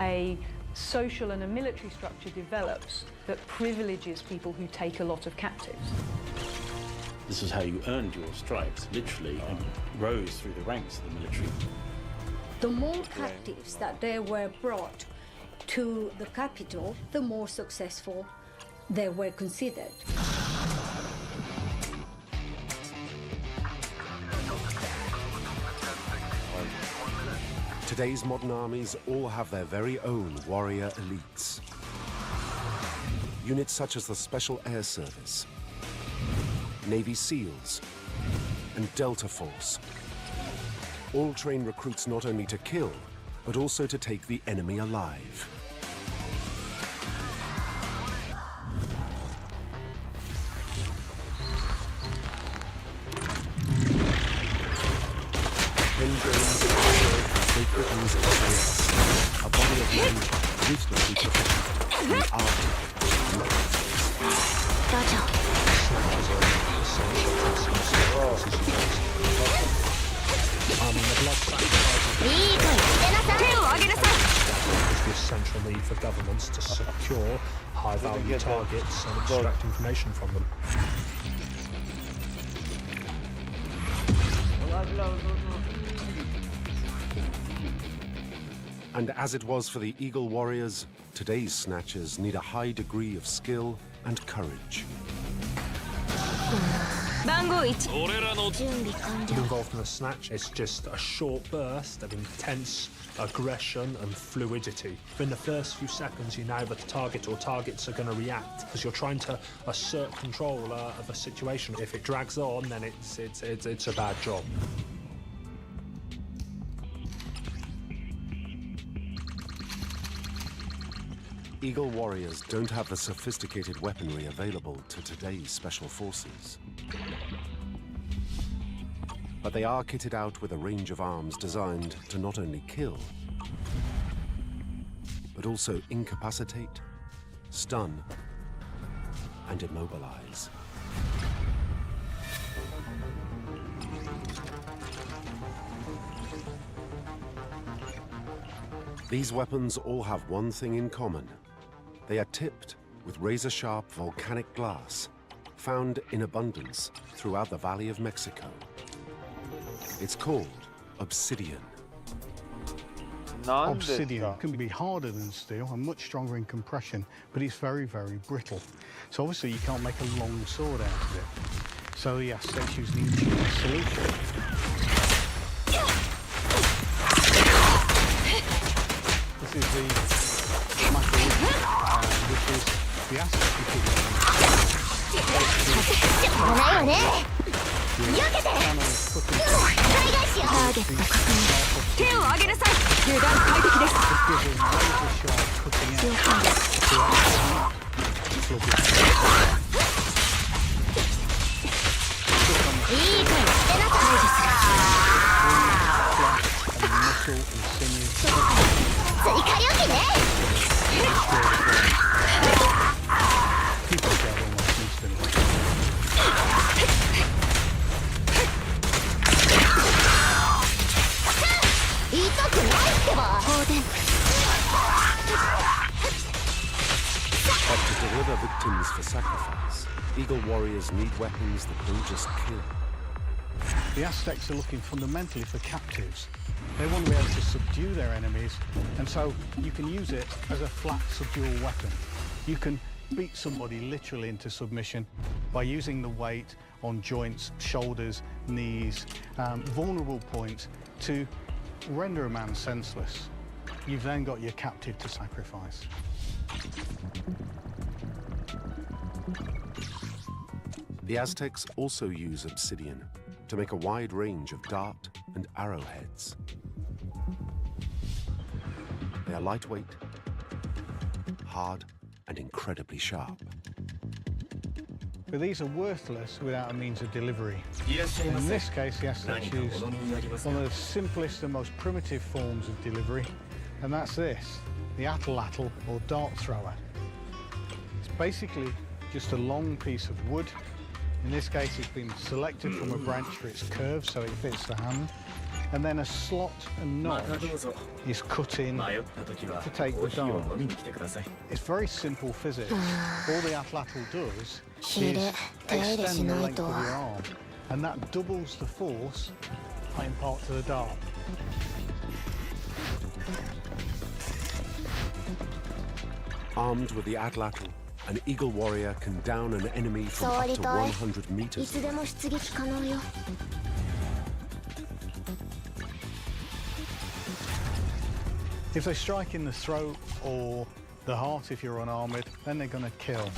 A social and a military structure develops that privileges people who take a lot of captives. This is how you earned your stripes, literally, and rose through the ranks of the military. The more captives that they were brought to the capital, the more successful they were considered. Today's modern armies all have their very own warrior elites. Units such as the Special Air Service, Navy SEALs, and Delta Force all train recruits not only to kill, but also to take the enemy alive. A body of men ruthlessly protected and armed. The essential need for governments to secure high-value targets and extract information from them. And as it was for the Eagle Warriors, today's snatchers need a high degree of skill and courage. Involved in a snatch, it's just a short burst of intense aggression and fluidity. In the first few seconds, you know that the target or targets are going to react because you're trying to assert control of a situation. If it drags on, then it's a bad job. Eagle Warriors don't have the sophisticated weaponry available to today's special forces. But they are kitted out with a range of arms designed to not only kill, but also incapacitate, stun, and immobilize. These weapons all have one thing in common. They are tipped with razor-sharp volcanic glass, found in abundance throughout the Valley of Mexico. It's called obsidian. Obsidian can be harder than steel and much stronger in compression, but it's very, very brittle. So obviously you can't make a long sword out of it. So the Aztecs use the ingenious solution. This is the matter which is the Aztec equivalent. But to deliver victims for sacrifice, Eagle Warriors need weapons that don't just kill. The Aztecs are looking fundamentally for captives. They want to be able to subdue their enemies, and so you can use it as a flat subdual weapon. You can beat somebody literally into submission by using the weight on joints, shoulders, knees, vulnerable points to render a man senseless. You've then got your captive to sacrifice. The Aztecs also use obsidian to make a wide range of dart and arrowheads. They are lightweight, hard, and incredibly sharp. But these are worthless without a means of delivery. In this case, the Aztecs use one of the simplest and most primitive forms of delivery, and that's this, the atlatl, or dart thrower. It's basically just a long piece of wood. In this case, it's been selected from a branch for its curve, so it fits the hand. And then a slot and notch is cut in to take the dart. It's very simple physics. All the atlatl does is extend the length of your arm, and that doubles the force I impart to the dart. Armed with the atlatl, an Eagle Warrior can down an enemy from up to 100 meters. If they strike in the throat or the heart if you're unarmored, then they're going to kill.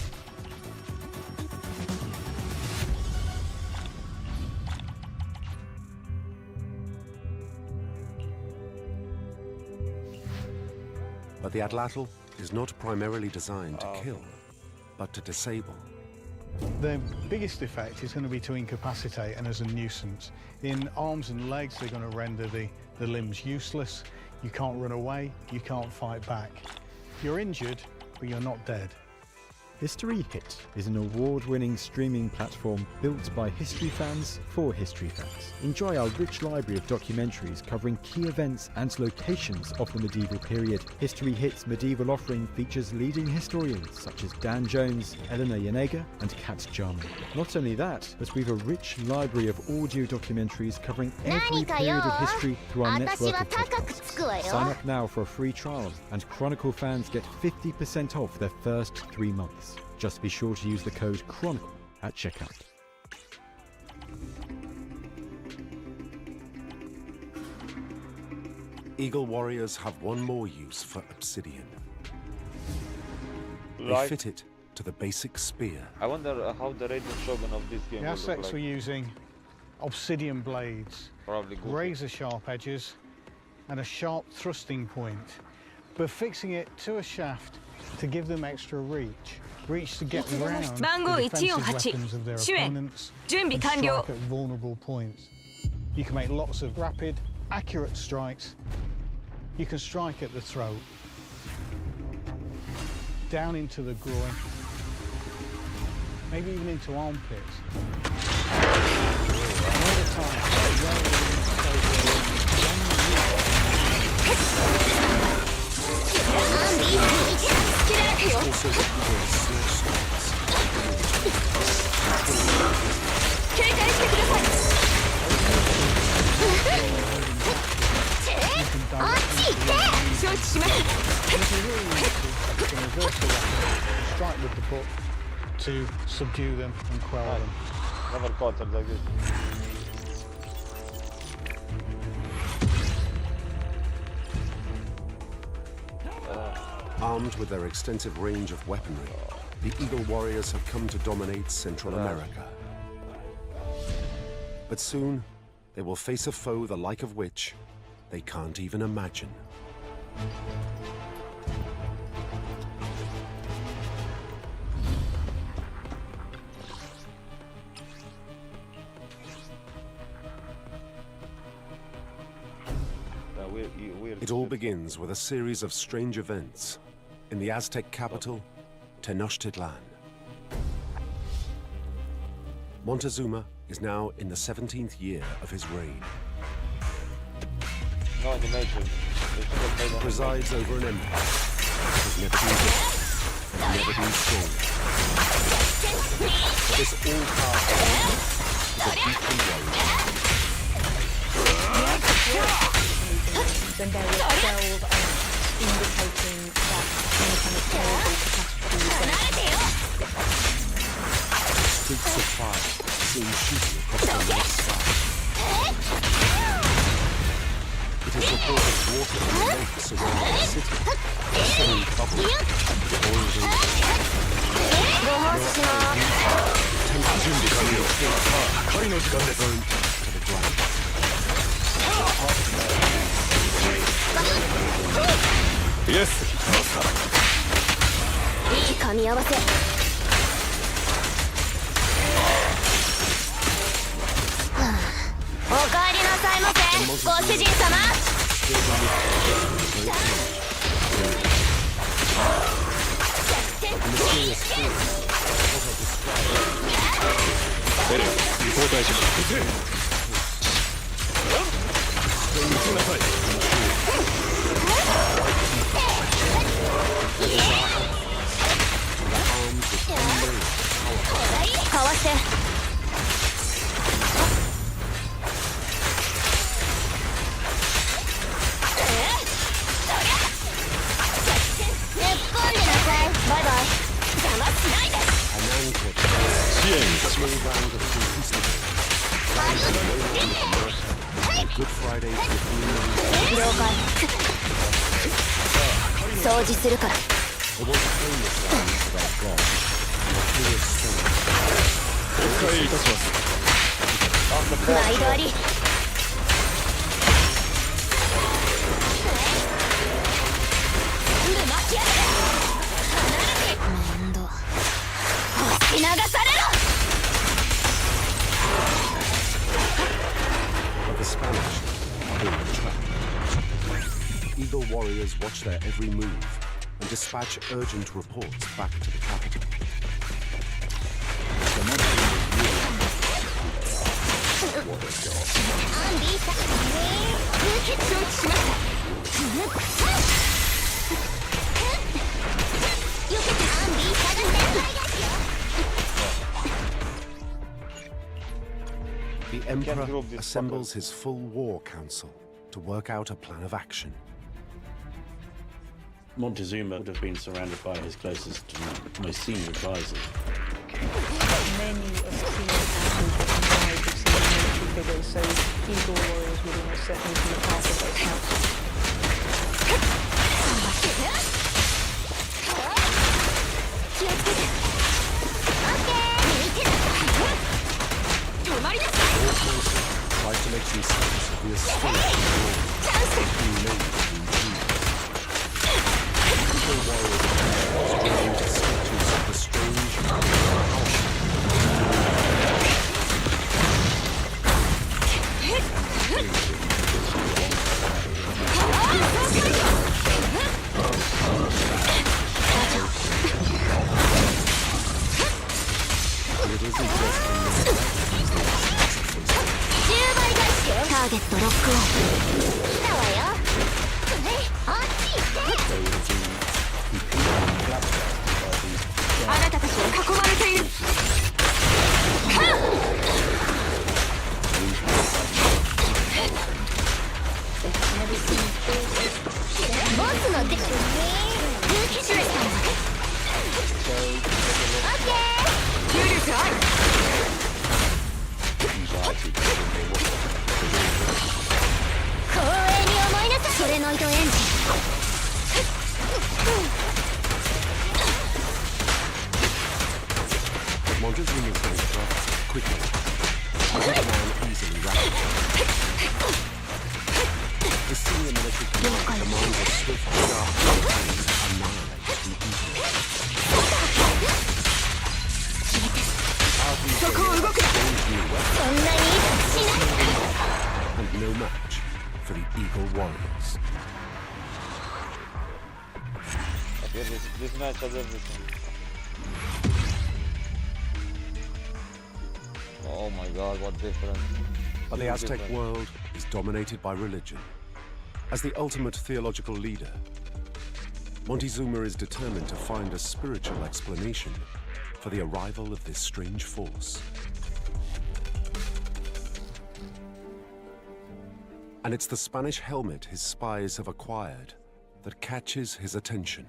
But the Atlatl is not primarily designed to kill, but to disable. The biggest effect is going to be to incapacitate and as a nuisance. In arms and legs, they're going to render the limbs useless. You can't run away, you can't fight back. You're injured, but you're not dead. History Hit is an award-winning streaming platform built by history fans for history fans. Enjoy our rich library of documentaries covering key events and locations of the medieval period. History Hit's medieval offering features leading historians such as Dan Jones, Eleanor Janega and Kat Jarman. Not only that, but we've a rich library of audio documentaries covering every period of history through our network of podcasts. Sign up now for a free trial, and Chronicle fans get 50% off their first 3 months. Just be sure to use the code CHRONICLE at checkout. Eagle warriors have one more use for obsidian. They fit it to the basic spear. I wonder how the Raiden Shogun of this game The will look Aztecs like. were using obsidian blades, Probably good. razor-sharp edges, and a sharp thrusting point, but fixing it to a shaft to give them extra reach to get around the defensive weapons of their opponents and strike at vulnerable points. You can make lots of rapid, accurate strikes. You can strike at the throat, down into the groin, maybe even into armpits. And all the strike with the book to subdue them and quell them. Never caught them like this. Armed with their extensive range of weaponry, the Eagle warriors have come to dominate Central America. But soon, they will face a foe the like of which they can't even imagine. It all begins with a series of strange events in the Aztec capital, Tenochtitlan. Montezuma is now in the 17th year of his reign. No animation. He presides over an empire that has never been built, has never been strong. But this all-powerful is a deeply worried. Then there was 12 indicating that any kind of terrible catastrophe was going to happen. Streaks of fire seen shooting across the north sky. It is reported water in the lake surrounding the city, suddenly bubbled and boiled over. Temperature becoming burnt to the ground. Yes. いい噛み合わせ。おかえりなさいませ、ご主人様。エレン、交代します。撃ちなさい。かわして。突っ込んでなさい。バイバイ。邪魔しないで。支援いたします。Good Friday 了解。掃除するから。お使いいたします。毎度あり。But the Spanish are in the trap. Eagle warriors watch their every move and dispatch urgent reports back to the capital. The Emperor assembles his full war council to work out a plan of action. Montezuma would have been surrounded by his closest and most senior advisors. Many of the senior councils were comprised of senior military figures, so Eagle warriors would almost certainly be a part of those councils. Tried to make these sense of the escape from the war, being made between teams. Eagle warriors trying to sketches of the strange it isn't just Target lock on. 来たわよ。あっち行って。あなたたちは囲まれている。ボスの手。シュレさん。オッケー。重力あり。光栄に思いなさい。ソレノイドエンジン。Montezuma's going to drop quickly. Another man easily routed. The senior military commander demands a swift, sharp campaign to annihilate the evil. And no match for the Eagle Warriors. Okay, this match has everything. Oh my god, what difference. But the Aztec world is dominated by religion. As the ultimate theological leader, Montezuma is determined to find a spiritual explanation for the arrival of this strange force. And it's the Spanish helmet his spies have acquired that catches his attention.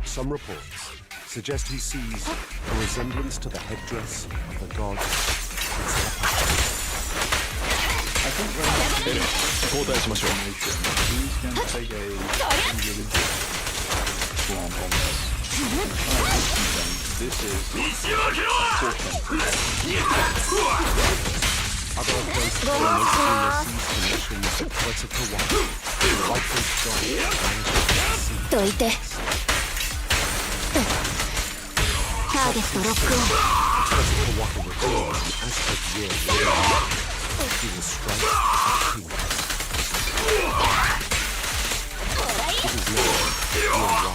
Some reports suggest he sees a resemblance to the headdress of the god. I think we're finished. Who's going to take a slam on this? This is Other place to political one. White-faced god. どいて。ターゲットロックオン。Political returns the Aztec world. He will strike at the king. It is not your wrong.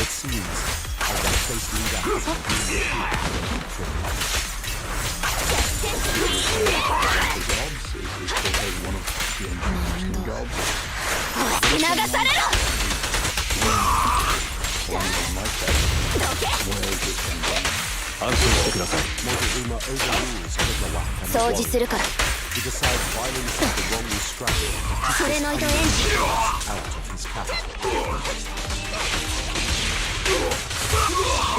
It seems a white-faced leader has been one of the ancient gods. 流されろ。安心してください。掃除するから。ソレノイドエンジン。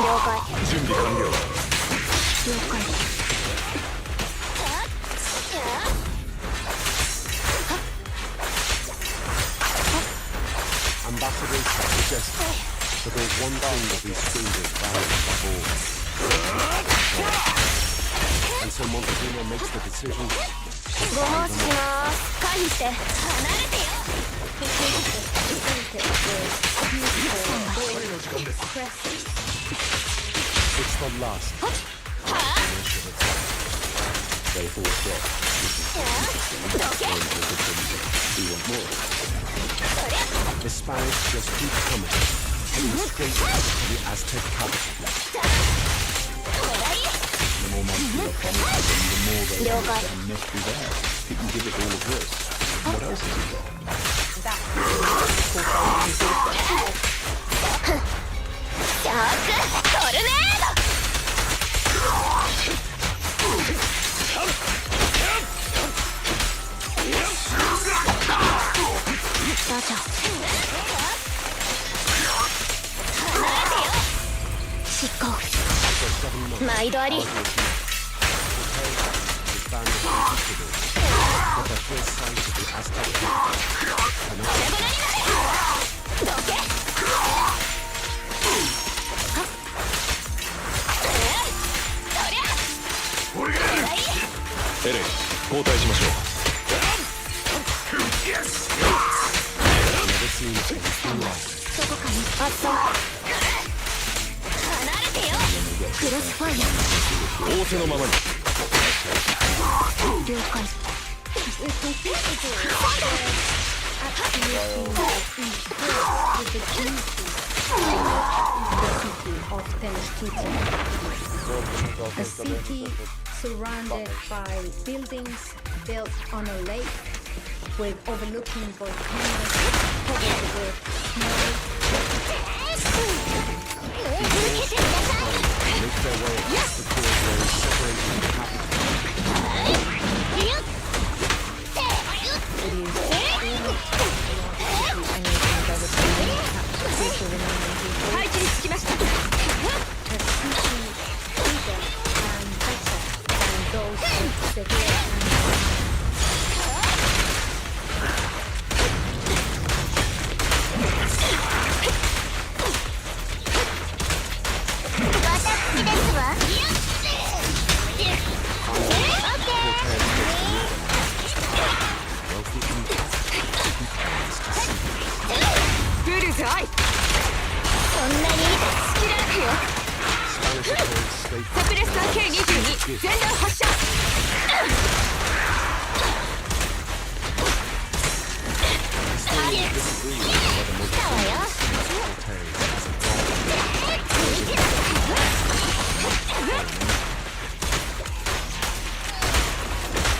了解。準備完了。了解。Ambassadors have suggested that there's one thing that these strangers value above all. And so Montezuma makes the decision. ご奉仕します。回避して。離れてよ。It's the last. They thought what? We want more. The Spanish just keep coming, heading straight to the Aztec capital. The more months we look on them, the more they must be there. If you can give it all of this, what else has he got? A city surrounded by buildings built on a lake with overlooking volcanoes covered with snow. Make their way across the causeway separating the capital.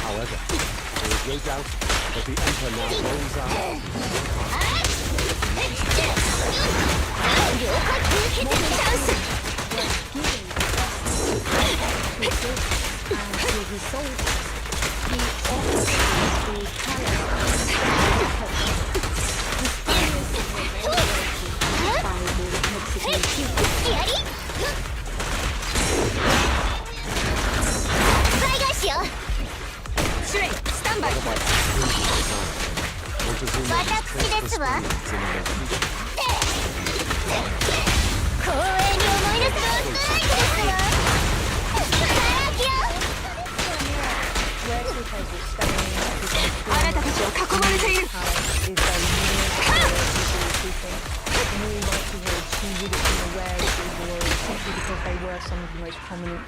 However, there is no doubt that the Emperor now rolls out.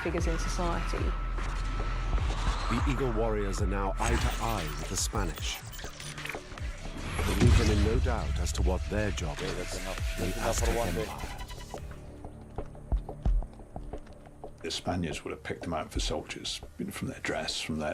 Figures in society. The Eagle warriors are now eye to eye with the Spanish. But leave them in no doubt as to what their job is. The Aztec Empire. The Spaniards would have picked them out for soldiers, from their dress, from their